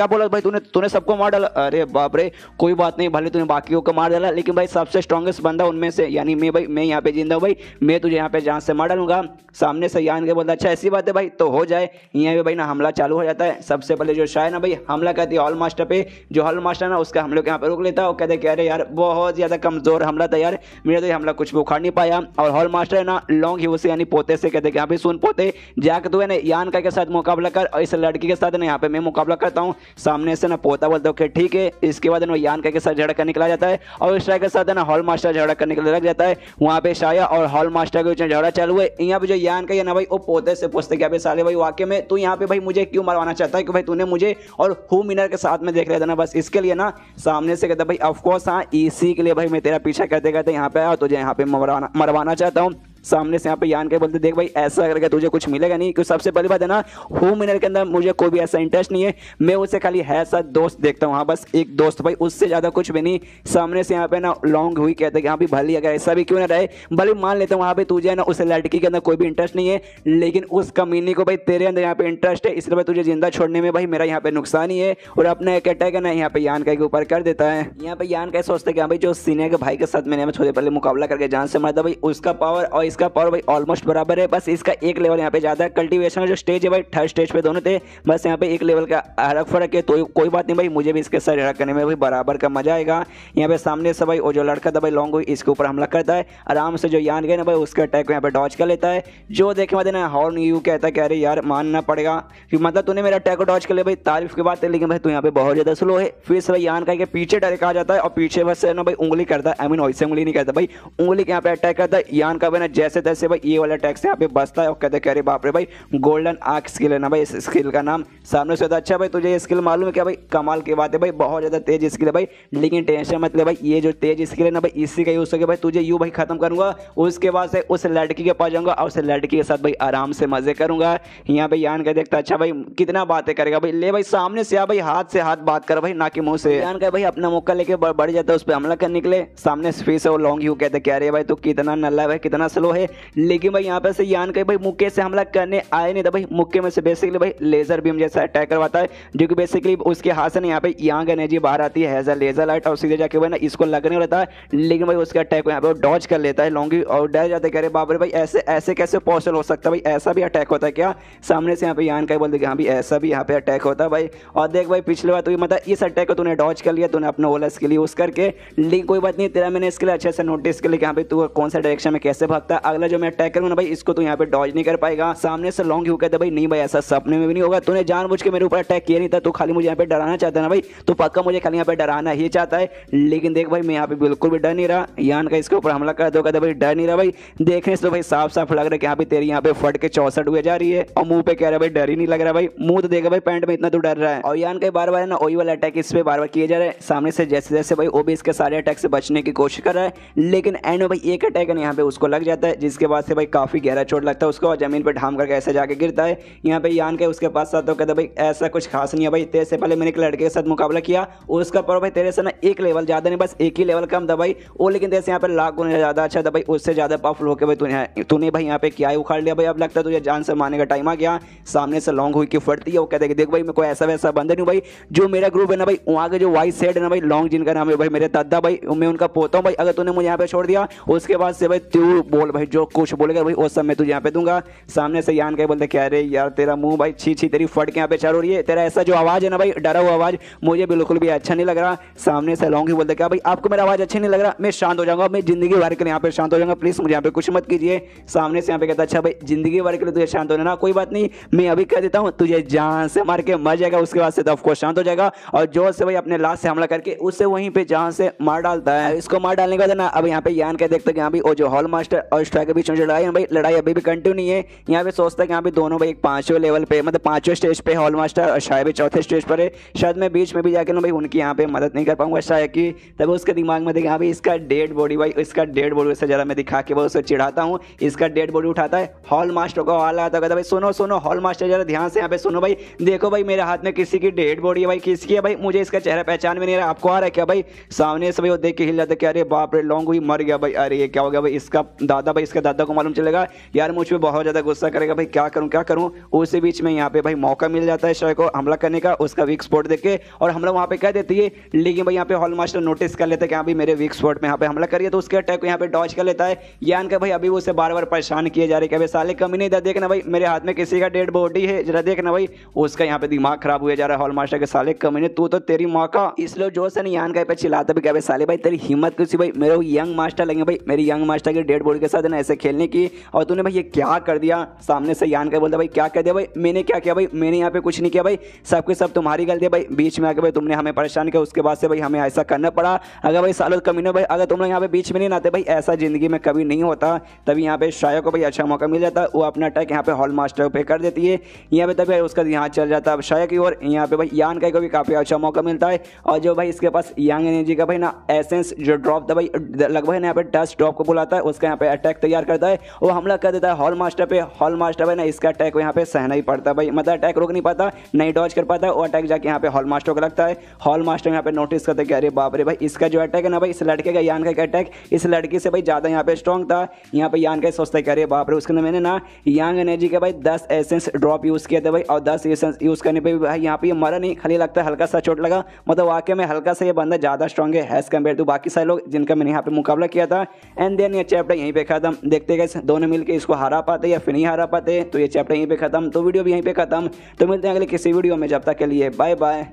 बोला भाई, तूने सबको मार डाला। अरे बाप रे, कोई बात नहीं, भले तूने बाकियों को मार डाला, लेकिन भाई सबसे स्ट्रॉन्गेस्ट बंदा उनमें से यानी मैं भाई, मैं यहाँ पे जिंदा हूँ भाई, मैं तुझे यहाँ पे जान से मार डालूंगा। सामने से यान के बोलता अच्छा ऐसी बात है भाई, तो हो जाए। यहाँ पे भाई ना हमला चालू हो जाता है। सबसे पहले जो शाह है ना भाई, हमला करती है हॉल मास्टर पे। जो हॉल मास्टर ना उसका हम लोग यहाँ पे रोक लेता है, और कहते अरे यार बहुत ज्यादा कमजोर हमला था यार, मेरा तो हमला कुछ भी उखाड़ नहीं पाया। और हॉल मास्टर है ना लॉन्ग ही उसे यानी पोते से कहते यहाँ पे सुन पोते, जाकर तू है ना यान का के साथ मुकाबला कर, और इस लड़की के साथ ना यहाँ पे मैं मुकाबला करता हूँ। सामने से ना पोता बोलता है ठीक है। इसके बाद ना यान का के साथ झगड़ा करने निकला जाता है, और इस के साथ है ना हॉल मास्टर झगड़ा करने के लिए लग जाता है। वहाँ पे शाया और हॉल मास्टर के बीच में झगड़ा चालू है। यहाँ पे जो यान का है ना भाई, वो पोते से पूछते क्या साले भाई वाकई में तू यहाँ पे भाई मुझे क्यों मरवाना चाहता है, कि भाई तूने मुझे और हु मिनर के साथ में देख लिया था ना, बस इसके लिए ना। सामने से कहता भाई ऑफकोर्स हाँ, इसी के लिए भाई मैं तेरा पीछा करते करते यहाँ पे आया, तुझे यहाँ पे मरवाना चाहता हूँ। सामने से यहाँ पे यान के बोलते देख भाई ऐसा करके तुझे कुछ मिलेगा नहीं, क्योंकि सबसे पहली बात है ना, हु मिनर के अंदर मुझे कोई भी ऐसा इंटरेस्ट नहीं है, मैं उसे खाली है सा दोस्त देखता हूँ। हाँ बस एक दोस्त भाई, उससे ज्यादा कुछ भी नहीं। सामने से यहाँ पे ना लॉन्ग हुई कहते कि हाँ भी भले अगर ऐसा भी क्यों ना रहे, भले मान लेते हैं वहाँ पे तुझे ना उस लड़की के अंदर कोई भी इंटरेस्ट नहीं है, लेकिन उस कमीनी को भाई तेरे अंदर यहाँ पे इंटरेस्ट है, इसलिए भाई तुझे जिंदा छोड़ने में भाई मेरा यहाँ पे नुकसान ही है। और अपना एक अटैक है ना यहाँ पे यान का के ऊपर कर देता है। यहाँ पे यान का सोचते कि हाँ भाई जो सीनियर के भाई के साथ मैंने थोड़े पहले मुकाबला करके जान से मारा था भाई, उसका पावर और इसका पावर भाई ऑलमोस्ट बराबर है, बस इसका एक लेवल यहाँ पे ज्यादा है। कल्टीवेशन जो स्टेज है भाई, थर्ड स्टेज पे दोनों थे, बस यहाँ पे एक लेवल का अलग फर्क है। तो कोई बात नहीं भाई, मुझे भी इसके साथ करने में भाई बराबर का मजा आएगा। यहाँ पे सामने से भाई वो जो लड़का था भाई लॉन्ग हुई, इसके ऊपर हमला करता है आराम से। जो यान गए ना भाई, उसके अटैक को यहाँ पे डॉज कर लेता है। जो देखे बाद ना हॉर्न यू कहता है कि अरे यार मानना पड़ेगा कि मतलब तूने मेरा अटैक को डॉज कर लिया भाई, तारीफ की बात है, लेकिन भाई तू यहाँ पे बहुत ज्यादा स्लो है। फिर से भाई यान का के पीछे डायरेक्ट आ जाता है, और पीछे बस ना भाई उंगली करता है, आई मीन वैसे उंगली नहीं करता भाई, उंगली के यहाँ पे अटैक करता है। यान का भाई ना जैसे तैसे भाई ये वाला अटैक से यहाँ पे बचता है, और कहते हैं अरे बाप रे भाई गोल्डन आर्क स्किल है ना भाई, इस स्किल का नाम। सामने से अच्छा भाई तुझे ये स्किल मालूम है क्या भाई, कमाल की बात है भाई, बहुत ज्यादा तेज स्किल है भाई, लेकिन टेंशन मत ले भाई, ये जो तेज स्किल है ना भाई, इसी का यूज करके भाई तुझे यूं भाई खत्म करूंगा। उसके बाद से उस लड़की के पास जाऊंगा, और उस लड़की के साथ भाई आराम से मजे करूंगा। यहाँ पे यान का देखता अच्छा भाई कितना बातें करेगा भाई, ले भाई सामने से आ भाई, हाथ से हाथ बात कर भाई, ना कि मुंह से। यान का भाई अपना मौका लेके बढ़ जाता है उस पर हमला करने के लिए। सामने से फिर से वो लॉन्ग यू कहते क्या रे भाई तू कितना नल्ला है भाई, कितना स्लो है। लेकिन भाई यहाँ पे से यान का भाई मुक्के से हमला करने आए नहीं था भाई, मुक्के में से बेसिकली भाई लेजर बीम जैसा अटैक करवाता है, जो कि बेसिकली उसके हाथ से यहाँ पे यांग एनर्जी बाहर आती है एज अ लेजर लाइट, और सीधे जाके भाई ना इसको लगने रहता है। लेकिन भाई उसका अटैक यहाँ पे डॉज कर लेता है लॉन्गी, और डर जाते कह रहे बाप रे भाई ऐसे ऐसे कैसे पॉसिबल हो सकता है भाई, ऐसा भी अटैक होता है क्या। सामने से यहाँ पे यान का बोलते कि हाँ भी ऐसा भी यहाँ पे अटैक होता है भाई। और देख भाई पिछले बार तो मतलब इस अटैक को तूने डॉज कर लिया, तूने अपना ओला स्किल यूज करके, लेकिन कोई बात नहीं, तेरा मैंने इसके लिए अच्छे से नोटिस कर लिया कि यहाँ पे तू कौन सा डायरेक्शन में कैसे भागता है। अगला जो मैं अटैक करूँ ना भाई, इसको तू यहाँ पे डॉज नहीं कर पाएगा। सामने से लॉन्ग यू कहते भाई नहीं भाई ऐसा सपने में भी नहीं होगा, तूने जानबूझ के मेरे ऊपर अटैक किया नहीं था, तू खाली मुझे यहाँ पे डराना चाहता है ना भाई, तो पक्का मुझे खाली यहाँ पे डराना ही चाहता है। लेकिन देख भाई मैं यहाँ पे बिल्कुल भी डर नहीं रहा। यान का इसके ऊपर हमला कर दो, कहते भाई डर नहीं रहा भाई, देखने से तो भाई साफ साफ लग रहा है कि यहाँ पे तेरी यहाँ पे फट के 64 हुए जा रही है, और मुंह पे कह रहा है भाई डर ही नहीं लग रहा भाई, मुंह तो देखा भाई पैंट में इतना तो डर रहा है। और यान का बार बार ना वही वाला अटैक इस पे बार बार किए जा रहे हैं। सामने से जैसे जैसे भाई वो भी इसके सारे अटैक से बचने की कोशिश कर रहा है, लेकिन एंड में भाई एक अटैक है यहाँ पे उसको लग जाता जाता है, जिसके बाद से भाई काफ़ी गहरा चोट लगता है उसको और ज़मीन पर ढाम करके ऐसे जाके गिरता है। यहाँ पे यान के उसके पास तो कहता भाई ऐसा कुछ खास नहीं है भाई, तेरे से पहले मैंने एक लड़के के साथ मुकाबला किया, उसका पर भाई तेरे से ना एक लेवल ज़्यादा नहीं, बस एक ही लेवल कम था भाई वो, लेकिन तेरे से यहाँ पे लाख गुना ज़्यादा अच्छा था भाई, उससे ज़्यादा पावरफुल होकर भाई तूने भाई यहाँ पे क्या ही उखाड़ लिया भाई, अब लगता है तुझे जान से मारने का टाइम आ गया। सामने से लॉन्ग हुई की फटती है, वो कहते हैं देख भाई मैं कोई ऐसा वैसा बंदा नहीं भाई, जो मेरा ग्रुप है ना भाई वहाँ के जो वाइस सेड है ना भाई लॉन्ग, जिनका नाम है भाई मेरे दादा भाई, मैं उनका पोता हूँ भाई, अगर तूने मुझे यहाँ पे छोड़ दिया उसके बाद से भाई तू बोल भाई जो कुछ बोलेगा भाई वो सब मैं तुझे यहाँ पे दूंगा। सामने से यान के बोलते कह रहे यार तेरा मुंह भाई छी छी तेरी फट के यहाँ पे चारों रही है, तेरा ऐसा जो आवाज़ है ना भाई डरा हुआ आवाज़ मुझे बिल्कुल भी अच्छा नहीं लग रहा। सामने से लॉन्ग ही बोलते क्या भाई आपको मेरा आवाज़ अच्छा नहीं लग रहा, मैं शांत हो जाऊंगा, मैं जिंदगी भर के लिए यहाँ पे शांत हो जाऊंगा, प्लीज़ मुझे यहाँ पे कुछ मत कीजिए। सामने से यहाँ पे कहता अच्छा भाई जिंदगी भर के लिए तुझे शांत होना ना, कोई बात नहीं मैं अभी कह देता हूँ तुझे जान से मार के मर जाएगा, उसके बाद से तो ऑफकोर्स शांत हो जाएगा और जोर से भाई अपने लाश से हमला करके उससे वहीं पे जान से मार डालता है। इसको मार डालने के बाद ना अब यहाँ पे यान क्या देखते हैं यहाँ भी वो जो हॉल मास्टर और स्ट्राइक के बीच में लड़ाई है भाई, लड़ाई अभी भी कंटिन्यू नहीं है। यहाँ पे सोचता है कि यहाँ पे दोनों भाई एक 5वें लेवल पे मतलब 5वें स्टेज पे हॉल मास्टर और शायद भी 4थे स्टेज पर है, शायद मैं बीच में भी जाके ना भाई उनकी यहाँ पे मदद नहीं कर पाऊंगा शायद की। तब उसके दिमाग में देखा भाई इसका डेड बॉडी भाई, इसका डेड बॉडी से जरा मैं दिखा के वो उसे चिढ़ाता हूँ, इसका डेड बॉडी उठाता है, हॉल मास्टर को आवाज आता है भाई सुनो सुनो हॉल मास्टर जरा ध्यान से यहाँ पे सुनो भाई, देखो भाई मेरे हाथ में किसी की डेड बॉडी है भाई, किसकी है भाई, मुझे इसका चेहरा पहचान में नहीं रहा, आपको आ रहा है क्या भाई। सामने से भाई वो देख के हिल जाता है, अरे बाप रे लॉन्ग हुई मर गया भाई, अरे ये क्या हो गया भाई, इसका दादा भाई इसका दादा को मालूम चलेगा यार, मुझ पर बहुत ज़्यादा गुस्सा करेगा भाई, क्या करूँ क्या करूँ। उसी बीच में यहाँ पे भाई मौका मिल जाता है शय को हमला करने का, उसका वीक स्पॉट देख के और हमला वहाँ पे कह देती है, लेकिन भाई यहाँ पे हॉल मास्टर नोटिस कर लेता है कि हाँ भाई मेरे वीक स्पॉट में यहाँ पे हमला करिए, तो उसके अटैक को यहाँ पे डॉज कर लेता है। यान का भाई अभी वो उसे बार बार परेशान किए जा रहे कि भाई साले कमी नहीं, देखना भाई मेरे हाथ में किसी का डेड बॉडी है, जरा देखना भाई, उसका यहाँ पे दिमाग खराब हुआ जा रहा है हॉल मास्टर के, साले कमी नहीं तू तो तेरी माँ का, इसलिए जो से यान का पे चिल्लाता भी क्या भाई साले भाई तेरी हिम्मत कैसी भाई, मेरे यंग मास्टर लगे भाई मेरी यंग मास्टर के डेड बॉडी के साथ ना ऐसे खेलने की, और तूने भाई ये क्या कर दिया। सामने से यान का बोलता भाई क्या कर दिया भाई, मैंने क्या किया भाई, मैंने यहाँ पे कुछ नहीं किया भाई, सब के सब तुम्हारी गलती है भाई, बीच में आके भाई तुमने हमें परेशान किया, उसके बाद से भाई हमें ऐसा करना पड़ा। अगर भाई सालों कमीने भाई अगर तुम लोग यहाँ पे बीच में नहीं आते भाई, ऐसा जिंदगी में कभी नहीं होता। तभी यहाँ पे शाया को भाई अच्छा मौका मिल जाता है, वो अपना अटैक यहाँ पे हॉल मास्टर पे कर देती है, यहाँ पे तभी उसका ध्यान चल जाता है अब शाया की ओर। यहाँ पे भाई यान का भी काफी अच्छा मौका मिलता है, और जो भाई इसके पास यंग एनर्जी का भाई ना एसेंस जो ड्रॉप था भाई लगभग यहाँ पे डस्ट ड्रॉप को बुलाता है, उसका यहाँ पे अटैक तैयार करता है, वो हमला कर देता है हॉल मास्टर पे। हॉल मास्टर भाई ना इसका अटैक यहाँ पे सहना ही पड़ता है भाई, मतलब अटैक रोक नहीं पाता, नहीं डॉज कर पाता, वो अटैक जाके यहाँ पे हॉल मास्टर को लगता है। हॉल मास्टर यहाँ पे नोटिस करते कि अरे बाप रे भाई इसका जो अटैक है ना भाई, इस लड़के का यान का अटैक इस लड़की से भाई ज़्यादा यहाँ पे स्ट्रॉन्ग था। यहाँ पे यान का सोचता है कि अरे बाप रे उसके अंदर मैंने ना यंग एनर्जी के भाई 10 एसेंस ड्रॉप यूज़ किए थे भाई, और 10 एसेंस यूज़ करने पे भी भाई यहाँ पे ये मरा नहीं, खाली लगता है हल्का सा चोट लगा, मतलब वाकई में हल्का सा ये बंदा ज़्यादा स्ट्रॉन्ग है एज कम्पेयर टू बाकी सारे लोग जिनका मैंने यहाँ पे मुकाबला किया था। एंड देन ये चैप्टर यहीं पे खत्म, देखते गए दोनों मिलकर इसको हरा पाते या फिर नहीं हरा पाते, तो ये चैप्टर यहीं पे खत्म, तो वीडियो भी यहीं पे खत्म। तो मिलते हैं अगले किसी वीडियो में, जब तक के लिए बाय बाय।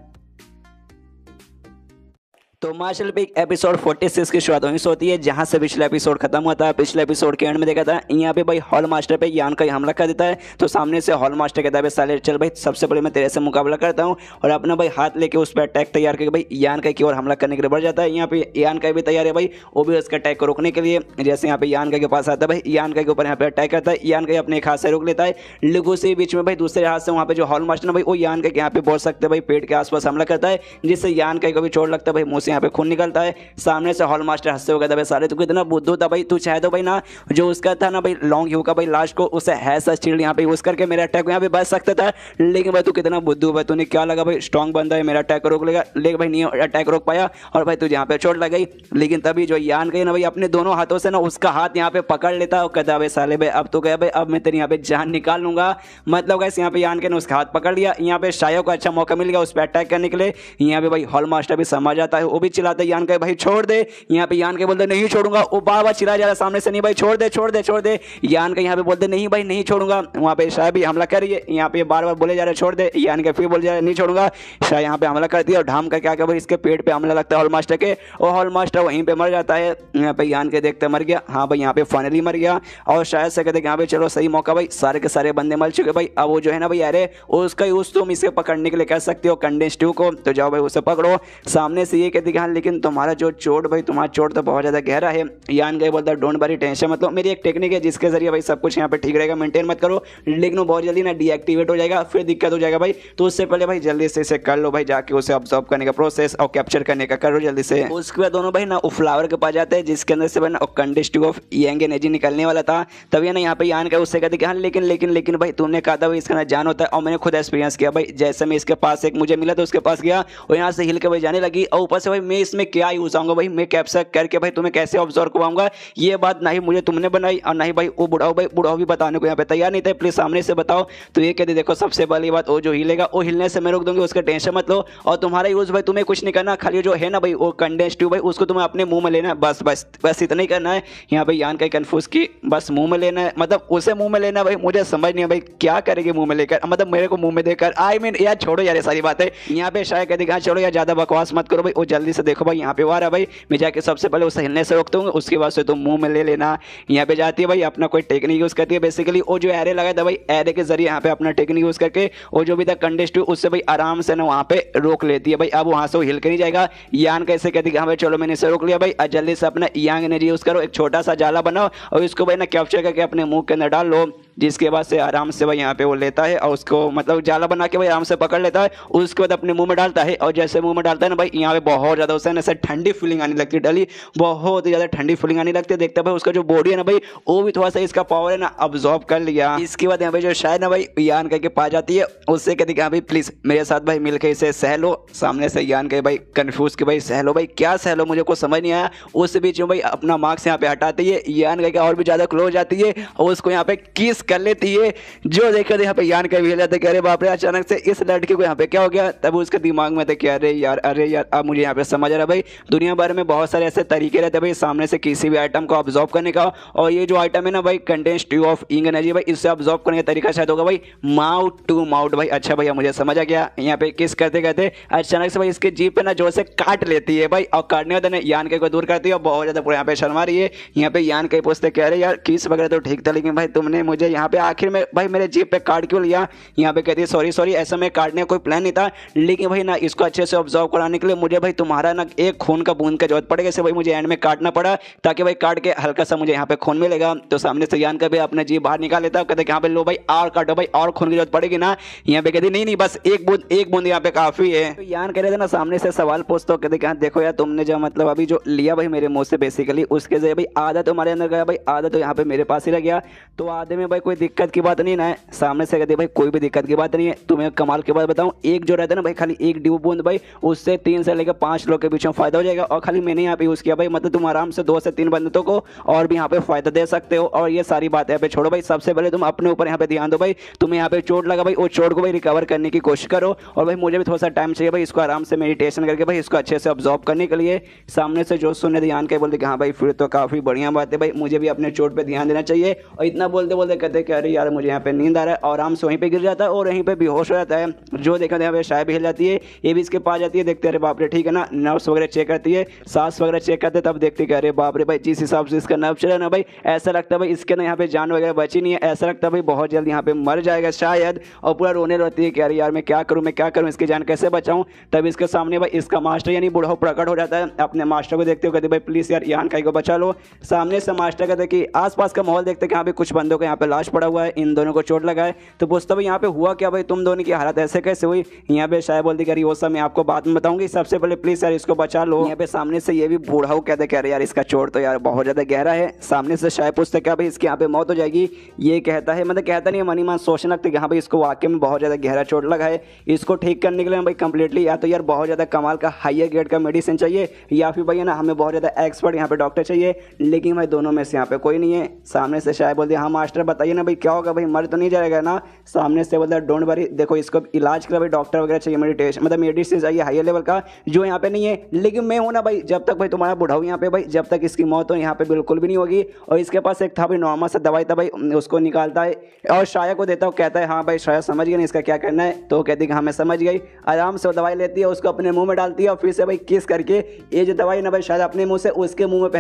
तो मार्शल पे एपिसोड 46 की शुरुआत वहीं से होती है जहां से पिछला एपिसोड खत्म हुआ था। पिछले एपिसोड के एंड में देखा था यहाँ पे भाई हॉल मास्टर पे यान का हमला कर देता है, तो सामने से हॉल मास्टर कहता है साले चल भाई सबसे पहले मैं तेरे से मुकाबला करता हूँ, और अपना भाई हाथ लेके उस पर अटैक तैयार करके भाई यान का की ओर हमला करने के लिए बढ़ जाता है। यहाँ पे यान का भी तैयार है भाई, वो भी उसका अटैक को रोकने के लिए, जैसे यहाँ पे यान का के पास आता है भाई, यान का के ऊपर यहाँ पे अटैक करता है, यान का अपने एक हाथ से रोक लेता है, लेकिन उसी बीच में भाई दूसरे हाथ से वहाँ पे जो हॉल मास्टर है भाई वो यान का यहाँ पे बोल सकते हैं भाई पेट के आसपास हमला करता है, जिससे यान का भी चोट लगता है भाई, मुँह से यहाँ पे खून निकलता है। सामने से हॉल मास्टर हंसते हुए भाई सारे तू कितना बुद्धू था भाई, तू चाहे तो भाई ना जो उसका था ना भाई लॉन्ग यू का भाई लास्ट को उसे हैसा शील्ड यहाँ पे यूज करके मेरा अटैक यहाँ पे बच सकता था, लेकिन भाई तू कितना बुद्धू भाई, तूने क्या लगा भाई स्ट्रॉन्ग बंदा है मेरा अटैक रोक लेगा, लेकिन भाई नहीं अटैक रोक पाया और भाई तुझे यहाँ पे चोट लग गई। लेकिन तभी जो यान गई ना भाई अपने दोनों हाथों से ना उसका हाथ यहाँ पे पकड़ लेता है और कहता भाई साले भाई अब तो गया भाई, अब मैं तेरी यहाँ पे जान निकाल लूंगा। मतलब गाइस यहाँ पे यान के ने उसका हाथ पकड़ लिया, यहाँ पे शायो को अच्छा मौका मिल गया उस पर अटैक करने के लिए। यहाँ पे भाई हॉल मास्टर भी समझ आता है, वो भी चिल्लाता है यान का भाई छोड़ दे, यहाँ पे यान के बोलते नहीं छोड़ूंगा, वो बार बार चिल्ला जा रहा सामने से नहीं भाई छोड़ दे छोड़ दे छोड़ दे, यान के यहाँ पे बोलते नहीं भाई नहीं छोड़ूंगा। वहाँ पे शाह भी हमला करिए, यहाँ पे बार बार बोले जा रहे छोड़ दे, यान के फिर बोले जा रहे नहीं छोड़ूंगा। शाह यहाँ पे हमला कर दिया और ढाम का क्या क्या भाई इसके पेट पे हमला लगता है हॉल मास्टर के, और हॉल मास्टर वहीं पे मर जाता है। यहाँ पे यान के देखते मर गया, हाँ भाई यहाँ पे फाइनली मर गया। और शायद से कहते यहाँ पे चलो सही मौका भाई, सारे के सारे बंदे मर चुके भाई, अब वो जो है ना भाई अरे उसका यूज तुम इसे पकड़ने के लिए कर सकते हो कंडेंस 2 को, तो जाओ भाई उसे पकड़ो। सामने से ये कहते कहती हाँ लेकिन तुम्हारा जो चोट भाई, तुम्हारा चोट तो बहुत ज़्यादा गहरा है। यान गए बोलता डोंट वरी, टेंशन मतलब मेरी एक टेक्निक है जिसके जरिए भाई सब कुछ यहाँ पे ठीक रहेगा, मेंटेन मत करो, लेकिन वो बहुत जल्दी ना डीएक्टिवेट हो जाएगा, फिर दिक्कत हो जाएगा भाई। तो उससे पहले भाई जल्दी से इसे कर लो भाई, जाके उसे ऑब्जर्व करने का प्रोसेस और कैप्चर करने का करो जल्दी से। उसके बाद दोनों भाई ना फ्लावर के पास जाते हैं जिसके अंदर से भाई ना कंडक्टिव ऑफ यंग एनर्जी निकलने वाला था। तभी ना यहाँ पे यान का उससे कहते कि हाँ लेकिन भाई तुमने कहा था भाई इसका ना जान होता है, और मैंने खुद एक्सपीरियंस किया भाई। जैसे मैं इसके पास एक मुझे मिला तो उसके पास गया और यहाँ से हिल के भाई जाने लगी, और ऊपर से भाई मैं इसमें क्या यूज आऊंगा भाई, मैं कैप्चर करके भाई तुम्हें कैसे ऑब्जर्व करवाऊंगा, ये बात ना ही मुझे तुमने बनाई और ना ही भाई वो बुढ़ाओ भी बताने को यहाँ पे तैयार नहीं थे, प्लीज सामने से बताओ। तो ये कहते देखो सबसे पहली बात वो जो हिलेगा वो हिलने से मैं रोक दूंगी, उसका टेंशन मत लो, और तुम्हारा यूज भाई तुम्हें कुछ नहीं करना, खाली जो है ना भाई वो कंडेंस ट्यूब भाई उसको तुम्हें अपने मुंह में लेना है, बस इतना ही करना है। यहाँ पे यान का कंफ्यूज की बस मुंह में लेना है, मतलब उसे मुंह में लेना भाई, मुझे समझ नहीं है भाई क्या करेगी मुंह में लेकर, मतलब मेरे को मुंह में देकर। आई मीन यार छोड़ो यार ये सारी बातें, यहाँ पे शायद कहती हाँ चलो यार ज्यादा बकवास मत करो भाई, वो जल्दी से देखो भाई यहाँ पे आ रहा भाई, मैं जाके सबसे पहले उसे हिलने से रोकता हूँ, उसके बाद से तुम मुंह में ले लेना। यहाँ पे जाती है भाई अपना कोई टेक्निक यूज करती है, बेसिकली वो जो एरे लगा था भाई एरे के जरिए यहाँ पे अपना टेक्निक यूज करके वो जो भी था कंडेंस्ड उससे भाई आराम से ना वहाँ पे रोक लेती है भाई। अब वहाँ से वो हिल कर नहीं जाएगा। यान कैसे कहती है हाँ भाई चलो मैंने इसे रोक लिया भाई, जल्दी से अपना यंग एनर्जी यूज करो, एक छोटा सा जाला बनाओ और इसको भाई ना कैप्चर करके अपने मुंह के अंदर डाल लो, जिसके बाद से आराम से भाई यहाँ पे वो लेता है और उसको मतलब जाला बना के भाई आराम से पकड़ लेता है, उसके बाद अपने मुंह में डालता है, और जैसे मुंह में डालता है ना भाई यहाँ पे बहुत ज़्यादा उसे ऐसे ठंडी फीलिंग आने लगती है, डली बहुत ज़्यादा ठंडी फीलिंग आने लगती है। देखते हैं भाई उसका जो बॉडी है ना भाई वो भी थोड़ा सा इसका पावर है ना अब्जॉर्ब कर लिया। इसके बाद यहाँ पे जो शायद ना भाई यान करके पा जाती है, उससे कहती है भाई प्लीज़ मेरे साथ भाई मिलकर इसे सह लो। सामने से यान के भाई कन्फ्यूज के भाई सह लो भाई क्या सह लो, मुझे कुछ समझ नहीं आया। उस बीच में भाई अपना मार्क्स यहाँ पे हटाती है, यान करके और भी ज़्यादा क्लोज जाती है और उसको यहाँ पे किस कर लेती है। जो देखकर यहाँ पे यान का भी जाता है कि अरे बाप रे अचानक से इस लड़की को यहाँ पे क्या हो गया। तब उसके दिमाग में था कि अरे यार अब मुझे यहाँ पे समझ आ रहा है भाई, दुनिया भर में बहुत सारे ऐसे तरीके रहते हैं भाई सामने से किसी भी आइटम को ऑब्जॉर्व करने का, और ये जो आइटम है ना भाई condensed tube of young energy भाई इससे ऑब्जॉर्व करने का तरीका शायद होगा भाई माउथ टू माउथ भाई। अच्छा भैया मुझे समझ आ गया। यहाँ पे किस करते करते अचानक से भाई इसके जीभ पे ना जोर से काट लेती है भाई, और काटने वाले यान के को दूर करती है और बहुत ज्यादा पूरे यहाँ पे शर्मा रही है। यहाँ पे यान के पूछते कह रहे यार किस वगैरह तो ठीक था, लेकिन भाई तुमने मुझे यहाँ पे आखिर में भाई मेरे जीभ पे काट क्यों लिया। यहाँ पे कहती है सॉरी ऐसा मैं काटने का कोई प्लान नहीं था, लेकिन भाई ना इसको अच्छे से ऑब्जर्व कराने के लिए मुझे भाई तुम्हारा ना एक खून का बूंद का जरूरत पड़ेगा, इससे भाई मुझे एंड में काटना पड़ा ताकि भाई काट के हल्का सा मुझे यहाँ पे खून मिलेगा। तो सामने से यान का भी अपने जीभ बाहर निकाल लेता है, कहते यहाँ पे लो भाई और काटो भाई और खून की जरूरत पड़ेगी ना। यहाँ पे कहती नहीं बस एक बूंद यहाँ पे काफी है। तो यान कह रहे थे ना सामने से सवाल पूछते हो, कहते देखो यार तुमने जो मतलब अभी जो लिया भाई मेरे मुंह से बेसिकली उसके जरिए भाई आधा तुम्हारे अंदर गया भाई, आधा तो यहाँ पे मेरे पास ही रह गया, तो आधे में भाई कोई दिक्कत की बात नहीं ना है। सामने से कहते भाई कोई भी दिक्कत की बात नहीं है। तुम्हें कमाल की बात बताऊं, एक जो रहता है ना भाई खाली एक बूंद भाई उससे 3 से लेकर 5 लोग के बीच में फायदा हो जाएगा, और खाली मैंने यहाँ पे यूज किया भाई, मतलब तुम आराम से 2 से 3 बंदों को और भी यहाँ पे फायदा दे सकते हो। और ये सारी बात यहाँ पे छोड़ो भाई, सबसे पहले तुम अपने ऊपर यहाँ पे ध्यान दो भाई, तुम्हें यहाँ पे चोट लगा भाई वो चोट को भाई रिकवर करने की कोशिश करो, और भाई मुझे भी थोड़ा सा टाइम चाहिए भाई इसको आराम से मेडिटेशन करके भाई इसको अच्छे से ऑब्जॉर्व करने के लिए। सामने से जो सुनने ध्यान के बोलते कि हाँ भाई फिर तो काफी बढ़िया बात है भाई, मुझे भी अपने चोट पे ध्यान देना चाहिए। और इतना बोलते बोलते कहते कि अरे यार मुझे यहाँ पे नींद आ रहा है, और आराम से वहीं पे गिर जाता है और वहीं पे बेहोश हो जाता है। जो देखा यहाँ पे शायद भी हिल जाती है, ये भी इसके पास जाती है, देखते अरे बाप रे ठीक है ना, नर्व्स वगैरह चेक करती है, सांस वगैरह चेक करते तब देखते कि अरे बाप रे भाई जिस हिसाब से इसका नर्व चला ना भाई ऐसा लगता है भाई इसके ना यहाँ पे जान वगैरह बची नहीं है, ऐसा लगता है भाई बहुत जल्दी यहाँ पे मर जाएगा शायद। और पूरा रोने रहती है कि अरे यार मैं क्या करूँ इसकी जान कैसे बचाऊँ। तब इसके सामने भाई इसका मास्टर यानी बूढ़ा प्रकट हो जाता है। अपने मास्टर को देखते हो कहते भाई प्लीज यार यान काई को बचा लो। सामने से मास्टर कहते कि आसपास का माहौल देखते कि यहाँ पे कुछ बंदों को यहाँ पे लाश पड़ा हुआ है, इन दोनों को चोट लगा है। तो पूछता भाई यहाँ पे हुआ क्या भाई, तुम दोनों की हालत ऐसे कैसे हुई। यहाँ पे शायद बोलती करी वो सब मैं आपको बाद में बताऊंगी, सबसे पहले प्लीज यार इसको बचा लो। यहाँ पे सामने से ये भी बूढ़ा कहते कह रहे यार इसका चोट तो यार बहुत ज्यादा गहरा है। सामने से शायद पूछते क्या भाई इसकी यहाँ पे मौत हो जाएगी। ये कहता है मतलब कहता नहीं मनी मान सोचने लगते कि हाँ भाई इसको वाकई में बहुत ज्यादा गहरा चोट लगा है, इसको ठीक करने के लिए भाई कंप्लीटली या तो यार बहुत ज्यादा कमाल का हायर ग्रेड का मेडिसिन चाहिए, या फिर भाई ना हमें बहुत ज्यादा एक्सपर्ट यहाँ पे डॉक्टर चाहिए, लेकिन भाई दोनों में से यहाँ पे कोई नहीं है। सामने से शायद बोलते हाँ मास्टर बताइए ना भाई क्या होगा भाई, मर तो नहीं जाएगा ना। सामने से बोलता डोंट वरी, देखो इसको इलाज के लिए भाई डॉक्टर वगैरह चाहिए, मेडिटेशन मतलब मेडिसिन चाहिए हाई लेवल का, जो यहाँ पे नहीं है। लेकिन मैं हूँ ना भाई, जब तक भाई तुम्हारा बुढ़ाऊ यहाँ पे भाई जब तक इसकी मौत हो यहाँ पे बिल्कुल भी नहीं होगी। और इसके पास एक था भाई नॉर्मल सा दवाई था भाई, उसको निकालता है और शाया को देता है, कहता है हाँ भाई शाया समझ गया ना इसका क्या करना है। तो कहती है हाँ मैं समझ गई। आराम से वो दवाई लेती है, उसको अपने मुंह में डालती है और फिर से भाई किस करके ये जो दवाई ना भाई शायद अपने मुंह से उसके मुंह में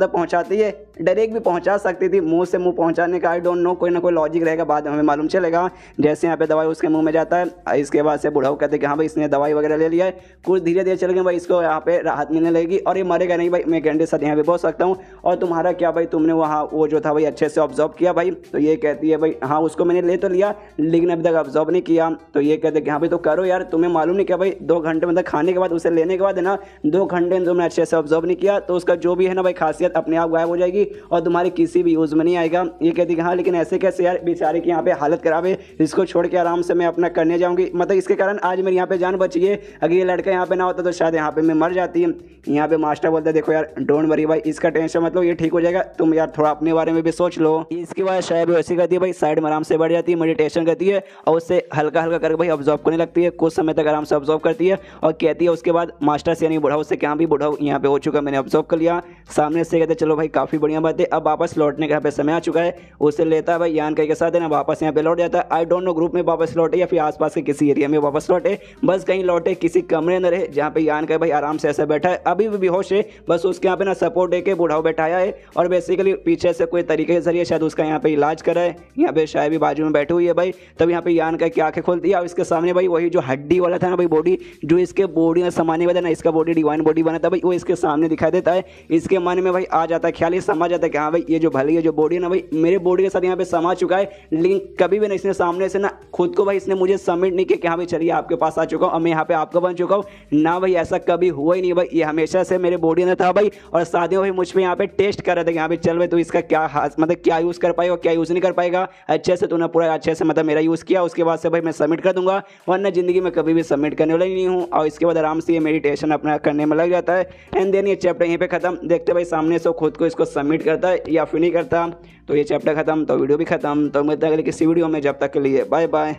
पहुंचाती है। डायरेक्ट भी पहुंचा सकती थी, मुंह से मुंह पहुंचाने का आई डोंट नो हूँ, कोई ना कोई लॉजिक रहेगा, बाद में हमें मालूम चलेगा। जैसे यहाँ पे दवाई उसके मुंह में जाता है, इसके बाद से बुढ़ाऊ कहते हैं कि हाँ भाई इसने दवाई वगैरह ले लिया है, कुछ धीरे धीरे चल गए भाई, इसको यहाँ पे राहत मिलने लगेगी और ये मरेगा नहीं भाई, मैं घंटे साथ यहाँ पे बोल सकता हूँ। और तुम्हारा क्या भाई, तुमने वहाँ वो जो था भाई अच्छे से ऑब्जर्व किया भाई? तो ये कहती है भाई हाँ उसको मैंने ले तो लिया लेकिन अभी तक ऑब्जर्व नहीं किया। तो ये कहते हैं कि हाँ भाई तो करो यार, तुम्हें मालूम नहीं क्या भाई 2 घंटे मतलब खाने के बाद उसे लेने के बाद है ना 2 घंटे में तुमने अच्छे से ऑब्जर्व नहीं किया तो उसका जो भी है ना भाई खासियत अपने आप गायब हो जाएगी और तुम्हारे किसी भी यूज़ में नहीं आएगा। ये कहती है कि हाँ लेकिन ऐसे कैसे यार, बेचारे की यहाँ पे हालत खराब है, इसको छोड़ के आराम से मैं अपना करने जाऊँगी, मतलब इसके कारण आज मेरी यहाँ पे जान बची है, अगर ये लड़का यहाँ पे ना होता तो शायद यहाँ पे मैं मर जाती। यहाँ पे मास्टर बोलते देखो यार डोंट वरी भाई, इसका टेंशन मतलब ये ठीक हो जाएगा, तुम यार थोड़ा अपने बारे में भी सोच लो। इसके बाद शायद वैसी करती है भाई, साइड में आराम से बैठ जाती है, मेडिटेशन करती है और उससे हल्का हल्का करके भाई ऑब्जर्व करने लगती है, कुछ समय तक आराम से ऑब्जर्व करती है और कहती है उसके बाद मास्टर से यानी बुढ़ाऊ से क्या भी बुढ़ाऊ यहाँ पे हो चुका, मैंने ऑब्जर्व कर लिया। सामने से कहते चलो भाई काफ़ी बढ़िया बात है, अब वापस लौटने का यहाँ पे समय आ चुका है। उसे लेता है भाई यान के साथ है ना, वापस यहाँ पे लौट जाता है। आई डोंट नो ग्रुप में वापस लौटे या फिर आसपास के किसी एरिया में वापस लौटे, बस कहीं लौटे किसी कमरे अंदर है जहाँ पे यान का भाई आराम से ऐसा बैठा है, अभी भी बेहोश है, बस उसके यहाँ पे ना सपोर्ट दे के बुढ़ाऊ बैठाया है और बेसिकली पीछे से कोई तरीके के जरिए शायद उसका यहाँ पे इलाज करा है। यहाँ पे शायद भी बाजू में बैठी हुई है भाई, तब यहाँ पे यान का क्या आंखें खोलती है और इसके सामने भाई वही जो हड्डी वाला था ना भाई बॉडी, जो इसके बॉडी में समाने वाला ना, इसका बॉडी डिवाइन बॉडी बना था भाई, वो इसके सामने दिखाई देता है। इसके मन में भाई आ जाता है ख्याल, ये समझ जाता है कि हाँ भाई ये जो भली है जो बॉडी है ना भाई मेरे बॉडी के साथ यहाँ पे समा चुका है, लेकिन कभी भी नहीं इसने सामने से ना खुद को भाई इसने मुझे सबमिट नहीं किया कि हाँ भाई चलिए आपके पास आ चुका हूँ और मैं यहाँ पे आपका बन चुका हूँ ना भाई, ऐसा कभी हुआ ही नहीं भाई, ये हमेशा से मेरे बॉडी में था भाई और शादियों भाई मुझ पर यहाँ पे टेस्ट कर रहे थे कि यहाँ पे चल भाई तो इसका क्या मतलब क्या यूज़ कर पाएगा क्या यूज़ नहीं कर पाएगा, अच्छे से तूने पूरा अच्छे से मतलब मेरा यूज़ किया, उसके बाद से भाई मैं सबमिट कर दूंगा, वरना जिंदगी में कभी भी सबमिट करने वाला ही नहीं हूँ। और इसके बाद आराम से ये मेडिटेशन अपना करने में लग जाता है एंड देन ये चैप्टर यहीं पे खत्म। देखते भाई सामने से खुद को इसको सबमिट करता है या फिर नहीं करता। तो ये चैप्टर खत्म तो वीडियो भी खत्म, तो मिलते हैं अगले किसी वीडियो में, जब तक के लिए बाय बाय।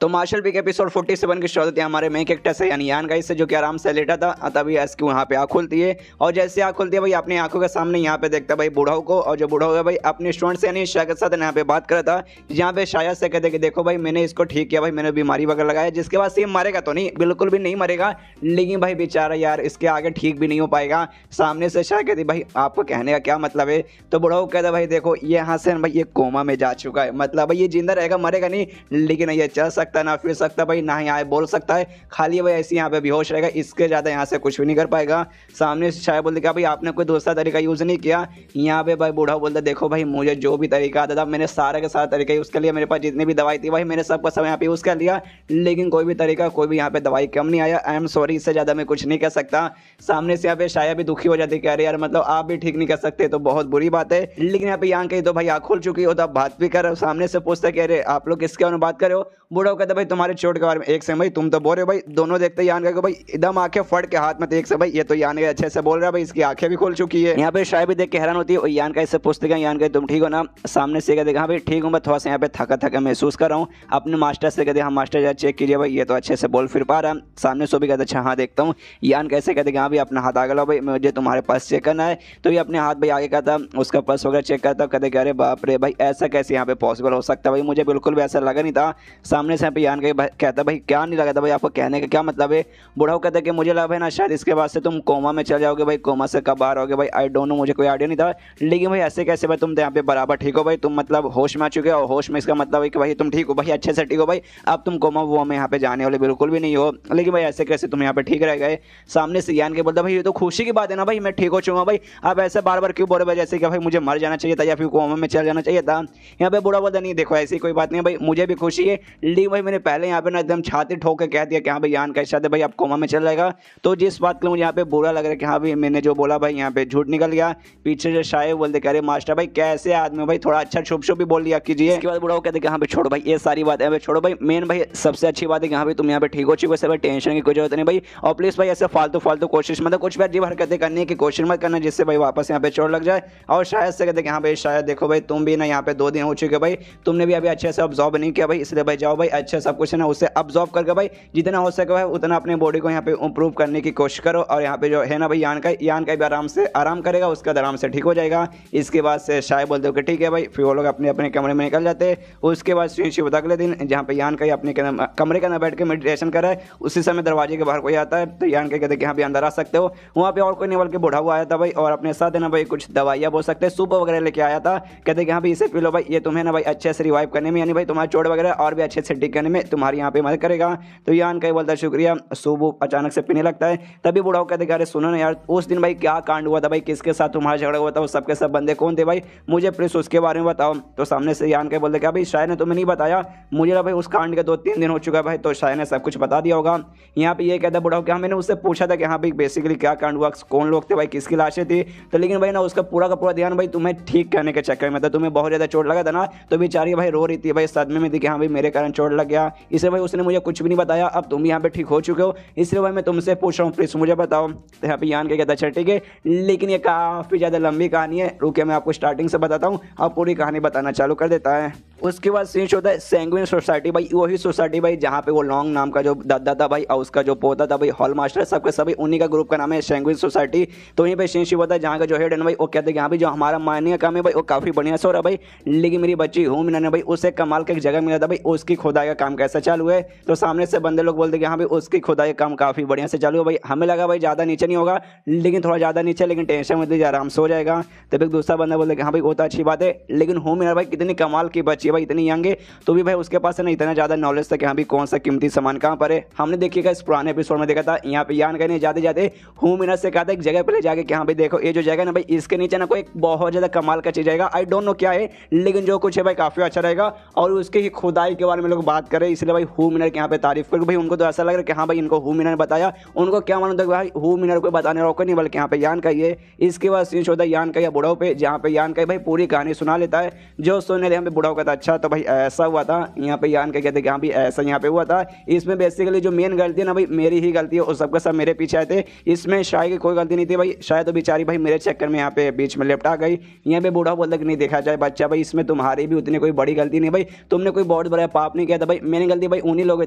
तो मार्शल पीक एपिसोड 47 की शुरुआत होती है हमारे मेन कैरेक्टर से यानी यान गाइस से, जो कि आराम से लेटा था, तभी इसकी वहाँ पे आँख खुलती है और जैसे आँख खुलती है भाई अपनी आंखों के सामने यहाँ पे देखता है भाई बुढ़ाऊ को, और जो बुढ़ाऊ है भाई अपने स्टूडेंट से यानी शाया के साथ यहाँ पे बात कर रहा था, जहाँ पे शाया से कहते कि देखो भाई मैंने इसको ठीक किया भाई, मैंने बीमारी वगैरह लगाया, जिसके बाद से मरेगा तो नहीं, बिल्कुल भी नहीं मरेगा, लेकिन भाई बेचारा यार इसके आगे ठीक भी नहीं हो पाएगा। सामने से शाया कहती भाई आपको कहने का क्या मतलब है? तो बुढ़ाऊ कहता भाई देखो ये यहाँ से भाई ये कोमा में जा चुका है, मतलब भाई ये जिंदा रहेगा मरेगा नहीं, लेकिन ये चल सकता है ना फिर सकता भाई ना ही आए बोल सकता है, खाली भाई ऐसे यहाँ पे बेहोश रहेगा, इसके ज़्यादा यहाँ से कुछ भी नहीं कर पाएगा। सामने से शायद बोलते क्या भाई आपने कोई दूसरा तरीका यूज़ नहीं किया? यहाँ पे भाई बूढ़ा बोलता देखो भाई मुझे जो भी तरीका आता था मैंने सारा का सारा तरीका यूज़ कर लिया, मेरे पास जितनी भी दवाई थी भाई मैंने सबका सब यहाँ पे यूज़ कर लिया, लेकिन कोई भी तरीका कोई भी यहाँ पे दवाई कम नहीं आया। आई एम सॉरी, इससे ज़्यादा मैं कुछ नहीं कर सकता। सामने से यहाँ पे शायद भी दुखी हो जाती कह रहे यार मतलब आप भी ठीक नहीं कर सकते तो बहुत बुरी बात है, लेकिन यहाँ पे यहाँ कहीं तो भाई आँख खुल चुकी हो तो आप बात भी कर। सामने से पूछता कह रहे आप लोग किसके बारे में बात कर रहे हो? बूढ़ा कहता भाई तुम्हारे चोट के बारे में। एक से भाई तुम तो बोल रहे हो भाई, दोनों देखते ही यान को भाई एकदम आंखें फट के हाथ में, एक से भाई ये तो यान अच्छे से बोल रहा है भाई, इसकी आंखें भी खुल चुकी है। यहाँ पे शायद भी देख के हैरान होती है, यान का इससे पूछते हैं यान का तुम ठीक हो ना? सामने से कहते हाँ भाई ठीक हूँ, मैं थोड़ा सा यहाँ पे थका थका महसूस कर रहा हूँ। अपने मास्टर से कहते हाँ मास्टर जरा चेक कीजिए भाई ये तो अच्छे से बोल फिर पा रहा है। सामने से भी कहते अच्छा हाँ देखता हूँ। यान कैसे कहते हाँ भाई अपना हाथ आगे लो भाई मुझे तुम्हारे पास चेक करना है। तो ये अपने हाथ भाई आगे करता, उसका पर्स वगैरह चेक करता, कहते अरे बाप रे भाई ऐसा कैसे यहाँ पे पॉसिबल हो सकता है भाई, मुझे बिल्कुल भी ऐसा लगा नहीं था। सामने से यान कहता भाई क्या नहीं लगा था भाई, आपको कहने का क्या मतलब है? बुढ़ाऊ कहता है कि मुझे लगा है ना शायद इसके बाद से तुम कोमा में चल जाओगे भाई, कोमा से कब बाहर होगे भाई आई डोंट नो, मुझे कोई आइडिया नहीं था, लेकिन भाई ऐसे कैसे भाई तुम तो यहाँ पे बराबर ठीक हो भाई, तुम मतलब होश में आ चुके हो, और होश में इसका मतलब है कि भाई तुम ठीक हो भाई अच्छे से ठीक हो भाई, अब तुम कोमा वो में यहाँ पे जाने वाले बिल्कुल भी नहीं हो, लेकिन भाई ऐसे कैसे तुम यहाँ पे ठीक रह गए? सामने से यान के बोलता भाई ये तो खुशी की बात है ना भाई, मैं ठीक हो चुका भाई, आप ऐसे बार बार क्यों बोल रहे भाई जैसे कि भाई मुझे मर जाना चाहिए था या फिर कोमा में चल जाना चाहिए था? यहाँ पे बुढ़ा बोलता नहीं देखो ऐसी कोई बात नहीं भाई, मुझे भी खुशी है, लेकिन भाई मैंने पहले यहाँ पे ना एकदम छाती ठोक के कह दिया कि हाँ भाई यान कैसा है भाई आप कोमा में चल जाएगा, तो जिस बात के मुझे यहाँ पे बुरा लग रहा है कि हाँ भाई मैंने जो बोला भाई यहाँ पे झूठ निकल गया। पीछे से शायद बोलते कह रहे मास्टर भाई कैसे आदमी भाई थोड़ा अच्छा छुप छुप भी बोल लिया कीजिए। इसके बाद बुढ़ाऊ कहते कि हाँ भाई छोड़ो भाई ये सारी बात है भाई छोड़ो भाई, मेन भाई सबसे अच्छी बात है कि हाँ भाई तुम यहाँ पे ठीक हो चुके हो, भाई टेंशन की कोई जरूरत नहीं भाई, और प्लीज भाई ऐसे फालतू फालतू कोशिश मतलब कुछ भी अजीब हरकतें करने की कोशिश मत करना जिससे भाई वापस यहाँ पे चोट लग जाए। और शायद से कहते कि हाँ भाई शायद देखो भाई तुम भी ना यहाँ पे 2 दिन हो चुके भाई, तुमने भी अभी अच्छे से ऑब्जर्व नहीं किया भाई, इसलिए भाई जाओ भाई अच्छे सब कुछ है ना उसे अब्जॉर्व करके भाई जितना हो सके भाई उतना अपने बॉडी को यहाँ पे इंप्रूव करने की कोशिश करो। और यहाँ पे जो है ना भाई यान का भी आराम से आराम करेगा, उसका आराम से ठीक हो जाएगा। इसके बाद से शायद बोलते हो कि ठीक है भाई, फिर वो लोग अपने अपने कमरे में निकल जाते हैं। उसके बाद शिव अगले दिन जहाँ पे यान का अपने कमरे के अंदर बैठ के मेडिटेशन कर रहा है, उसी समय दरवाजे के बाहर कोई आता है तो यान कहते हैं कि यहाँ पे अंदर आ सकते हो। वहाँ पे और कोई नहीं बल्कि बूढ़ा हुआ आया था भाई, और अपने साथ है ना भाई कुछ दवाइयाँ बोल सकते हैं सूप वगैरह लेके आया था। कहते कि हाँ भाई इसे पी लो भाई, ये तुम्हें ना भाई अच्छे से रिवाइव करने में, यानी भाई तुम्हारा चोट वगैरह और भी अच्छे से ठीक करने में तुम्हारी यहाँ पे मदद करेगा। तो यान का बोलता है शुक्रिया, सूप अचानक से पीने लगता है। तभी बूढ़ा कहते अरे सुनो ना यार, उस दिन भाई क्या कांड हुआ था भाई, किसके साथ तुम्हारा झगड़ा हुआ था, वो सबके सब बंदे कौन थे भाई, मुझे प्लीज उसके बारे में बताओ। तो सामने से यान के बोलते क्या भाई शायद ने तुम्हें नहीं बताया, मुझे ना भाई उस कांड के 2-3 दिन हो चुका है भाई, तो शायद ने सब कुछ बता दिया होगा। यहाँ पे ये कहता बूढ़ा क्या मैंने उससे पूछा था कि हाँ भाई बेसिकली क्या कांड हुआ, कौन लोग थे भाई, किसकी लाशें थी, तो लेकिन भाई ना उसका पूरा का पूरा ध्यान भाई तुम्हें ठीक करने के चक्कर में था। तुम्हें बहुत ज़्यादा चोट लगा था ना, तो बेचारी भाई रो रही थी भाई, सदमे में थी कि हाँ भाई मेरे कारण चोट लग गया, इसलिए भाई उसने मुझे कुछ भी नहीं बताया। अब तुम यहाँ पे ठीक हो चुके हो, इसलिए भाई मैं तुमसे पूछ रहा हूँ प्लीज मुझे बताओ। तो यहाँ पे यान के कहता अच्छा ठीक है, लेकिन ये काफ़ी ज़्यादा लंबी कहानी है, रुकिए मैं आपको स्टार्टिंग से बताता हूँ। अब पूरी कहानी बताना चालू कर देता है। उसके बाद सीन होता है सैंग्विन सोसाइटी भाई, वही सोसाइटी भाई जहाँ पे वो लॉन्ग नाम का जो दादा था भाई और उसका जो पोता था भाई हॉल मास्टर, सबके सभी उन्हीं का ग्रुप का नाम है सैंग्विन सोसाइटी। तो वहीं पे सीन होता है जहाँ का जो हेड है ना भाई, वो कहते हैं कि हाँ भाई जो हमारा माननीय काम है भाई वो काफ़ी बढ़िया से हो रहा है भाई, लेकिन मेरी बच्ची हूँ मैंने भाई उसे कमाल का एक जगह मिला था भाई, उसकी खुदाई का काम कैसा चालू है। तो सामने से बंदे लोग बोलते कि हाँ भाई उसकी खुदाई का काम काफ़ी बढ़िया से चालू है भाई, हमें लगा भाई ज़्यादा नीचे नहीं होगा, लेकिन थोड़ा ज़्यादा नीचे, लेकिन टेंशन मत लीजिए आराम से हो जाएगा। तब एक दूसरा बंदा बोलते कि हाँ भाई वो तो अच्छी बात है, लेकिन हूँ मेरा भाई कितनी कमाल की बच्ची है भाई, इतनी यंग है, तो भी भाई उसके पास है ना इतना ज़्यादा नॉलेज था कि हाँ भाई कौन सा कीमती सामान कहाँ पर है। हमने देखिएगा इस पुराने एपिसोड में देखा था, यहाँ पे यान कहने जाते जाते हूँ मिनट से कहा था एक जगह पे ले जाके कि हाँ भाई देखो ये जो जगह ना भाई इसके नीचे ना कोई एक बहुत ज़्यादा कमाल का चीज़ आएगा, आई डोंट नो क्या है, लेकिन जो कुछ है भाई काफ़ी अच्छा रहेगा। और उसके ही खुदाई के बारे में लोग बात करें, इसलिए भाई हू मिनर के यहाँ पे तारीफ करके भाई उनको तो ऐसा लग रहा है कि हाँ भाई इनको हू मिनर ने बताया, उनको क्या मालूम था भाई हू मिनर को बताने वाला कोई नहीं बल्कि यहाँ पे यान का ये। इसके बाद सीन होता है यान का या बुढ़ाओ पे, जहाँ पे यान का भाई पूरी कहानी सुना लेता है। जो सुनने यहाँ पे बुढ़ाओ कहता अच्छा तो भाई ऐसा हुआ था, यहाँ पे यान का कहते कि हाँ भाई ऐसा यहाँ पे हुआ था, इसमें बेसिकली जो मेन गलती है ना भाई मेरी ही गलती है, और सबका सब मेरे पीछे आए थे, इसमें शायद की कोई गलती नहीं थी भाई, शायद तो बेचारी भाई मेरे चक्कर में यहाँ पे बीच में लेफ्ट आ गई। यहाँ पे बूढ़ा बोलता कि नहीं देखा जाए बच्चा भाई इसमें तुम्हारी भी उतनी कोई बड़ी गलती नहीं भाई, तुमने कोई बहुत बड़ा पाप नहीं किया था भाई, मैंने गलती भाई उन्हीं लोगों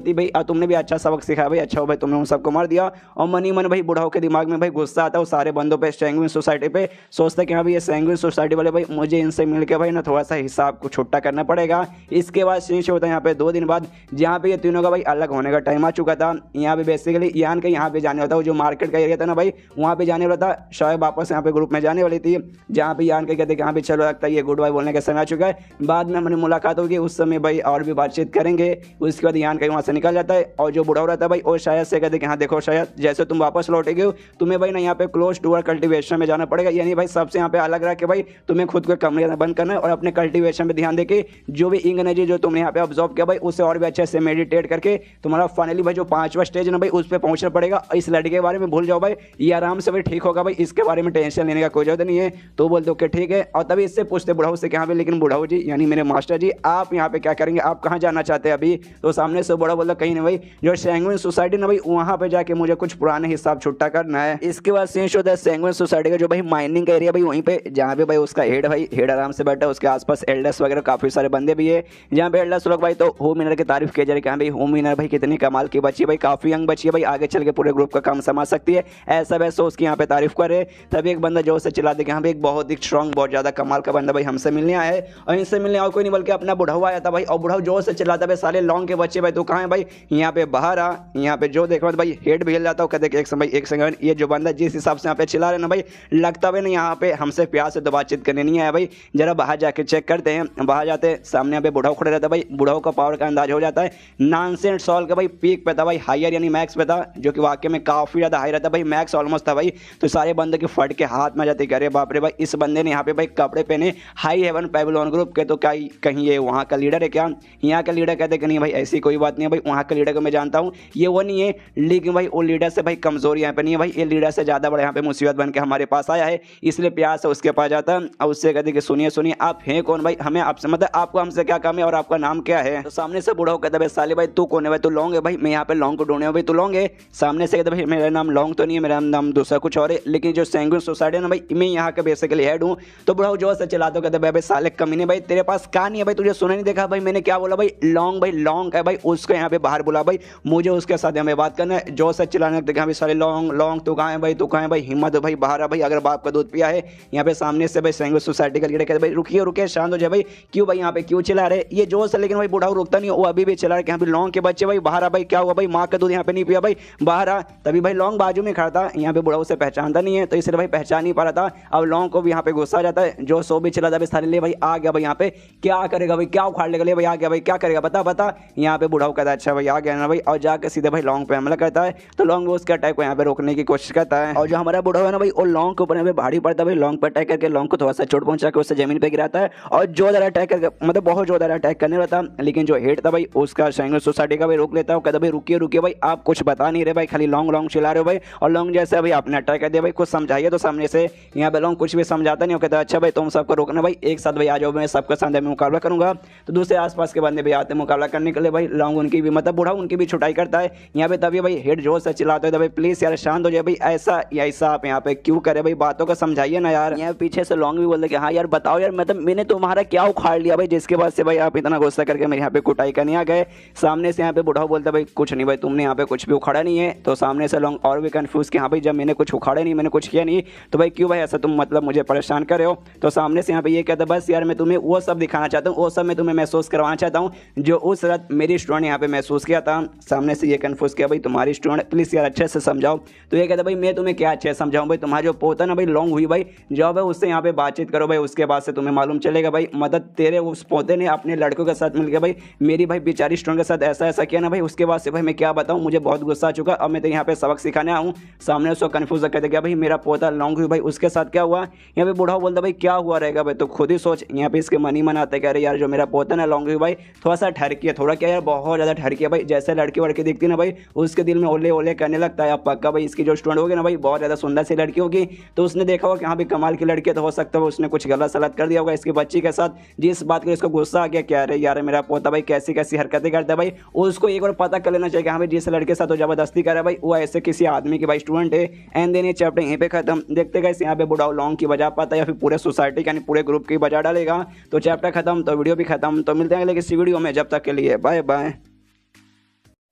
की थी भाई, और तुमने भी अच्छा सबक सिखाया भाई, अच्छा हो भाई तुमने उन सबको मार दिया। और मनी मन भाई बुढ़ाओ के दिमाग में भाई गुस्सा आता है उस सारे बंदों पे, सैंग्विन सोसाइटी पे, सोचता है कि हाँ भाई ये सैंग्विन सोसाइटी वाले भाई मुझे इनसे मिल के भाई ना थोड़ा सा हिसाब को छुट्टा करना पड़ेगा। इसके बाद सीन होता है यहाँ पे 2 दिन बाद, जहाँ पे ये तीनों का भाई अलग होने का टाइम आ चुका था। यहाँ पे बेसिकली यान के यहाँ पे जाने वाला था, वो जो मार्केट का एरिया था ना भाई वहाँ पे जाने वाला था, शायद वापस यहाँ पे ग्रुप में जाने वाली थी, जहाँ पे यान के कहते कि हाँ भाई चलो लगता है ये गुड बाय बोलने का समय आ चुका है, बाद में हमारी मुलाकात होगी उस समय भाई और भी बातचीत करेंगे। उसके बाद यान कहीं वहाँ से निकल जाता है, और जो बुढ़ा रहता है भाई वो शायद से कहते कि हाँ देखो शायद जैसे तुम वापस लौटेगे हो तुम्हें भाई ना यहाँ पे क्लोज टू कल्टिवेशन में जाना पड़ेगा, यानी भाई सबसे यहाँ पे अलग रह के भाई तुम्हें खुद को कमरे बंद करना है और अपने कल्टिवेशन पे ध्यान देके जो भी इंग एनर्जी जो तुमने यहाँ पे ऑब्जॉर्व किया भाई उसे और भी अच्छे से मेडिटेट करके तुम्हारा फाइनली भाई जो 5वां स्टेज है ना भाई उस पर पहुंचना पड़ेगा। इस लड़के के बारे में भूल जाओ भाई, ये आराम से भाई ठीक होगा भाई, इसके बारे में टेंशन लेने का कोई जरूरत नहीं है। तो बोलते ओके ठीक है, और तभी इससे पूछते बुढ़ाऊ से क्या भाई लेकिन बुढ़ाऊ जी यानी मेरे मास्टर जी आप यहाँ पे क्या करेंगे, आप कहाँ जाना चाहते हैं अभी। तो सामने से बुढ़ा बोलता कहीं नहीं भाई जो सैंग्विन सोसाइटी ना भाई वहाँ पे जाके मुझे कुछ पुराने हिसाब छुट्टा करना है। इसके बाद सीन होता है सैंग्विन सोसाइटी का जो भाई माइनिंग का एरिया भाई वहीं पे, जहाँ पे भाई उसका हेड आराम से बैठा है, उसके आसपास एल्डर्स वगैरह काफी सारे बंदे भी है, जहाँ पे एल्डर्स लोग भाई तो होम मिनर की तारीफ किया जा रही है कि भाई होम मिनर भाई कितनी कमाल की बच्ची है भाई, काफी यंग बच्ची है भाई, आगे चल के पूरे ग्रुप का काम संभाल सकती है, ऐसा वैसा उसकी यहाँ पे तारीफ करे। तभी एक बंदा जोर से चिल्ला दे कि हाँ भाई एक बहुत ही स्ट्रॉन्ग बहुत ज्यादा कमाल का बंदा भाई हमसे मिलने आया है, और इनसे मिलने और कोई नहीं बल्कि अपना बुढ़ाऊ आया था भाई। और बुढ़ाऊ जोर से चिल्लाता भाई साले लॉन्ग के बच्चे भाई तू कहाँ है भाई, यहाँ पे बाहर आ। यहाँ पे जो देखो भाई हेड भी हिल जाता हूँ, कहते एक समय ये जो बंदा जिस हिसाब से यहाँ पे चिल्ला रहे ना भाई लगता भी नहीं यहाँ पे हमसे प्यार से तो बातचीत करने नहीं आया भाई, जरा बाहर जाके चेक करते हैं। बाहर जाते सामने यहाँ पे बुढ़ाऊ खड़े रहता भाई, बुढ़ाऊ का पावर का अंदाज हो जाता है, नॉनसेंस सॉल का भाई पीक पे था भाई, हायर यानी मैक्स पे था, जो कि वाकई में काफी ज्यादा हाई रहता भाई, मैक्स ऑलमोस्ट था भाई। तो सारे बंदे के फट के हाथ में जाते अरे बाप रे भाई इस बंदे ने यहाँ पे भाई कपड़े पहने हाई हेवन पैविलियन ग्रुप के, तो क्या कहीं ये वहाँ का लीडर है क्या। यहाँ का लीडर कहते कि नहीं भाई ऐसी कोई बात नहीं है भाई, वहाँ का लीडर को मैं जानता हूँ ये वो नहीं है, लेकिन भाई वो लीडर से भाई कमजोरी यहाँ पे नहीं है भाई, ये लीडर से ज्यादा बड़ा यहाँ पे मुसीबत बन के हमारे पास आया है, इसलिए प्यार से उसके पास जाता है और उससे कहते कि सुनिए आप हैं कौन भाई, हमें आपसे मतलब आपको आपको हमसे क्या काम है और आपका नाम क्या है। तो सामने से बूढ़ा कहता है साले भाई तू कौन है भाई, तू लौंग है भाई, मैं यहाँ पे लौंग को ढूंढने हूँ भाई, तू लौंग है। सामने से कहता भाई मेरा नाम लौंग तो नहीं है, मेरा नाम दूसरा कुछ और है, लेकिन जो सैंगुइन सोसाइटी है ना भाई मैं यहाँ का बेसिकली हेड हूँ। तो बूढ़ा जोर से चिल्लाता कहता भाई साले कमीने भाई तेरे पास कहाँ नहीं है भाई, तुझे सुना नहीं देखा भाई मैंने क्या बोला भाई, लौंग भाई लौंग है भाई, उसको यहाँ पे बाहर बुला भाई, मुझे उसके साथ यहाँ पे बात करना है। जोर से चिल्लाने लगते भाई साले लौंग लौंग तू कहाँ है भाई, तू कहाँ है भाई, हिम्मत है भाई बाहर आ भाई, अगर बाप का दूध पिया है। यहाँ पे सामने से भाई सैंगुइन सोसाइटी का लीडर कहते भाई रुकिए रुकिए शांत हो जाए भाई, क्यों भाई यहाँ पे क्यों चिल्ला रहे ये जोर से, लेकिन भाई बूढ़ा रुकता नहीं, वो अभी भी चिल्ला रहे कि यहाँ पे लौंग के बच्चे भाई बाहर आ भाई, क्या हुआ भाई माँ का दूध यहाँ पे नहीं पिया भाई बाहर आ। तभी भाई लौंग बाजू में खड़ा था, यहाँ पे बूढ़ा उसे पहचानता नहीं है तो इसलिए भाई पहचान नहीं पा रहा था। अब लौंग को भी यहाँ पे गुस्सा आ जाता है, जो सो भी चिल्लाता है साले ले भाई आ गया भाई, यहाँ पे क्या करेगा भाई, क्या उखाड़ लेगा ले भाई, आ गया भाई क्या करेगा बता बता। यहाँ पे बूढ़ा कहता है अच्छा भाई आ गया ना भाई, और जाकर सीधे भाई लौंग पे हमला करता है। तो लौंग उसके अटैक को यहाँ पे रोकने की कोशिश करता है, और जो हमारा बूढ़ा है ना भाई वो लौंग के ऊपर भारी पड़ता है भाई, लौंग पर अटैक करके लौंग को थोड़ा सा चोट पहुंचा के उससे जमीन पे गिराता है, और जोरदार अटैक करके मतलब बहुत जोरदार अटैक करने रहता। लेकिन जो हेड था भाई उसका सैंगुइन सोसाइटी का भाई रोक लेता है, कहता भाई रुकिए रुकिए भाई आप कुछ बता नहीं रहे भाई, खाली लौंग लौंग चिल्ला रहे हो भाई, और लौंग जैसे अभी आपने अटैक कर दिया भाई कुछ समझाइए। तो सामने से यहाँ पे लौंग कुछ भी समझाता नहीं, कहता अच्छा भाई तुम सबको रोकना भाई, एक साथ भाई आ जाओ मैं सबके साथ में मुकाबला करूंगा। तो दूसरे आसपास के बंदे भी आते हैं मुकाबला करने के लिए भाई, लौंग उनकी भी मतलब बूढ़ा उनकी भी छुटाई करता है। यहाँ पे तभी भाई हेड जोर से चिल्लाते हैं भाई प्लीज यार शांत हो जाए भाई, ऐसा ऐसा आप यहाँ पे क्यों करे भाई, बातों का समझाइए ना यार। यहाँ पीछे से लौंग भी बोलते कि हाँ यार बताओ यार, मतलब मैंने तुम्हारा क्या उखाड़ लिया भाई जिसके बाद से भाई आप इतना गुस्सा करके मेरे यहाँ पे कुटाई करने आ गए। सामने से यहाँ पे बूढ़ा बोलता भाई कुछ नहीं भाई तुमने यहाँ पे कुछ भी उखाड़ा नहीं है। तो सामने से लौंग और भी कंफ्यूज कि हाँ भाई जब मैंने कुछ उखाड़ा नहीं मैंने कुछ किया नहीं तो भाई क्यों भाई ऐसा तुम मतलब मुझे परेशान कर रहे हो। तो सामने से यहाँ पे ये कहता बस यार मैं तुम्हें वो सब दिखाना चाहता हूँ, वो सब मैं तुम्हें महसूस करवाना चाहता हूँ जो उस रात मेरी स्टूडेंट यहाँ पे महसूस किया था। सामने से ये कंफ्यूज किया भाई तुम्हारी स्टूडेंट प्लीज यार अच्छे से समझाओ। तो ये कहता भाई मैं तुम्हें क्या अच्छे से समझाऊं भाई, तुम्हारा जो पोता ना भाई लौंग हुई भाई जाओ भाई उससे यहाँ पे बातचीत करो भाई, उसके बाद से तुम्हें मालूम चलेगा भाई मतलब तेरे उस पोते ने अपने लड़कों के साथ मिलकर भाई मेरी भाई बेचारी स्टूडेंट के साथ ऐसा ऐसा किया ना भाई, उसके बाद से भाई मैं क्या बताऊँ मुझे बहुत गुस्सा आ चुका, अब मैं तो यहाँ पे सबक सिखाने आऊँ। सामने उसको कन्फ्यूज कहते क्या भाई मेरा पोता लौंग हुई भाई उसके साथ क्या हुआ। यहाँ पे बूढ़ा बोलता भाई क्या हुआ रहेगा भाई तो खुद ही सोच। यहाँ पे इसके मन ही मन आता है कह रहे यार जो मेरा पोता ना लौंग हुई भाई थोड़ा सा ठरकी है, थोड़ा क्या यार बहुत ज़्यादा ठरकी है भाई, जैसे लड़की वड़की दिखती ना भाई उसके दिल में ओले ओले करने लगता है। अब पक्का भाई इसकी जो स्टूडेंट होगी ना भाई बहुत ज़्यादा सुंदर सी लड़की होगी, तो उसने देखा होगा कि हाँ भाई कमाल की लड़की है, तो हो सकता है उसने कुछ गलत सलत कर दिया होगा इसकी बच्ची के साथ, जिस बात के इसको गुस्सा आ गया क्या रहे यार मेरा पोता भाई कैसी कैसी हरकतें करता है भाई, उसको एक बार पता कर लेना चाहिए कि हाँ भाई जिस लड़के के साथ वो जबरदस्ती कर रहा है भाई वो ऐसे किसी आदमी की भाई स्टूडेंट है। एंड देन ये चैप्टर यहीं पे खत्म। देखते गए यहाँ पे बूढ़ा लौंग की बजा पाता है या फिर पूरे सोसाइटी यानी पूरे ग्रुप की बजा डालेगा। तो चैप्टर खत्म तो वीडियो भी खत्म। तो मिलते हैं अगले किसी वीडियो में, जब तक के लिए बाय बाय।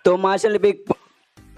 तो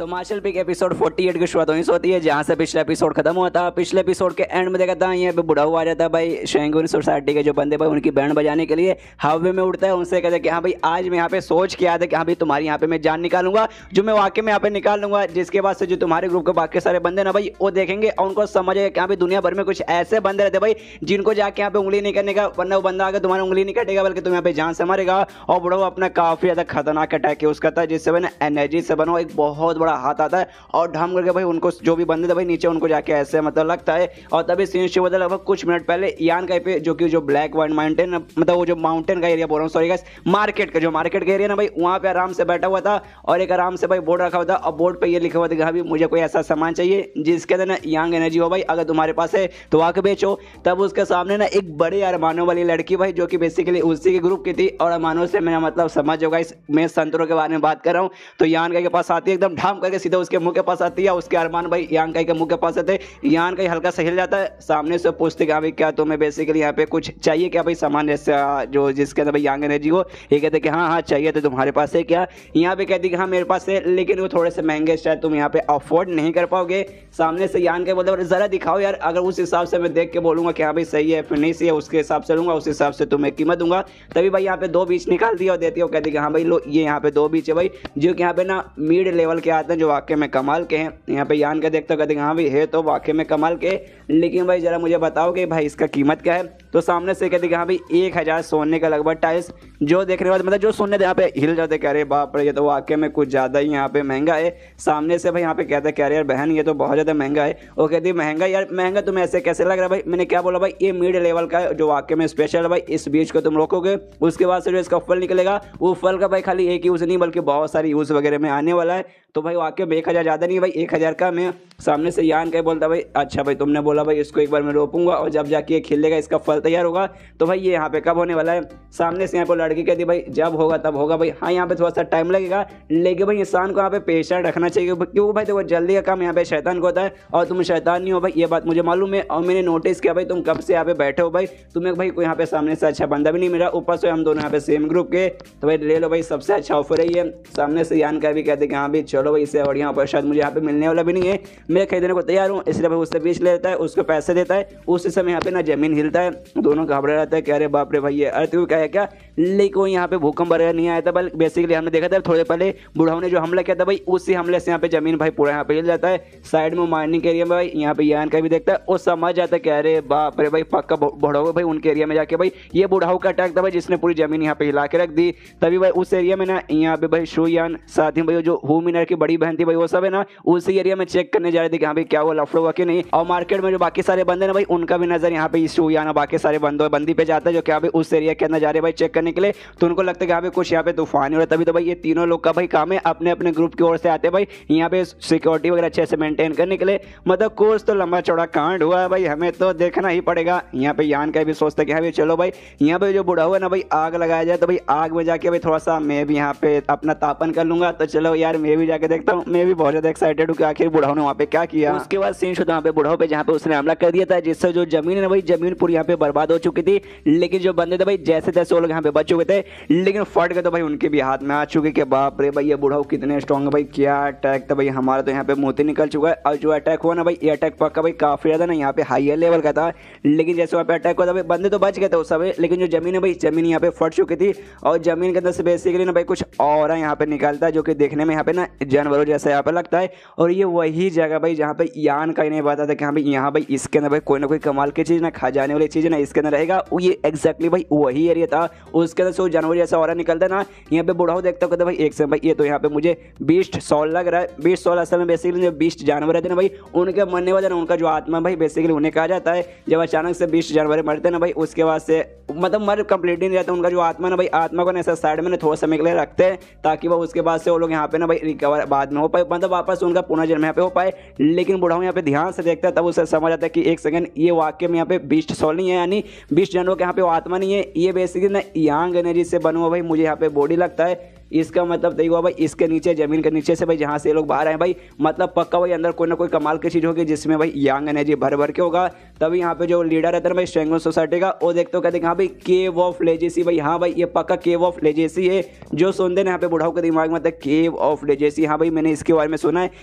मार्शल पिक एपिसोड 48 की शुरुआत वहीं से होती है जहाँ से पिछला एपिसोड खत्म हुआ था। पिछले एपिसोड के एंड में देखा था यहाँ पे बूढ़ा हुआ आ जाता है भाई सैंगुइन सोसाइटी के जो बंदे भाई उनकी बैंड बजाने के लिए हवे में उड़ता है, उनसे कहते हैं कि हाँ भाई आज मैं यहाँ पे सोच के आया था कि हाँ भाई तुम्हारी यहाँ पे मैं जान निकालूंगा, जो मैं वाकई में यहाँ पे निकाल लूंगा, जिसके बाद से जो तुम्हारे ग्रुप के बाकी सारे बंदे ना भाई वो देखेंगे और उनको समझ आएगा कि हाँ भाई दुनिया भर में कुछ ऐसे बंदे रहते भाई जिनको जाके यहाँ पे उंगली नहीं करने का, वरना वो बंदा आकर तुम्हारी उंगली नहीं कटेगा बल्कि तुम यहाँ पे जान से मारेगा। और बूढ़ा अपना काफी ज्यादा खतरनाक अटैक यूज करता है जिससे भाई ना एनर्जी से बनो एक बहुत बड़ा हाथ आता है और ढम करके भाई उनको जो भी बंदे थे भाई नीचे उनको जाके ऐसे मतलब लगता है। और तभी सीन शुरू होता है लगभग कुछ मिनट पहले यान का पे जो ब्लैक वाइट माउंटेन मतलब वो जो माउंटेन का एरिया बोल रहा हूँ सॉरी गाइस, मार्केट का एरिया ना भाई वहाँ पे आराम से बैठा हुआ था और एक आराम से भाई बोर्ड रखा हुआ था और बोर्ड पे ये लिखा हुआ था कि हाँ मुझे कोई ऐसा सामान चाहिए जिसके अंदर ना यंग एनर्जी हो भाई, अगर तुम्हारे पास है तो आके बेचो। तब उसके सामने ना एक बड़े अरमानों वाली लड़की भाई जो कि बेसिकली उसी के ग्रुप की थी, और अरमानों से मेरा मतलब समझ होगा मैं संतरों के बारे में बात कर रहा हूँ। तो यान के पास आती है एकदम ढाम करके सीधा उसके मुंह के पास आती है, उसके अरमान भाई यान के मुंह के पास आते, यान का हल्का सा हिल जाता है, सामने से पूछते कि हाँ भाई क्या तुम्हें बेसिकली यहाँ पे कुछ चाहिए क्या भाई सामान जैसे जो जिसके अंदर भाई यंग एनर्जी हो। ये कहते कि हाँ चाहिए, तो तुम्हारे पास है क्या। यहाँ पे कहती कि हाँ मेरे पास है लेकिन वो थोड़े से महंगे शायद तुम यहाँ पे अफोर्ड नहीं कर पाओगे। सामने से यान के बोलते जरा दिखाओ यार, अगर उस हिसाब से मैं देख के बोलूंगा कि हाँ भाई सही है फिर नहीं सही है उसके हिसाब से लूंगा, उस हिसाब से तुम्हें कीमत दूंगा। तभी भाई यहाँ पे 2 बीच निकाल दिया और देती है और कहती कि हाँ भाई लो ये यहाँ पे 2 बीच है भाई जो कि यहाँ पे ना मिड लेवल के आते हैं जो वाकई में कमाल के हैं। यहाँ पे यान के देखते कहते हाँ भाई है तो वाकई में कमाल के, लेकिन भाई जरा मुझे बताओ कि भाई इसका कीमत क्या है। तो सामने से कहते कि हाँ भाई 1000 सोने का लगभग टाइल्स, जो देखने बाद मतलब जो सुनने यहाँ पे हिल जाते कह रहे बाप रे ये तो वाकई में कुछ ज़्यादा ही यहाँ पे महंगा है। सामने से भाई यहाँ पे कहते कह रहे यार बहन ये तो बहुत ज़्यादा महंगा है। वो कहती महंगा यार महंगा तुम्हें ऐसे कैसे लग रहा है भाई, मैंने क्या बोला भाई ये मिड लेवल का है जो वाकई में स्पेशल है भाई, इस बीज को तुम रोकोगे उसके बाद से जो इसका फल निकलेगा वो फल का भाई खाली एक यूज़ नहीं बल्कि बहुत सारी यूज़ वगैरह में आने वाला है। तो भाई वाकई में 1000 ज़्यादा नहीं है भाई, 1000 का मैं सामने से यान कह बोलता भाई अच्छा भाई तुमने बोला भाई इसको एक बार मैं रोपूंगा और जब जाके ये खिलेगा इसका फल तैयार होगा तो भाई ये यहाँ पे कब होने वाला है। सामने से यहाँ पर लड़की कहती भाई जब होगा तब होगा भाई, हाँ यहाँ पे थोड़ा सा टाइम लगेगा लेकिन भाई इंसान को यहाँ पे पेशेंस रखना चाहिए क्योंकि भाई देखो जल्दी का काम यहाँ पे शैतान को होता है और तुम शैतान नहीं हो भाई, ये बात मुझे मालूम है और मैंने नोटिस किया भाई तुम कब से यहाँ पे बैठे हो भाई, तुम्हें भाई कोई यहाँ पे सामने से अच्छा बंदा भी नहीं मिला, ऊपर से हम दोनों यहाँ पे सेम ग्रुप के, तो भाई ले लो भाई सबसे अच्छा ऑफर है ये। सामने से यान का भी कहते कि हाँ भाई चलो भाई इससे बढ़िया ऑफर शायद मुझे यहाँ पे मिलने वाला भी नहीं है, मैं खरीदने को तैयार हूँ, इसलिए भाई उससे बेच लेता है, उसको पैसे देता है, उस समय यहाँ पे ना जमीन हिलता है, दोनों घबरा रहता है कि अरे बाप रे भाई ये अर्थ क्या है क्या, लेकिन वो यहाँ पे भूकंप वगैरह नहीं आया था, बल्कि बेसिकली हमने देखा था थोड़े पहले बुढ़ाओं ने जो हमला किया था भाई उसी हमले से यहाँ पे जमीन भाई पूरा यहाँ पे हिल जाता है। साइड में माइनिंग एरिया में भाई यहाँ पे यान का भी देखता है और समझ जाता है कि अरे बाप रे भाई पक्का बुढ़ाओ भाई उनके एरिया में जाके भाई ये बुढ़ाओ का अटैक था भाई जिसने पूरी जमीन यहाँ पे हिला के रख दी। तभी भाई उस एरिया में ना यहाँ पे भाई शुयान साथ ही भाई जो हू मिनर की बड़ी बहन थी भाई वो सब है ना उसी एरिया में चेक करने जा रहे थे कि हाँ भाई क्या वो लफड़ा हुआ कि नहीं, और मार्केट में जो बाकी सारे बंदे ना भाई उनका भी नजर यहाँ पे इस शुयान बाकी सारे बंदी पे जाता है जो क्या भाई उस एरिया के अंदर जा रहे भाई चेक करने के लिए, तो उनको लगता है कि यहाँ पे कुछ यहाँ पे तूफान हो रहा है। तभी तो भाई ये तीनों लोग का भाई काम है अपने अपने ग्रुप की ओर से आते हैं भाई यहाँ पे सिक्योरिटी वगैरह अच्छे से मेंटेन करने के लिए। मतलब कोर्स तो लंबा चौड़ा कांड हुआ है भाई, हमें तो देखना ही पड़ेगा। यहाँ पे यान का भी सोचता है कि हाँ भाई चलो भाई यहाँ पे जो बुढ़ा हुआ ना भाई आग लगाया जाए, तो भाई आग में जाके भाई थोड़ा सा मैं भी यहाँ पे अपना तापन कर लूंगा, तो चलो यार मैं भी जाके देखता हूँ। मैं भी बहुत ज्यादा एक्साइटेड हूँ कि आखिर बुढ़ाओ ने वहाँ पे क्या किया। उसके बाद सीन शुरू वहाँ पे बुढ़ाओ पे जहाँ पे उसने हमला कर दिया था, जिससे जो जमीन है ना भाई जमीन पूरी यहाँ पे बर्बाद हो चुकी थी, लेकिन जो बंदे थे भाई जैसे तैसे वो लोग यहाँ पे बच चुके थे, लेकिन फट गए तो भाई उनके भी हाथ में आ चुके कि बाप रे भाई ये बुढ़ाओ कितने स्ट्रॉन्ग है भाई, क्या अटैक था भाई, हमारा तो यहाँ पे मोती निकल चुका है। और जो अटैक हुआ ना भाई ये अटैक पक्का भाई काफी ज्यादा ना यहाँ पे हाईयर लेवल का था, लेकिन जैसे वहाँ पे अटैक हुआ था भाई बंदे तो बच गए थे उस समय, लेकिन जो जमीन है भाई जमीन यहाँ पे फट चुकी थी और जमीन के अंदर से बेसिकली ना भाई कुछ और यहाँ पे निकलता है जो कि देखने में यहाँ पे ना जानवरों जैसा यहाँ पे लगता है। और ये वही जगह भाई जहाँ पे यान का ही नहीं पता था कि हाँ भाई यहाँ भाई इसके अंदर भाई कोई ना कोई कमाल की चीज़ ना खा जाने वाली चीज़ ना इसके अंदर रहेगा। ये एग्जैक्टली भाई वही एरिया था, उसके अंदर से वो जानवर जैसा और निकलता ना, यहाँ पे बुढ़ाओ देखता कहता भाई एक से भाई ये तो यहाँ पे मुझे 20 सॉल लग रहा है। 20 सॉल असल में बेसिकली जो 20 जानवर रहते ना भाई उनके मरने वाले ना उनका जो आत्मा भाई बेसिकली उन्हें कहा जाता है। जब अचानक से 20 जानवर मरते ना भाई उसके बाद से मतलब मर कंप्लीट नहीं रहता उनका जो आत्मा ना भाई, आत्मा को ना ऐसा साइड में ना थोड़ा समय के लिए रखते हैं ताकि वो उसके बाद से वो लोग यहाँ पे ना भाई रिकवर बाद में हो पाए, मतलब वापस उनका पुनर्जन्म यहाँ पे हो पाए। लेकिन बुढ़ाओ यहाँ पे ध्यान से देखता है तब उसे समझ आता है कि एक सेकंड ये वाक्य में यहाँ पे 20 सॉल नहीं है, यानी 20 जानवरों के यहाँ पे वो आत्मा नहीं है, ये बेसिकली ना यांग एनर्जी से बना हुआ भाई मुझे यहाँ पे बॉडी लगता है। इसका मतलब देखो हुआ भाई इसके नीचे जमीन के नीचे से भाई जहाँ से ये लोग बाहर आए भाई मतलब पक्का भाई अंदर कोई ना कोई कमाल की चीज़ होगी जिसमें भाई यांग एनर्जी भर भर के होगा। तभी यहाँ पे जो लीडर रहता है ना भाई स्ट्रेंगल सोसाइटी का वो देखते हो कहते हैं हाँ भाई केव ऑफ लेजेसी, भाई हाँ भाई ये पक्का केव ऑफ लेजेसी है। जो सुनते हैं यहाँ पे बुढ़ाओ के दिमाग में केव ऑफ लेजेसी, हाँ भाई मैंने इसके बारे में सुना है,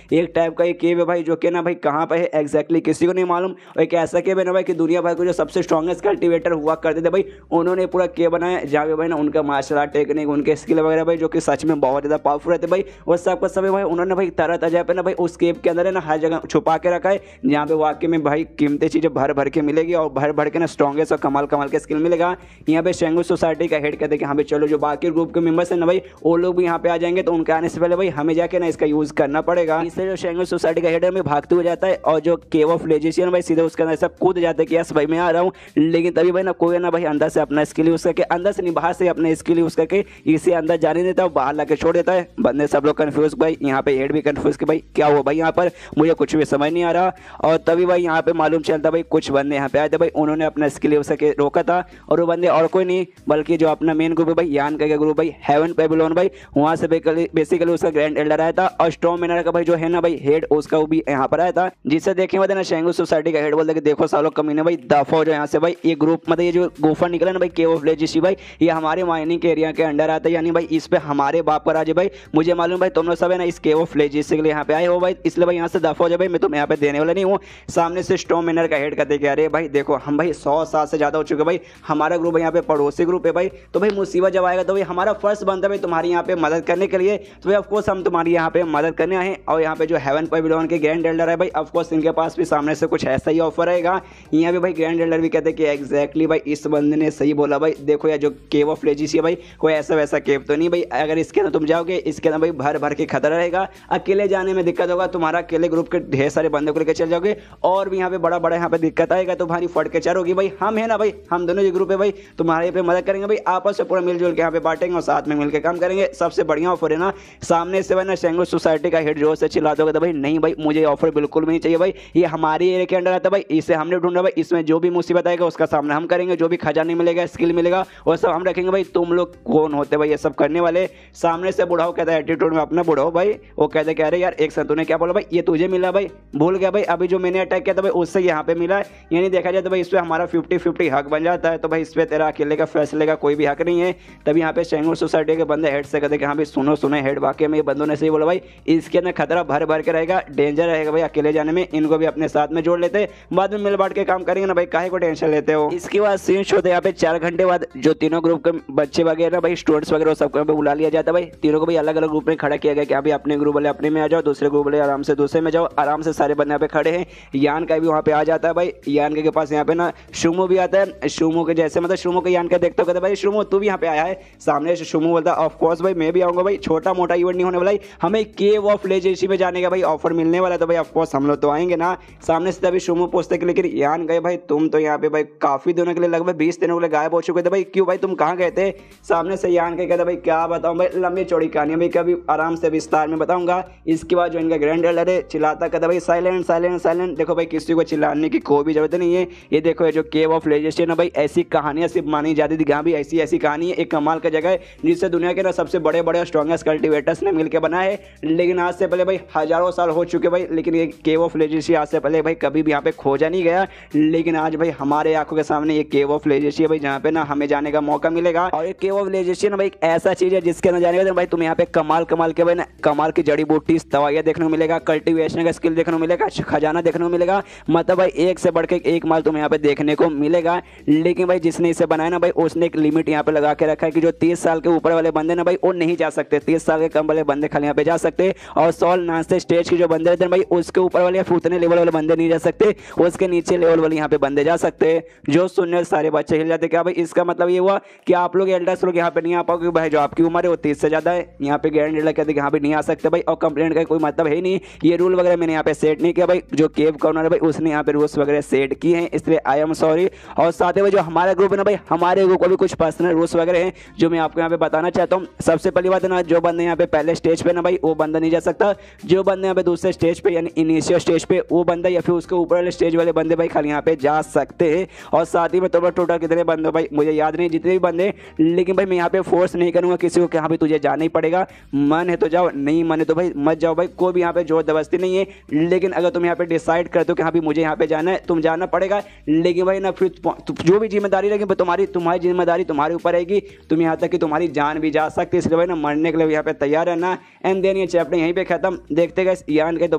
एक टाइप का ये केव है भाई जो कि ना भाई कहाँ पे है एग्जैक्टली किसी को नहीं मालूम। एक ऐसा केव है ना भाई कि दुनिया भर को जो सबसे स्ट्रॉन्गेस्ट कल्टिवेटर हुआ करते थे भाई उन्होंने पूरा केव बनाया जहाँ पे भाई ना उनका मार्शल आर्ट टेक्निक उनके स्किल वगैरह भाई जो कि सच में बहुत पावरफुल रहते भाई, वो सबका सब भाई उन्होंने भाई तरह तरह पे ना भाई उस केव के अंदर है ना हर जगह छुपा के रखा है जहाँ पे वाकई में भाई कीमती चीजें भर भर के मिलेगी और भर भर के ना स्ट्रॉन्गेस्ट और कमाल कमाल के स्किल मिलेगा। यहाँ पे शेंगू सोसाइटी का हेड कहते हैं कि हाँ भाई चलो जो बाकी ग्रुप के मेंबर्स हैं ना भाई वो लोग भी यहाँ पे आ जाएंगे, तो उनके आने से पहले भाई हमें जाके ना इसका यूज करना पड़ेगा। इससे जो शेंगू सोसाइटी का हेड है भागते हुए जाता है और जो केव ऑफ लेजेसियन भाई सीधे उसके अंदर सब कूद जाते हैं कि यस भाई मैं आ रहा हूँ, लेकिन तभी भाई ना कोई ना भाई अंदर से अपना स्किल यूज करके अंदर से नहीं बाहर से अपने स्किल यूज करके इसे अंदर जाने देता है, बाहर लाके छोड़ देता है। बंदे सब लोग कंफ्यूज भाई, यहाँ पे हेड भी कंफ्यूज कि भाई क्या हुआ भाई यहाँ पर मुझे कुछ भी समझ नहीं आ रहा। और तभी भाई यहाँ पे मालूम चलता भाई कुछ बंदे यहाँ पे आए थे भाई उन्होंने अपना स्किल यूज करके रोका था, और वो बंदे और कोई नहीं बल्कि जो अपना मेन ग्रुप है भाई यान का ग्रुप भाई हेवन पेबिलोन भाई, वहाँ से बेसिकली उसका ग्रैंड एल्डर आया था और स्टॉर्म मेनर का भाई जो है ना भाई हेड उसका वो भी यहाँ पर आया था, जिससे देखे हुए ना शेंगू सोसाइटी का हेड बोलते देखो सालों कमीने भाई दफा हो जाए यहाँ से भाई। ये ग्रुप मतलब ये जो गुफा निकला ना भाई केव ऑफ लेजेसी भाई ये हमारे माइनिंग के एरिया के अंडर आता है, यानी भाई इस पे हमारे बाप का राज है भाई। मुझे मालूम भाई तुम लोग सब है ना इस केव ऑफ लेजेसी के लिए यहाँ पे आए हो भाई, इसलिए भाई यहाँ से दफा हो जाए भाई, मैं तुम्हें यहाँ पे देने वाला नहीं हूँ। सामने से स्टॉर्म मेनर का हेड कहते अरे भाई देखो हम भाई 100 साल से ज्यादा हो चुके भाई, हमारा ग्रुप यहाँ पे पड़ोसी ग्रुप है भाई, तो भाई मुसीबत जब आएगा तो भाई हमारा फर्ज बनता है भाई तुम्हारी यहाँ पे मदद करने के लिए, तो भाई ऑफकोर्स हम तुम्हारी यहाँ पे मदद करने आए। और यहाँ पे जो हेवन पेबिलोन के ग्रैंड एल्डर है भाई ऑफकोर्स इनके पास भी सामने से कुछ ऐसा ही ऑफर रहेगा। यहाँ पे भाई ग्रैंड एल्डर भी कहते हैं कि एग्जैक्टली भाई इस बंदे ने सही बोला भाई, देखो यार जो केव ऑफ लेजेसी है भाई कोई ऐसा वैसा केव तो नहीं भाई, अगर इसके अंदर तुम जाओगे, इसके अंदर भाई भर भर के खतरा रहेगा, अकेले जाने में दिक्कत होगा, तुम्हारा अकेले ग्रुप के ढेर सारे बंदे को लेकर चल जाओगे और भी यहाँ पे बड़ा बड़ा यहाँ पे दिक्कत आएगा, तो भारी फट के चार होगी। भाई हम है ना भाई, हम दोनों जो ग्रुप है भाई तुम्हारे पे मदद करेंगे भाई, आपस में पूरा मिलजुल के यहाँ पे बांटेंगे और साथ में मिलकर काम करेंगे। सबसे बढ़िया ऑफर है ना, सामने से भाई ना शेंगू सोसाइटी का हेड जोर से चिल्ला दोगे तो भाई नहीं भाई मुझे ऑफर बिल्कुल भी नहीं चाहिए भाई, ये हमारी एरिया के अंडर आता है भाई, इसे हमने ढूंढा भाई, इसमें जो भी मुसीबत आएगा उसका सामना हम करेंगे, जो भी खजाने मिलेगा स्किल मिलेगा वो सब हम रखेंगे भाई। तुम लोग कौन होते भाई ये सब करने वाले? सामने से बुढ़ाओ कहता है एटीट्यूड में अपना बुढ़ाओ भाई, वो कहते कह रहे यार एक साथ तूने क्या बोला भाई, ये तुझे मिला भाई, भूल गया भाई अभी जो मैंने अटैक किया था भाई उससे यहाँ पे मिला है। यानी देखा जाए तो भाई इस पर हमारा 50-50 हक बन जाता है, तो भाई इस पर तेरा अकेले का फैसले का कोई भी हक नहीं है। तभी यहाँ पे शेंगूर सोसाइटी के बंदे हेड से कहते कि हाँ भाई सुनो सुनो हेड, वाकई में ये बंदों ने सही बोला भाई, इसके अंदर खतरा भर भर के रहेगा, डेंजर रहेगा भाई अकेले जाने में, इनको भी अपने साथ में जोड़ लेते, बाद में मिल बांट के काम करेंगे ना भाई, काहे को टेंशन लेते हो। इसके बाद सीन शो होते यहाँ पे 4 घंटे बाद जो तीनों ग्रुप के बच्चे वगैरह भाई स्टूडेंट्स वगैरह सबको यहाँ पे बुला लिया जाता है भाई, तीनों को भाई अलग अलग ग्रुप में खड़ा किया गया कि अभी अपने ग्रुप वाले अपने में आ जाओ, दूसरे ग्रुप वाले आराम से दूसरे में जाओ, आराम से सारे बंदे यहाँ पे खड़े हैं। यान का भी वहाँ पे आ जाता है भाई, यान के पास यहाँ पे ना शुमो भी आता है, शुमो के जैसे मतलब शुमो के यान का देखते हो कहते भाई शुमो तू भी यहाँ पे आया है, सामने से शुमो बोलता है ऑफ कोर्स भाई मैं भी आऊंगा भाई, छोटा मोटा इवेंट नहीं होने वाला, हमें केव ऑफ लेजेंसी में जाने का भाई ऑफर मिलने वाला है, तो भाई ऑफ कोर्स हम लोग तो आएंगे ना। सामने से तभी शुमो पूछते कि लेकिन यान गए भाई तुम तो यहाँ पे भाई काफी दिनों के लिए लगभग 20 दिनों के लिए गायब हो चुके थे भाई, क्यों भाई तुम कहाँ गए थे? सामने से यान के कहते भाई क्या बताऊं भाई, लंबी चौड़ी कहानी भाई कभी आराम से विस्तार में बताऊंगा। इसके बाद जो इनका ग्रैंड एल्डर है चिल्लाता कहता भाई साइलेंट साइलेंट साइलेंट, देखो भाई किसी को चिल्लाने की कोई भी जरूरत नहीं है, ये देखो ये जो केव ऑफ लेजेंसी ना भाई ऐसी कहानियां सिर्फ मानी जाती थी, भी ऐसी ऐसी कहानी है, एक कमाल का जगह है जिससे दुनिया के ना सबसे बड़े बड़े स्ट्रॉन्गेस्ट कल्टिवेटर्स ने मिलकर बनाए है, लेकिन आज से पहले भाई हजारों साल हो चुके भाई, लेकिन ये केव ऑफ लेजेंसी आज से पहले भाई कभी भी यहाँ पे खोजा नहीं गया, लेकिन आज भाई हमारे आंखों के सामने ये केव ऑफ लेजेंसी है भाई, जहाँ पे ना हमें जाने का मौका मिलेगा। और ये केव ऑफ लेजेंसी ना भाई एक ऐसा चीज है जिसके अंदर जाने का भाई तुम यहाँ पे कमाल कमाल के भाई ना कमाल की जड़ी बूटी दवाइयाँ देखने को मिलेगा, कल्टिवेशन का स्किल देखने को मिलेगा, खजाना देखने को मिलेगा, मतलब भाई एक से बढ़ के एक माल तुम्हें यहाँ पे देखने को मिलेगा। लेकिन भाई जिसने इसे बनाया ना भाई उसने एक लिमिट यहाँ पे लगा के रखा है कि जो 30 साल के ऊपर वाले बंदे ना भाई वो नहीं जा सकते, 30 साल के कम वाले बंदे खाली यहाँ पे जा सकते, और 100 नाचते स्टेज के जो बंदे रहते हैं भाई उसके ऊपर वाले या उतने लेवल वाले बंदे नहीं जा सकते, उसके नीचे लेवल वाले यहाँ पे बंदे जा सकते हैं। जो सुनने सारे बच्चे हिल जाते, क्या भाई इसका मतलब ये हुआ कि आप लोग एल्डर्स लोग यहाँ पे नहीं आ पाओगे भाई, जो आपकी उम्र है वो 30 से ज्यादा है, यहाँ पे ग्रैंड एल्डर कहते यहाँ पे नहीं आ सकते भाई, और कंप्लेंट का कोई मतलब है नहीं, ये रूल वगैरह मैंने यहाँ पे सेट नहीं किया भाई, जो केव कॉर्नर है भाई उसने यहाँ पे रूल्स वगैरह सेट किए हैं, इसलिए आई एम सॉरी। और साथ ही जो हमारा ग्रुप है ना भाई, हमारे ग्रुप को भी कुछ पर्सनल रूल्स वगैरह हैं जो मैं आपको यहाँ पे बताना चाहता हूँ। सबसे पहली बात है ना, जो बंदे यहाँ पे पहले स्टेज पे ना भाई वो बंदा नहीं जा सकता, जो बंदे यहाँ पे दूसरे स्टेज पे यानी इनिशियल स्टेज पे वो बंदा या फिर उसके ऊपर वाले स्टेज वाले बंदे भाई खाली यहाँ पे जा सकते हैं। और साथ ही में टोटल कितने बंदे भाई मुझे याद नहीं, जितने भी बंदे, लेकिन भाई मैं यहाँ पे फोर्स नहीं करूंगा किसी को कि हाँ भाई तुझे जाना ही पड़ेगा, मन है तो जाओ, नहीं मन है तो भाई मत जाओ भाई, कोई भी यहाँ पे जोर जबरदस्ती नहीं है। लेकिन अगर तुम यहाँ पे डिसाइड करते हो कि हाँ भाई मुझे यहाँ पे जाना है, तुम जाना पड़ेगा, लेकिन भाई ना फिर जो भी जिम्मेदारी रहेगी तुम्हारी जिम्मेदारी तुम्हारे ऊपर रहेगी, तुम यहाँ तक कि तुम्हारी जान भी जा सकती है, इसलिए भाई ना मरने के लिए यहाँ पे तैयार है ना। एंड देन ये चैप्टर यहीं पे खत्म, देखते गए यान के तो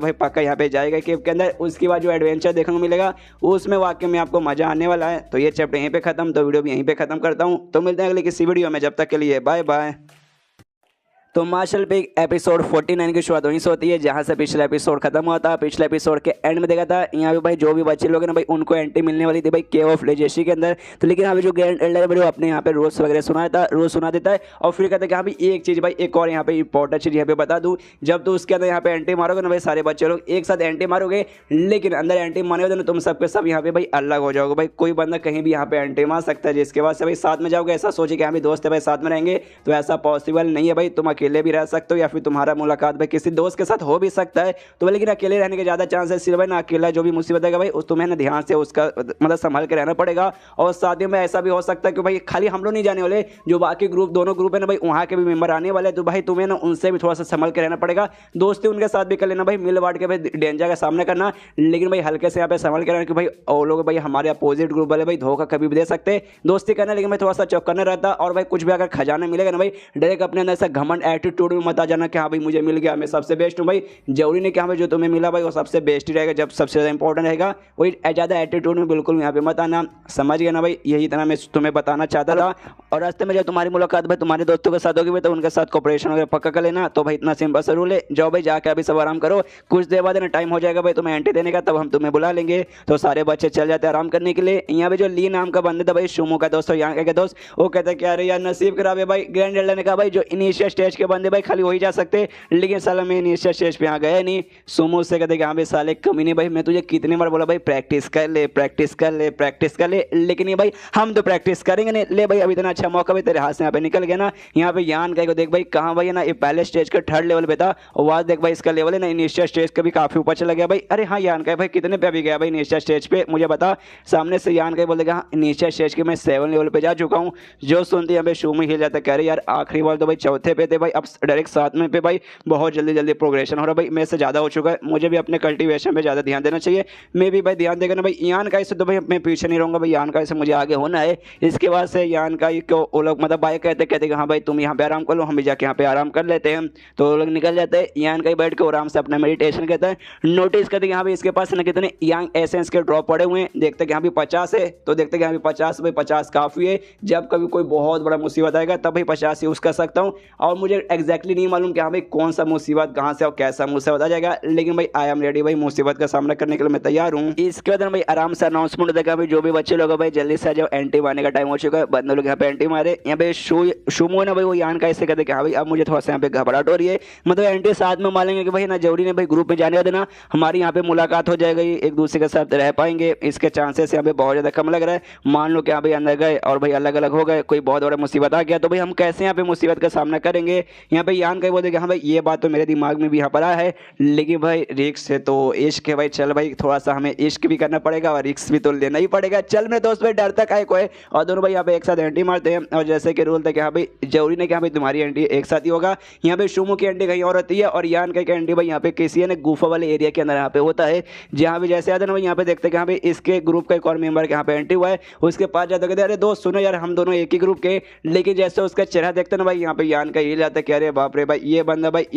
भाई पक्का यहाँ पे जाएगा केव के अंदर, उसके बाद जो एडवेंचर देखने को मिलेगा उसमें वाकई में आपको मजा आने वाला है। तो ये चैप्टर यहीं पे खत्म, तो वीडियो भी यहीं पे खत्म करता हूँ, तो मिलते हैं अगले किसी वीडियो में, जब तक के लिए बाय बाय। तो मार्शल पे एपिसोड 49 की शुरुआत वहीं से होती है जहां से पिछला एपिसोड खत्म हुआ था। पिछले एपिसोड के एंड में देखा था यहाँ पे भाई जो भी बच्चे लोग हैं ना भाई उनको एंट्री मिलने वाली थी भाई केव ऑफ लेजेंसी के अंदर, तो लेकिन अभी जो ग्रैंड एल्डर है वो अपने यहाँ पे रोज वगैरह रोज सुना देता है, और फिर कहता है कि हाँ भाई एक चीज़ भाई एक और यहाँ पे इंपॉर्टेंट चीज़ यहाँ पे बता दूँ, जब तो उसके अंदर यहाँ पे एंट्री मारोगे ना भाई सारे बच्चे लोग एक साथ एंट्री मारोगे, लेकिन अंदर एंट्री मारोगे तो तुम सबके सब यहाँ पे भाई अलग हो जाओगे भाई, कोई बंदा कहीं भी यहाँ पे एंट्री मार सकता है, जिसके बाद से भाई साथ में जाओगे, ऐसा सोचे कि हाँ भाई दोस्त है भाई साथ में रहेंगे, तो ऐसा पॉसिबल नहीं है भाई, तुम अकेले भी रह सकते हो या फिर तुम्हारा मुलाकात भाई किसी दोस्त के साथ हो भी सकता है, तो लेकिन अकेले रहने के ज़्यादा चांस है, सिर्फ भाई ना अकेला जो भी मुसीबत है भाई उस तुम्हें ना ध्यान से उसका मतलब संभाल के रहना पड़ेगा। और साथ ही में ऐसा भी हो सकता है कि भाई खाली हम लोग नहीं जाने वाले, जो बाकी ग्रुप दोनों ग्रुप है ना भाई वहाँ के भी मेंबर आने वाले, तो भाई तुम्हें ना उनसे भी थोड़ा सा संभल के रहना पड़ेगा, दोस्ती उनके साथ भी कर लेना भाई, मिल बांट के भाई डेंजर का सामना करना, लेकिन भाई हल्के से यहाँ पे संभल के रहना कि भाई और लोग भाई हमारे अपोजिट ग्रुप वाले भाई धोखा कभी भी दे सकते, दोस्ती करना, लेकिन भाई थोड़ा सा चौकन्ना रहता, और भाई कुछ भी अगर खजाना मिलेगा ना भाई डायरेक्ट अपने अंदर से घमंड एटीट्यूड में मत आ जाना कि हाँ भाई मुझे मिल गया, मैं सबसे बेस्ट हूँ भाई। जरूरी नहीं कि हाँ भाई जो तुम्हें मिला भाई वो सबसे बेस्ट ही रहेगा, जब सबसे ज़्यादा इंपॉर्टेंट रहेगा वही। ज़्यादा एटीट्यूड में बिल्कुल यहाँ पे मत आना, समझ गया ना भाई। यही इतना मैं तुम्हें बताना चाहता था। और रास्ते में जब तुम्हारी मुलाकात भाई तुम्हारे दोस्तों के साथ होगी भाई, तो उनके साथ कोऑपरेशन वगैरह पक्का कर लेना। तो भाई इतना सिंपल सा रूल है। जाओ भाई जाके अभी सब आराम करो, कुछ देर बाद ना टाइम हो जाएगा भाई तुम्हें एंट्री देने का, तब हम तुम्हें बुला लेंगे। तो सारे बच्चे चल जाते हैं आराम करने के लिए। यहाँ पे जो ली नाम का बंदा था भाई, शुमो का दोस्त और यहाँ का दोस्त, वो कहते हैं कि अरे यार नसीब खराब है भाई। ग्रैंड एल्डर ने कहा भाई जो इनिशियल स्टेज के बंदे भाई खाली वही जा सकते, लेकिन साला मैं इनिशियल स्टेज पे आ गया नहीं। सुमो से कहते कि हाँ भाई साले कमीने भाई, मैं तुझे कितने बार बोला भाई प्रैक्टिस कर ले, प्रैक्टिस कर ले, प्रैक्टिस कर ले, लेकिन ये भाई हम तो प्रैक्टिस करेंगे नहीं। ले भाई अभी इतना अच्छा मौका भाई तेरे हाथ से यहाँ पे निकल गया ना। यहाँ पे यान का को देख भाई कहाँ भाई है ना, ये पहले स्टेज का थर्ड लेवल पे था, और आज देख भाई इसका लेवल है ना इनिशियल स्टेज का भी काफी ऊपर चला गया भाई। अरे हाँ यान का भाई कितने पे अभी गया भाई इनिशियल स्टेज पे, मुझे बता। सामने से यान का बोल देगा हाँ इनिशियल स्टेज के मैं 7 लेवल पे जा चुका हूँ। जो सुनते यहाँ पे शुमो हिल जाता, कह रहे यार आखिरी बार तो भाई चौथे पे थे भाई, अब डायरेक्ट 7वें पे भाई बहुत जल्दी जल्दी प्रोग्रेशन हो रहा है भाई, मेरे से ज़्यादा हो चुका है। मुझे भी अपने कल्टीवेशन पे ज़्यादा ध्यान देना चाहिए। मैं भी भाई ध्यान देगा ना भाई। यान का इससे तो भाई मैं पीछे नहीं रहूँगा भाई, यान का इससे मुझे आगे होना है। इसके बाद से यान का को वो लोग मतलब भाई कहते कहते कि हाँ भाई तुम यहाँ पे आराम कर लो, हम भी जाके यहाँ पे आराम कर लेते हैं। तो वो लोग निकल जाते हैं। यान का बैठ के आराम से अपना मेडिटेशन करता है। नोटिस करते यहाँ पे इसके पास ना कितने यंग एसेंस के ड्रॉप पड़े हुए हैं। देखते कि यहाँ भी 50 है, तो देखते कि यहाँ भी 50 भाई 50 काफ़ी है। जब कभी कोई बहुत बड़ा मुसीबत आएगा तब भाई 50 यूज़ कर सकता हूँ। और मुझे एग्जैक्टली नहीं मालूम कि हाँ भाई कौन सा मुसीबत कहाँ से और कैसा मुसीबत आ जाएगा, लेकिन भाई आई एम रेडी भाई, मुसीबत का सामना करने के लिए मैं तैयार हूँ। इसके बाद भाई आराम से अनाउंसमेंट देगा भाई जो भी बच्चे लोग भाई जल्दी से जब एंट्री मारने का टाइम हो चुका है। बंदे लोग यहाँ पे एंट्री मारे। यहाँ पे शुमो ना भाई वो यान का ऐसे कहते कि हाँ भाई अब मुझे थोड़ा सा यहाँ पे घबराहट हो रही है, मतलब एंट्री साथ में मारेंगे कि भाई ना जरूरी नहीं भाई ग्रुप में जाने देना, हमारी यहाँ पे मुलाकात हो जाएगी, एक दूसरे के साथ रह पाएंगे। इसके चांसेस यहाँ पे बहुत ज़्यादा कम लग रहा है। मान लो कि यहाँ भाई अंदर गए और भाई अलग अलग हो गए, कोई बहुत बड़ा मुसीबत आ गया, तो भाई हम कैसे यहाँ पे मुसीबत का सामना करेंगे। यहाँ पे यान का बोलते हाँ भाई ये बात तो मेरे दिमाग में भी यहाँ पर आया है, लेकिन भाई रिस्क है तो इश्क है भाई, चल भाई थोड़ा सा हमें इश्क भी करना पड़ेगा और रिस्क भी तो लेना ही पड़ेगा। चल मेरे दोस्त भाई डरता काहे को है। और दोनों भाई यहाँ पे एक साथ एंट्री मारते हैं। और जैसे कि रूल था कि हाँ भाई जरूरी नहीं कि हाँ भाई तुम्हारी एंट्री एक साथ ही होगा। यहाँ पे शुमो की एंट्री कहीं और होती है और यान का एंट्री भाई यहाँ पे किसी ने गुफा वाले एरिया के अंदर यहाँ पे होता है। जहाँ भी जैसे आते हैं ना भाई यहाँ पे देखते हैं कि हाँ भाई इसके ग्रुप का एक और मेंबर यहाँ पे एंट्री हुआ है, उसके पास जाते कहते अरे दोस्त सुनो यार हम दोनों एक ही ग्रुप के। लेकिन जैसे उसका चेहरा देखते ना भाई यहाँ पे यान का ये जाता है कि अरे बाप रे भाई ये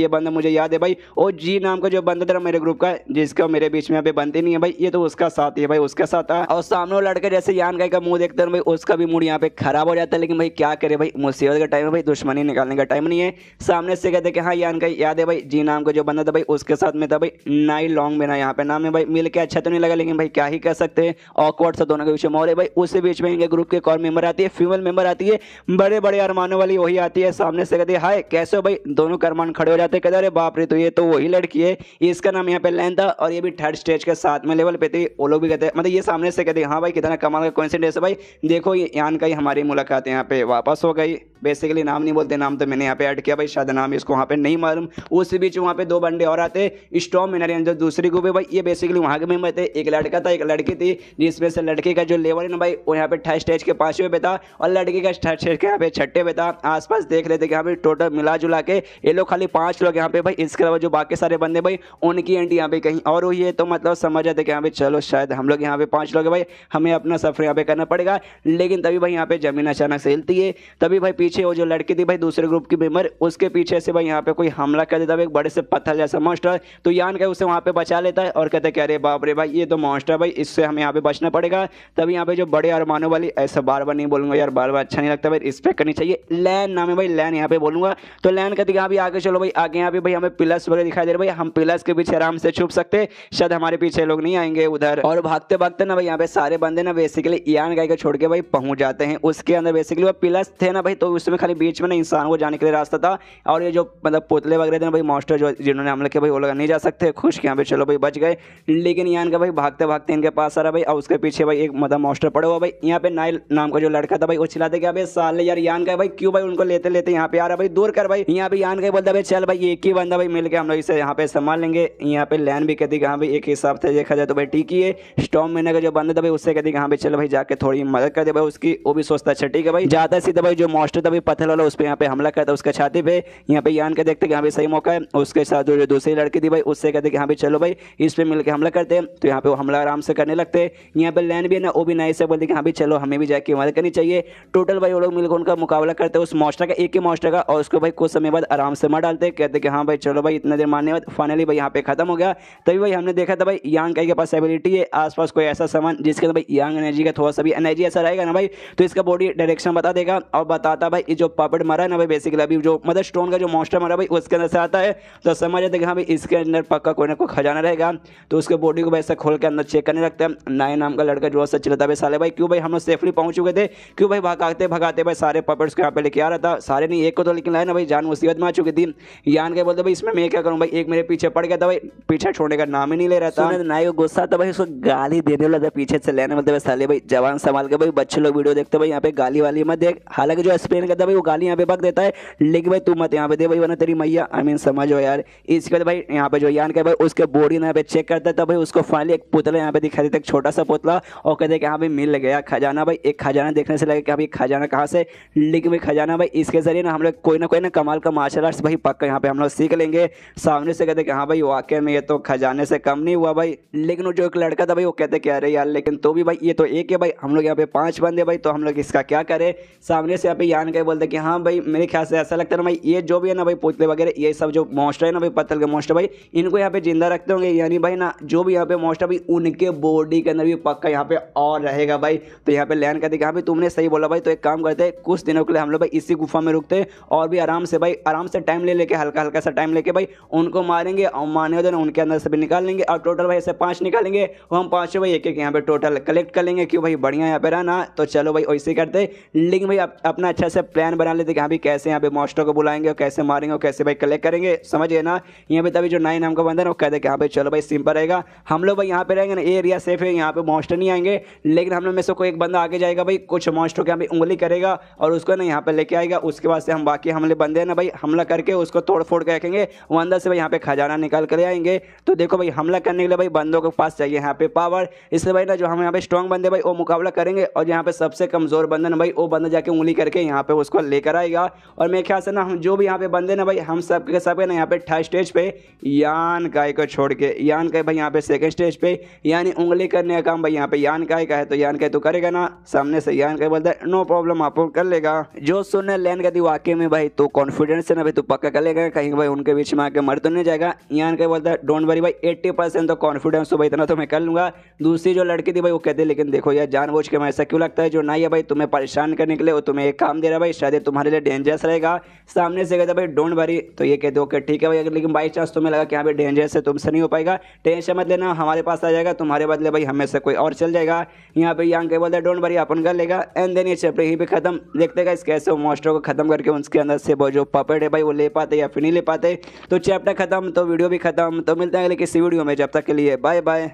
बंदा मुझे याद है भाई, और जी नाम का जो बंदा था मेरे ग्रुप का जिसका मेरे बीच में यहाँ पे बनती नहीं है भाई, ये तो उसका साथ ही है भाई, उसका साथ था। और सामने वो लड़का जैसे यान का मुंह देखते हैं भाई उसका भी मूड यहाँ पे खराब हो जाता है। लेकिन भाई क्या करे भाई मुसीबत का टाइम है भाई, दुश्मनी निकालने का टाइम नहीं है। सामने से कहते कि हाँ यान का याद है भाई जी नाम का जो बंदा था भाई उसके साथ में था भाई नाई लॉन्ग में ना यहाँ पे नाम है भाई, मिल के अच्छा तो नहीं लगा लेकिन भाई क्या ही कर सकते हैं, ऑकवर्ड सा दोनों के बीच में माहौल है भाई। उसी बीच में इनके ग्रुप के एक और मेंबर आती है, फीमेल मेंबर आती है, बड़े बड़े अरमानों वाली वही आती है। सामने से कहते हाय कैसे हो भाई, दोनों के अरमान खड़े हो जाते हैं। कहते अरे बाप रे तो ये तो वही लड़की है, इसका नाम यहाँ पे लैन था और ये भी थर्ड स्टेज के 7वें लेवल पे थी। वो लोग भी कहते हैं मतलब ये सामने से कहते हैं हाँ भाई कितना कमाल का कोइंसिडेंस है भाई, देखो ये यान का ही हमारी मुलाकात यहाँ पे वापस हो गई। बेसिकली नाम नहीं बोलते, नाम तो मैंने यहाँ पे ऐड किया भाई, शायद नाम इसको वहाँ पे नहीं मालूम। उसी बीच वहाँ पे 2 बंदे और आते, स्टॉर्म मिनरियन जो दूसरी ग्रुप है भाई, ये बेसिकली वहाँ के मेंबर थे। एक लड़का था एक लड़की थी, जिसमें से लड़के का जो लेवल है ना भाई वो यहाँ पे थर्ड स्टेज के 5वें पे था और लड़की का थर्ड स्टेज के यहाँ पे 6ठे पे था। आसपास देख रहे थे कि यहाँ पे टोटल मिला जुला के ये लोग खाली 5 लोग यहाँ पे भाई, इसके अलावा जो बाकी सारे बंदे भाई उनकी एंट्री यहाँ पे कहीं और हुई है। तो मतलब समझ जाते कि यहाँ पे चलो शायद हम लोग यहाँ पे 5 लोग हैं भाई, हमें अपना सफर यहाँ पे करना पड़ेगा। लेकिन तभी भाई यहाँ पे जमीन अचानक से हिलती है। तभी भाई पीछे वो जो लड़की थी भाई दूसरे ग्रुप की मेंबर, उसके पीछे से भाई यहाँ पे कोई हमला कर देता है एक बड़े से पत्थर जैसा मॉन्स्टर। तो यान का उसे वहाँ पे बचा लेता है और कहते हैं अरे बाप रे भाई ये तो मॉन्स्टर भाई, इससे हमें यहाँ पे बचना पड़ेगा। तभी यहाँ पे जो बड़े अरमानों वाली, ऐसा बार बार नहीं बोलूंगा यार, बार बार अच्छा नहीं लगता भाई, रिस्पेक्ट करनी चाहिए। लैन नाम है भाई, लैन यहाँ पे बोलूंगा। तो लैन कहती है भी आगे चलो भाई, आगे यहाँ पे भाई हमें पिलर्स वगैरह दिखाई दे रहे भाई, हम पिलर्स के पीछे आराम से छुप सकते, शायद हमारे पीछे लोग नहीं आएंगे उधर। और भागते भागते ना भाई यहाँ पे सारे बंदे ना बेसिकली यान गाय को छोड़ के भाई पहुंच जाते हैं। उसके अंदर बेसिकली वो पिलर्स थे ना भाई, तो उसमें खाली बीच में ना इंसान को जाने के लिए रास्ता था। और ये जो मतलब पुतले वगैरह थे ना भाई मॉन्स्टर जो जिन्होंने हमला किया भाई वो लोग नहीं जा सकते, खुश के यहाँ पे चलो भाई बच गए। लेकिन यान का भाई भागते भागते इनके पास आ रहा भाई, और उसके पीछे भाई एक मतलब मॉन्स्टर पड़ा हुआ भाई। यहाँ पे नाइल नाम का जो लड़का था भाई वो चिल्लाते क्या भाई साले यार यान का भाई क्यों भाई उनको लेते लेते यहाँ पे आ रहा भाई, दूर कर भाई। यहाँ पे यान का बोलता भाई चल भाई एक ही बंदा भाई मिल के हम लोग इसे यहाँ पे संभाल लेंगे। यहाँ पे लैन भी कहती हाँ भाई एक हिसाब से देखा जाए तो भाई ठीक ही है। स्टॉर्म महीने का जो बंदा था भाई उससे कहती हाँ भाई चल भाई जाके थोड़ी मदद कर दे भाई उसकी, वो भी सोचता अच्छा ठीक है भाई। जाता सीधा भाई जो मॉन्स्टर था भाई पत्थर वाला उस पर यहाँ पे हमला करता उसका छाती पे। यहाँ पे यान के देखते कि हाँ भाई सही मौका है। उसके साथ जो दूसरी लड़की थी भाई उससे कहते कि हाँ भाई चलो भाई इस पे मिलकर हमला करते हैं। तो यहाँ पे वो हमला आराम से करने लगते हैं। यहाँ पे लैन भी है ना वो भी नाइस से बोलते कि हाँ भाई चलो हमें भी जाके मदद करनी चाहिए। टोटल भाई वो लोग मिलकर उनका मुकाबला करते हैं उस मॉन्स्टर का, एक ही मॉन्स्टर का, और उसके उसको भाई कुछ समय बाद आराम से मार डालते, कहते कि हाँ भाई चलो भाई इतने देर मारने बाद फाइनली भाई यहाँ पे खत्म हो गया। तभी भाई हमने देखा था भाई यांग काई के पास एबिलिटी है आसपास कोई ऐसा सामान जिसके अंदर भाई यांग एनर्जी का थोड़ा सा भी एनर्जी ऐसा रहेगा ना भाई, तो इसका बॉडी डायरेक्शन बता देगा और बताता भाई जो पपेट मारा है ना भाई, बेसिकली अभी जो मदर स्टोन का जो मॉन्स्टर मारा भाई उसके अंदर से आता है, तो समझ जाते कि हाँ भाई इसके अंदर पक्का कोई ना कोई खजाना रहेगा। तो उसके बॉडी को वैसे खोल के अंदर चेक करने लगता है। नाय नाम का लड़का जो सच चलता है साले भाई, क्यों भाई हम लोग सेफली पहुंच चुके थे, क्यों भाई भगाते भगाते भाई सारे पपेट्स को यहाँ पे लेके आ रहा था, सारे नहीं एक को तो लेकिन लाए ना भाई, जान मुसीबत में आ चुकी थी। यान के बोलते भाई इसमें मैं क्या करूँ भाई, एक मेरे पीछे पड़ गया था भाई, पीछे छोड़ने का नाम ही नहीं ले रहा था। नाय को गुस्सा था भाई, उसको गाली देने वाला था पीछे से लेने बोलते भाई साले भाई जवान संभाल के भाई, बच्चे लोग वीडियो देखते भाई यहाँ पे गाली वाली मत देख। हालांकि जो एक्सप्लेन करता भाई वो गाली यहाँ पे बक देता है, लेकिन भाई तू मत यहाँ पे दे भाई वरना तेरी मैया आई मीन समझो यार। इसके बाद भाई यहाँ पे जो यान का भाई उसके बॉडी यहाँ पे चेक करता है, तब भाई उसको फाइनली एक पुतला यहाँ पे दिखा देता है, एक छोटा सा पुतला, और कहते कि हाँ भाई मिल गया खजाना। भाई एक खजाना देखने से लगे कि भाई खजाना कहाँ से, लेकिन भाई खजाना भाई इसके जरिए ना हम लोग कोई ना कमाल का मार्शल आर्ट्स भाई पक्का यहाँ पे हम लोग सीख लेंगे। सामने से कहते कि हाँ भाई वाकई में ये तो खजाने से कम नहीं हुआ भाई। लेकिन वो जो एक लड़का था भाई वो कहते क्या रहे यार, लेकिन तो भी भाई ये तो एक है भाई, हम लोग यहाँ पे 5 बंदे भाई, तो हम लोग इसका क्या करें। सामने से यहाँ पे यान के बोलते कि हाँ भाई मेरे ख्याल से ऐसा लगता है ना भाई ये जो भी है ना भाई पुतले वगैरह ये सब जो मॉन्स्टर है ना भाई, पत्थर के मॉन्स्टर भाई, इनको यहाँ पे जिंदा रखते होंगे, यानी भाई ना जो भी यहाँ पे मॉन्स्टर भाई उनके बॉडी के अंदर भी पक्का यहाँ पे और रहेगा भाई। तो यहाँ पे लैंड करते हाँ भाई तुमने सही बोला भाई, तो एक काम करते कुछ दिनों के लिए हम लोग भाई इसी गुफा में रुकते और भी आराम से भाई, आराम से टाइम ले लेके हल्का हल्का सा टाइम लेके भाई उनको मारेंगे और मारने होते ना उनके अंदर से भी निकाल लेंगे, और टोटल भाई ऐसे 5 निकालेंगे और हम 5 भाई एक यहाँ पे टोटल कलेक्ट कर लेंगे। क्यों भाई बढ़िया यहाँ पे रहना, तो चलो भाई वैसे करते। लेकिन भाई अपना अच्छा से प्लान बना लेते कि हाँ भाई कैसे यहाँ पे मॉन्स्टर को बुलाएंगे और कैसे मारेंगे और कैसे भाई कलेक्ट करेंगे, समझिए ना। यहाँ पे तभी जो नाई नाम का बंदा है वो कहते कि हाँ भाई चलो भाई सिंपल रहेगा, हम लोग भाई यहाँ पे रहेंगे ना, एरिया सेफ है, यहाँ पे मॉन्स्टर नहीं आएंगे। लेकिन हम लोग में से कोई एक बंदा आगे जाएगा भाई, कुछ मॉन्स्टर के यहाँ पे उंगली करेगा और उसको ना यहाँ पे लेके आएगा। उसके बाद से हम बाकी हमले बंदे हैं ना भाई हमला करके उसको तोड़ फोड़ के रखेंगे, वो अंदर से भाई यहाँ पे खजाना निकाल कर आएंगे। तो देखो भाई हमला करने के लिए भाई बंदों के पास चाहिए यहाँ पे पावर, इसलिए भाई ना जो हम यहाँ पे स्ट्रॉन्ग बंदे भाई वो मुकाबला करेंगे, और यहाँ पे सबसे कमजोर बंदा ना भाई वो बंदा जाके उंगली करके यहाँ पे उसको लेकर आएगा। और मेरे ख्याल से ना हम जो भी यहाँ पे बंदे ना भाई हम सब के सब है ना यहाँ पे 3rd स्टेज पे, यान काय को छोड़ के, यान काय भाई यहाँ पे 2nd स्टेज पे, यानी उंगली करने का काम भाई यहाँ पे यान काय का है, तो यान काय तो करेगा ना। सामने से यान काय बोलता है नो प्रॉब्लम आप कर लेगा। जो सुनने लैंड का थी वाकई में भाई तो कॉन्फिडेंस है ना भाई तो पक्का कर लेगा, कहीं भाई उनके बीच में आके मर तो नहीं जाएगा। यान काय बोलता है डोंट वरी भाई 80% तो कॉन्फिडेंस तो भाई इतना तो मैं कर लूंगा। दूसरी जो लड़की थी भाई वो कहते लेकिन देखो यार जानबूझ के मैं ऐसा क्यों लगता है जो ना है भाई तुम्हें परेशान करने के लिए, वो तुम्हें एक काम दे रहा है भाई शायद ये तुम्हारे लिए डेंजरस रहेगा। सामने से कहता भाई डोंट वरी, तो ये कहते ओके ठीक है भाई, अगर लेकिन बाई चांस तुम्हें लगा कि यहाँ पे डेंजरस है तुमसे नहीं हो पाएगा, टेंशन मत लेना हमारे पास आ जाएगा, तुम्हारे बदले भाई हमें से कोई और चल जाएगा। यहाँ पे यांग के बोलता है डोंट वरी अपन कर लेगा। एंड देन ये चैप्टर यहीं पे खत्म। देखते गाइस कैसे वो मॉन्स्टर को खत्म करके उसके अंदर से वो जो पपेट है भाई वो ले पाते या फिर नहीं ले पाते। तो चैप्टर खत्म तो वीडियो भी खत्म, तो मिलते हैं अगले किसी वीडियो में, जब तक के लिए बाय बाय।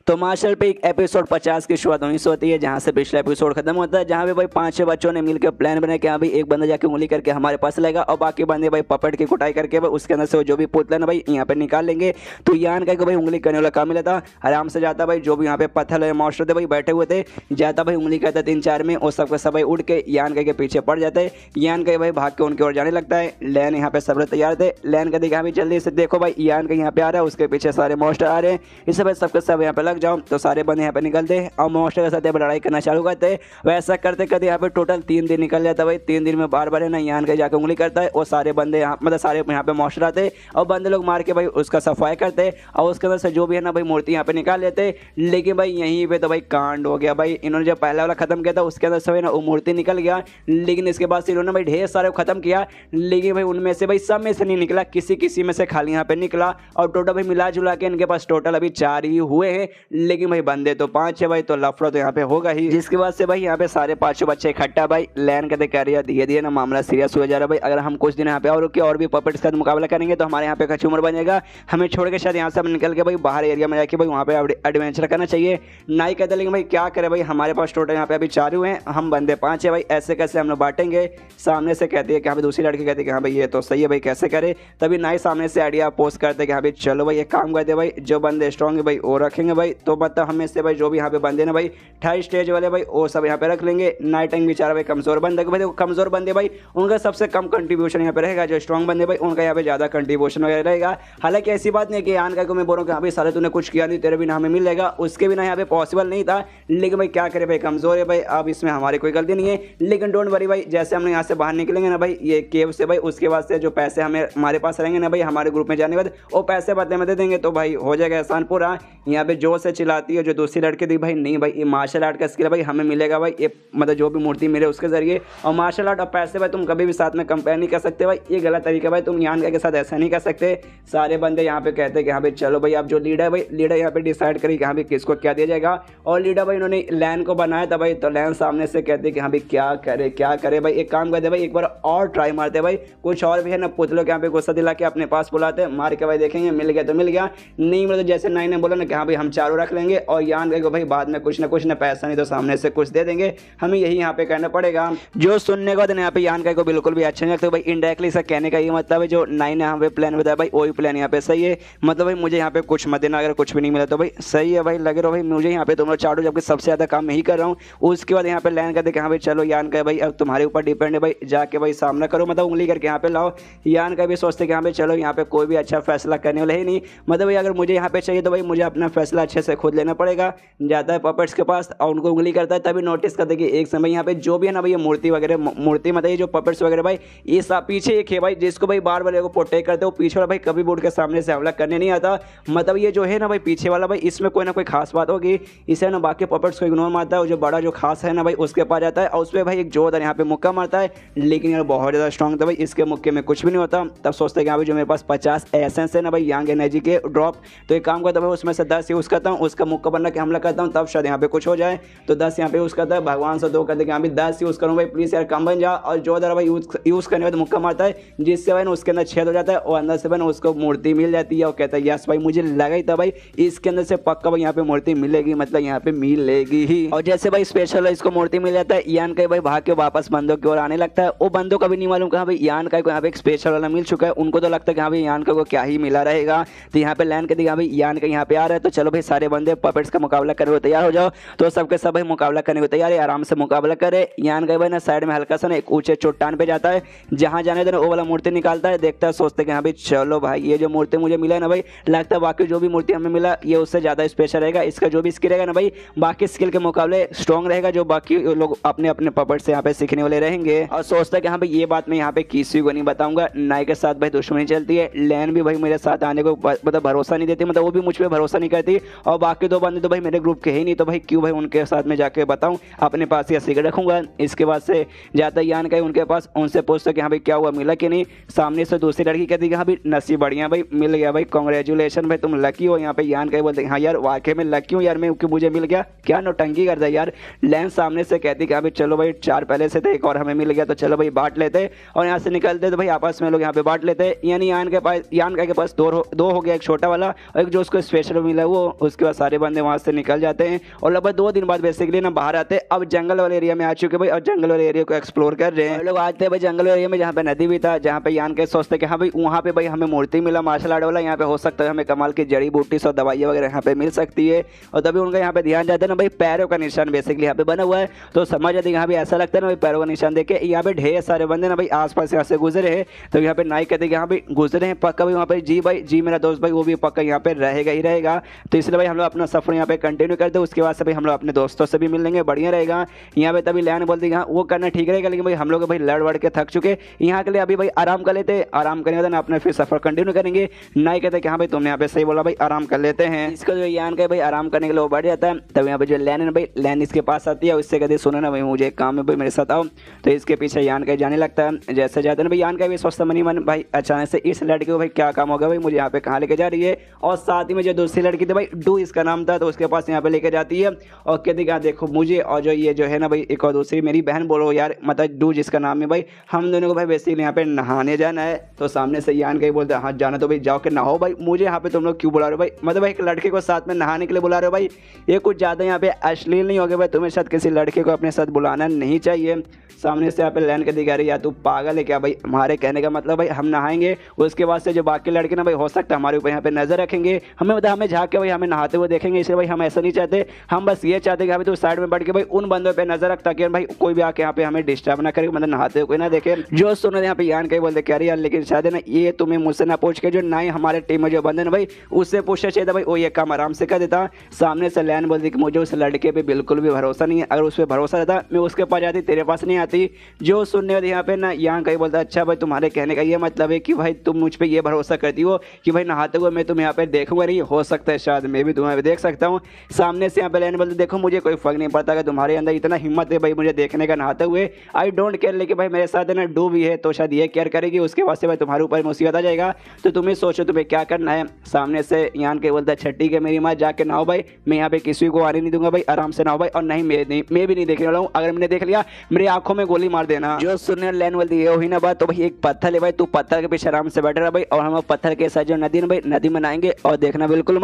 तो मार्शल पे एपिसोड 50 की शुरुआत वहीं से होती है जहाँ से पिछला एपिसोड खत्म होता है, जहाँ पे भाई 5-6 बच्चों ने मिलकर प्लान बनाया कि हाँ भाई एक बंदा जाके उंगली करके हमारे पास लाएगा और बाकी बंदे भाई पपेट की कुटाई करके भाई उसके अंदर से जो भी पुतला ना भाई यहाँ पे निकाल लेंगे। तो यान का भाई उंगली करने वाला काम मिला था, आराम से जाता भाई जो भी यहाँ पे पत्थर मॉन्स्टर थे भाई बैठे हुए थे, जाता भाई उंगली करता 3-4 में और सबके सब भाई उड़ के यान के पीछे पड़ जाते। यान का भाई भाग के उनकी ओर जाने लगता है। लैन यहाँ पे सब लोग तैयार थे, लैन का देखा भाई जल्दी से देखो भाई यान का यहाँ पे आ रहा है, उसके पीछे सारे मॉन्स्टर आ रहे हैं, इससे भाई सबके सब यहाँ पे लग जाओ। तो सारे यहाँ पे निकलते और मॉन्स्टर के साथ लड़ाई करना चालू करते। वैसा करते करते यहाँ पे टोटल 3 दिन निकल जाता है भाई। 3 दिन में बार बार है ना यान के जाकर उंगली करता है और सारे बंदे यहाँ मतलब सारे यहाँ पे मॉन्स्टर आते और बंदे लोग मार के भाई उसका सफाई करते और उसके अंदर से जो भी है ना भाई मूर्ति यहाँ पे निकाल लेते। लेकिन भाई यहीं पे तो भाई कांड हो गया भाई, इन्होंने जब पहला वाला खत्म किया था उसके अंदर से ना वो मूर्ति निकल गया, लेकिन इसके बाद से इन्होंने भाई ढेर सारे खत्म किया, लेकिन भाई उनमें से भाई सब में से नहीं निकला, किसी में से खाली यहाँ पे निकला। और टोटल भाई मिला जुला के इनके पास टोटल अभी 4 ही हुए हैं, लेकिन भाई बंदे तो 5 है भाई, तो लफड़ा तो यहाँ पे होगा ही। जिसके बाद से भाई यहाँ पे सारे 5 बच्चे इकट्ठा भाई लैन कहते कह रही है धीरे धीरे ना मामला सीरियस हो जा रहा है भाई, अगर हम कुछ दिन यहाँ पे और रुके और भी पपेट्स का मुकाबला करेंगे तो हमारे यहाँ पे कचूमर बनेगा, हमें छोड़ के शायद यहाँ से हम निकल के भाई बाहर एरिया में जाके भाई वहाँ पे एडवेंचर करना चाहिए। नाई कहते लेकिन भाई क्या करे भाई हमारे पास टोटल यहाँ पे अभी 4 हुए हैं, हम बंदे 5 है भाई, ऐसे कैसे हम लोग बांटेंगे। सामने से कहती है कि हाँ भाई दूसरी लड़की कहती है कि हाँ भाई ये तो सही है भाई कैसे करे। तभी नाई सामने से आइडिया पोस्ट करते कि हाँ भाई चलो भाई एक काम करते भाई जो बंदे स्ट्रॉन्ग है भाई वो रखेंगे भाई, तो मतलब हमें से भाई जो भी यहाँ पे बंदे ना भाई थर्ड स्टेज वाले भाई वो सब यहाँ पे रख लेंगे। नाइट टाइम बेचारा भाई कमजोर बंदे भाई, कमजोर बंदे भाई उनका सबसे कम कंट्रीब्यूशन यहाँ पे रहेगा, जो स्ट्रॉन्ग बंदे भाई उनका यहाँ पे ज़्यादा कंट्रीब्यूशन वगैरह रहेगा। हालांकि ऐसी बात नहीं कि यान का को मैं बोल रहा हूँ कि हाँ भाई साले तूने कुछ किया नहीं, तेरे बिना हमें मिल जाएगा, उसके बिना यहाँ पे पॉसिबल नहीं था। लेकिन भाई क्या करे भाई, कमजोर है भाई, अब इसमें हमारी कोई गलती नहीं है। लेकिन डोंट वरी भाई, जैसे हम यहाँ से बाहर निकलेंगे ना भाई ये केव से भाई, उसके बाद से जो पैसे हमें हमारे पास रहेंगे ना भाई हमारे ग्रुप में जाने के बाद, वो पैसे बदले में दे देंगे, तो भाई हो जाएगा आसान पूरा। यहाँ पे जो से चिल्लाती है जो दूसरी लड़की थी भाई, नहीं भाई ये मार्शल आर्ट का स्किल भाई हमें मिलेगा भाई, ये मतलब जो भी मूर्ति मिले उसके जरिए। और मार्शल आर्ट और पैसे भाई तुम कभी भी साथ में कंपेयर नहीं कर सकते भाई, ये गलत तरीका भाई, तुम यान के साथ ऐसा नहीं कर सकते। सारे बंदे यहाँ पे कहते हैं कि हाँ भाई चलो भाई, अब जो लीडर भाई, लीडर यहाँ पे डिसाइड करी कि हाँ भाई किसको क्या दिया जाएगा। और लीडर भाई उन्होंने लैन को बनाया था भाई, तो लैन सामने से कहते कि हाँ भाई क्या करे भाई, एक काम करते भाई एक बार और ट्राई मारते भाई, कुछ और भी है ना पुतलों के यहाँ पे गुस्सा दिला के अपने पास बुलाते, मार के भाई देखेंगे मिल गया तो मिल गया, नहीं मतलब जैसे नाई ने बोला ना कि हाँ भाई हम चारों रख लेंगे और यान को भाई बाद में कुछ ना पैसा नहीं तो सामने से कुछ दे देंगे, हमें यही यहाँ पे करना पड़ेगा। जो सुनने के बाद यहाँ पे यान को बिल्कुल भी अच्छा नहीं लगता भाई, इनडायरेक्टली इसका कहने का ये मतलब है जो नाई ने यहाँ पे प्लान बताया भाई वही प्लान यहाँ पे सही है। मतलब भाई मुझे यहाँ पे कुछ मत देना, अगर कुछ भी नहीं मिला तो भाई सही है भाई, लगे रहो भाई मुझे यहाँ पे तुम लोग चाटो, जबकि सबसे ज़्यादा काम मैं ही कर रहा हूँ। उसके बाद यहाँ पे लैन करते कि हाँ भाई चलो यान का भाई अब तुम्हारे ऊपर डिपेंड है भाई, जाके भाई सामना करो, मतलब उंगली करके यहाँ पे लाओ। यान का भी सोचते कि हाँ भाई चलो यहाँ पे कोई भी अच्छा फैसला करने वाला ही नहीं, मतलब भाई अगर मुझे यहाँ पे चाहिए तो भाई मुझे अपना फैसला अच्छे से खुद लेना पड़ेगा। जाता है पपेट्स के पास और उनको उंगली करता है, तभी नोटिस करते कि एक समय यहाँ पे जो भी है ना भाई ये मूर्ति वगैरह, मूर्ति मतलब ये जो पपेट्स वगैरह भाई ये सब पीछे एक है भाई जिसको भाई बार बार प्रोटेक्ट करते हो, पीछे वाला भाई कभी बोर्ड के सामने से हमला करने नहीं आता। मतलब ये जो है ना भाई पीछे वाला भाई इसमें कोई ना कोई खास बात होगी, इसे ना बाकी पपेट्स को इग्नोर मारता है, जो बड़ा जो खास है ना भाई उसके पास जाता है और उस पर भाई एक जोरदार यहाँ पे मुक्का मारता है। लेकिन यार बहुत ज़्यादा स्ट्रॉन्ग था भाई, इसके मुक्के में कुछ भी नहीं होता। तब सोचते हैं कि अभी जो मेरे पास 50 एसेंस है ना भाई यांग एनर्जी के ड्रॉप, तो एक काम करता है उसमें से 10 यूज़ करता हूँ, उसका मुक्का बनना के हमला करता हूँ, तब शायद यहाँ पे कुछ हो जाए। तो 10 यहाँ पे यूज़ करता है, भगवान से 2 करते कि यहाँ पे 10 यूज़ करूँ भाई प्लीज़ यार कम बन जा, और जोरदार भाई यूज़ करने के बाद मुक्का मारता है जिससे भाई उसके अंदर छेद हो जाता है और अंदर से भाई उसको मूर्ति मिल जाती है। और कहता है यस भाई मुझे लगा ही था भाई इसके अंदर से पक्का भाई यहाँ पे मूर्ति मिलेगी, मतलब यहाँ पे मिलेगी ही। और जैसे भाई स्पेशल इसको मूर्ति मिल जाता है, यान का भाई भाग के वापस बंदों की ओर आने लगता है। वो बंदों का भी नहीं मालूम कहा भाई यान का यहाँ पे एक स्पेशल वाला मिल चुका है, उनको तो लगता है कि हाँ भाई यान का को क्या ही मिला रहेगा। तो यहाँ पे लैंड कर दिया भाई यान का यहाँ पे आ रहा है, तो चलो भाई सारे बंदे पपेट्स का मुकाबला करने को तैयार हो जाओ। तो सबके सब भाई मुकाबला करने को तैयार है, आराम से मुकाबला करे। यान का भाई ना साइड में हल्का सा ना एक ऊंचे चट्टान पे जाता है, जहाँ जाने देना वो वाला मूर्ति निकालता है, देखता है सोचते कि हाँ भाई चलो भाई ये जो मूर्ति मुझे मिला है ना भाई, लगता है बाकी जो भी मूर्ति हमें मिला ये उससे ज़्यादा स्पेशल रहेगा, इसका जो भी स्किल रहेगा ना भाई बाकी स्किल के मुकाबले स्ट्रॉन्ग रहेगा, जो बाकी लोग अपने अपने पपेट से यहाँ पे सीखने वाले रहेंगे। और सोचता है कि हाँ भाई ये बात मैं यहाँ पे किसी को नहीं बताऊंगा। नाई के साथ भाई दुश्मनी चलती है, लैन भी भाई मेरे साथ आने को मतलब भरोसा नहीं देती, मतलब वो भी मुझ पर भरोसा नहीं करती, और बाकी 2 बंदे तो भाई मेरे ग्रुप के ही नहीं, तो भाई क्यों भाई उनके साथ में जाके बताऊँ, अपने पास ही सीक्रेट रखूंगा। इसके बाद से जाता है यान का उनके पास, उनसे पूछता कि हाँ भाई क्या हुआ मिला कि नहीं। सामने से दूसरी लड़की कहती कि हाँ भाई नसीब बढ़िया भाई मिल गया भाई, कांग्रेचुलेशन भाई तुम लकी हो। यहाँ पे यान का बोलते हाँ यार वाकई में लकी हूँ यार मैं, मुझे मिल गया, क्या नौटंकी करता है यार। लैन सामने से कहती कि हाँ भाई चलो भाई 4 पहले से थे, एक और हमें मिल गया, तो चलो भाई बांट लेते, और यहाँ से निकलते तो भाई आपस में लोग यहाँ पे बांट लेते। यानी यान के पास 2 हो गया, एक छोटा वाला और एक जो उसको स्पेशल मिला वो। उसके बाद सारे बंदे वहाँ से निकल जाते हैं और लगभग 2 दिन बाद बेसिकली ना बाहर आते। अब जंगल वाले एरिया में आ चुके भाई, और जंगल वाले एरिया को एक्सप्लोर कर रहे हैं लोग। आते भाई जंगल एरिया में जहाँ पे नदी भी था, जहाँ पे यान के सोचते कि हाँ भाई वहाँ पे भाई हमें मूर्ति मिला मार्शल आर्ट वाला, यहाँ पे हो सकता है हमें कमाल की जड़ी बूटी और दवाइयाँ वगैरह यहाँ पे मिल सकती है। और तभी उनका यहाँ पे ध्यान जाता है ना भाई पैरों का निशान बेसिकली यहाँ पे बना हुआ है, तो समझ जाते यहाँ पे ऐसा लगता है ना भाई पैरों का निशान देख के यहाँ पे ढेर सारे बंदे ना भाई आसपास यहाँ से गुजरे हैं। तो यहाँ पे नाई कहते यहाँ पे गुजरे हैं पक्का भाई वहाँ पे जी भाई जी मेरा दोस्त भाई वो भी पक्का यहाँ पे रहेगा ही रहेगा। तो इसलिए भाई हम लोग अपना सफर यहाँ पे कंटिन्यू करते हैं, उसके बाद से भाई हम लोग अपने दोस्तों से भी मिल लेंगे, बढ़िया रहेगा। यहाँ पे तभी लैन बोलती हाँ वो करना ठीक रहेगा, लेकिन भाई हम लोग भाई लड़ वड़ के थक चुके, यहाँ के लिए अभी भाई आराम कर लेते, आराम करने के बाद अपना फिर सफर कंटिन्यू करेंगे। नाई कहते कि हाँ भाई तुमने यहाँ पे सही बोला भाई आराम कर लेते हैं। इसका जो यान का भाई आराम करने के लिए वो बढ़ जाता है। तब यहाँ पे जो लैन है भाई लैन इसके पास आती है, उससे कहते सुनो ना भाई मुझे एक काम है भाई मेरे साथ आओ। तो इसके पीछे यान का जाने लगता है, जैसे जाते हैं भाई यान का भी सोचता मनी मन भाई अचानक से इस लड़के को भाई क्या काम होगा भाई मुझे यहाँ पे कहाँ लेके जा रही है। और साथ ही में जो दूसरी लड़की थी भाई डू इसका नाम था, तो उसके पास यहाँ पे लेके जाती है और कहती कि देखो मुझे और जो ये जो है ना भाई एक और दूसरी मेरी बहन बोलो यार, मतलब डू जिसका नाम है भाई, हम दोनों को भाई बेसिकली यहाँ पे नहाने जाना है। तो सामने से यान का ही बोलते हैं हाँ जाना तो भाई जाओ के नहाओ भाई, मुझे यहाँ पे तुम लोग क्यों बुला रहे हो भाई, मतलब भाई एक लड़के को साथ में नहाने के लिए बुला रहे हो भाई, ये कुछ ज़्यादा यहाँ पे अश्लील नहीं हो गया भाई, तुम्हें साथ किसी लड़के को अपने साथ बुलाना नहीं चाहिए। सामने से यहाँ पे लैन के दिखा रही या तू पागल है क्या भाई, हमारे कहने का मतलब भाई हम नहाएंगे, उसके बाद से जो बाकी लड़के ना भाई हो सकता है हमारे ऊपर यहाँ पे नजर रखेंगे, हमें बता हमें झाँक के भाई हमें नहा नहाते हुए देखेंगे, इसलिए भाई हम ऐसा नहीं चाहते। हम बस ये चाहते हैं कि तू साइड में बैठ के भाई उन बंदों पे नजर रख, ताकि भाई कोई भी आके यहाँ पे हमें डिस्टर्ब ना करे, मतलब नहाते हुए कोई ना देखे। जो सुनो यहाँ पे यान कहीं बोलते क्या यार, लेकिन शायद ना ये तुम्हें मुझसे ना पूछ के जो ना ही हमारे टीम में जो बंदे ना भाई उससे पूछना चाहिए था भाई, वो ये काम आराम से कर देता। सामने से लैन बोलती कि मुझे उस लड़के पे बिल्कुल भी भरोसा नहीं है, अगर उस पर भरोसा रहता मैं उसके पास जाती, तेरे पास नहीं आती। जो सुनने वाले यहाँ पे ना यहाँ कहीं बोलता अच्छा भाई तुम्हारे कहने का ये मतलब है कि भाई तुम मुझ पे ये भरोसा करती हो कि भाई नहाते हुए मैं तुम्हें यहाँ पे देखूंगा नहीं, हो सकता है शायद मैं भी तुम्हें देख सकता हूँ। सामने से यहाँ पे लैन बोलते देखो मुझे कोई फर्क नहीं पड़ता, अगर तुम्हारे अंदर इतना हिम्मत है भाई मुझे देखने का नहाते हुए, आई डोंट केयर, लेकिन भाई मेरे साथ ना डूब ही है तो शायद ये केयर करेगी, उसके बाद से भाई तुम्हारे ऊपर मुसीबत आ जाएगा, तो तुम्हें सोचो तुम्हें क्या करना है। सामने से यान के बोलता अच्छा ठीक है मेरी माँ जाके नहाओ भाई, मैं यहाँ पे किसी को आने नहीं दूंगा भाई, आराम से नहाओ भाई, और नहीं मैं भी नहीं देखने वाला हूँ, अगर मैंने देख लिया मेरी आंखों में गोली मार देना। जो सुनने लैन बोलती ये हुई ना बात, तो भाई एक पत्थर है भाई, तू पत्थर के पीछे आराम से बैठे रहा भाई, और हम पत्थर के साथ जो नदी ना भाई नदी में नहाएंगे, और देखना बिल्कुल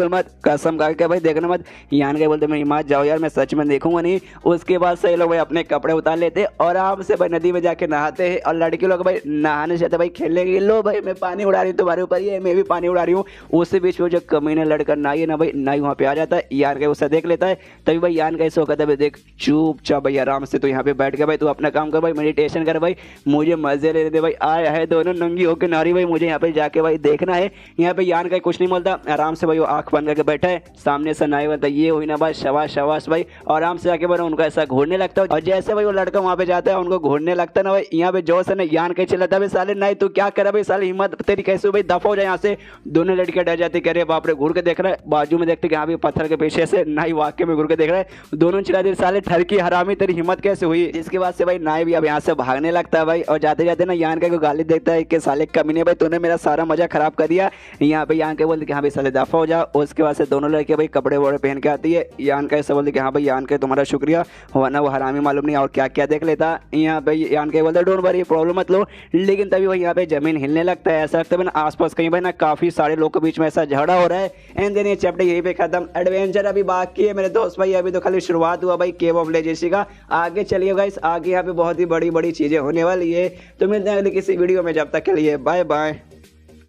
मत कसम खा के भाई देखना मत। यान के बोलते मेरी माँ जाओ यार मैं सच में देखूंगा नहीं। उसके बाद से लोग भाई अपने कपड़े उतार लेते और आराम से भाई नदी में जाके नहाते हैं, और लड़के लोग भाई नहाने से भाई खेलने के लो भाई मैं पानी उड़ा रही हूँ तुम्हारे ऊपर, ये मैं भी पानी उड़ा रही हूँ। उसी बीच में जो कमीने लड़का नाई ना भाई नाई वहाँ पे आ जाता है, यान के उसे देख लेता है, तभी भाई यान कैसे हो कहता है देख चुपचाप भाई आराम से तू यहाँ पे बैठ के भाई तू अपना काम कर भाई, मेडिटेशन कर भाई, मुझे मजे लेने दे भाई, आया है दोनों नंगी होकर नारी भाई, मुझे यहाँ पे जाके भाई देखना है। यहाँ पे यान का कुछ नहीं बोलता, आराम से भाई वो आंख बंद करके बैठा है। सामने से नाई बोलता ये हुई ना भाई शबाश भाई, और आराम से आके भाई उनको ऐसा घूरने लगता है, और जैसे भाई वो लड़का वहाँ पे जाता है उनको घूरने लगता है ना भाई, यहाँ पे जोश है ना यान कहीं चिल्लाता है साले नहीं तू क्या कर भाई, साले हिम्मत तेरी कैसे भाई, दफा हो जाए यहाँ से। दोनों लड़कियां डर जाती कह रहे बाप रे, घूर के देख रहा है, बाजू में देखते कि हाँ भी पत्थर के पीछे से नाई वाकई में घूर के देख रहा है। दोनों चिल्ला दे साले ठरकी हरामी तेरी हिम्मत कैसे हुई। इसके बाद से भाई नाई भी अब यहाँ से भागने लगता है भाई, और जाते जाते ना यान का गाली देखता है कि साले कमीने भाई तूने मेरा सारा मजा खराब कर दिया। यहाँ पे यान के बोलते कि हाँ भाई साले दफा हो जा। उसके बाद से दोनों लड़के भाई कपड़े वपड़े पहन के आती है, यान का ऐसा बोलते कि हाँ भाई यान के तुम्हारा शुक्रिया, वरना वो हरामी मालूम नहीं और क्या क्या देख लेता। यहाँ पे यान के बोलते डोंट वरी प्रॉब्लम मत लो, लेकिन तभी भाई यहाँ पे जमीन हिलने लगता है, ऐसा लगता है ना आसपास कहीं भाई ना काफी सारे लोगों के बीच में ऐसा झगड़ा हो रहा है। एंड देन ये चैप्टर यहीं पे खत्म। एडवेंचर अभी बाकी है मेरे दोस्त भाई, अभी तो खाली शुरुआत हुआ भाई केव ऑफ लेजेंसी का, आगे चलिए गाइस आगे यहाँ पे बहुत ही बड़ी बड़ी चीजें होने वाली है। तो मिलते हैं अगली किसी वीडियो में, जब तक के लिए बाय बाय।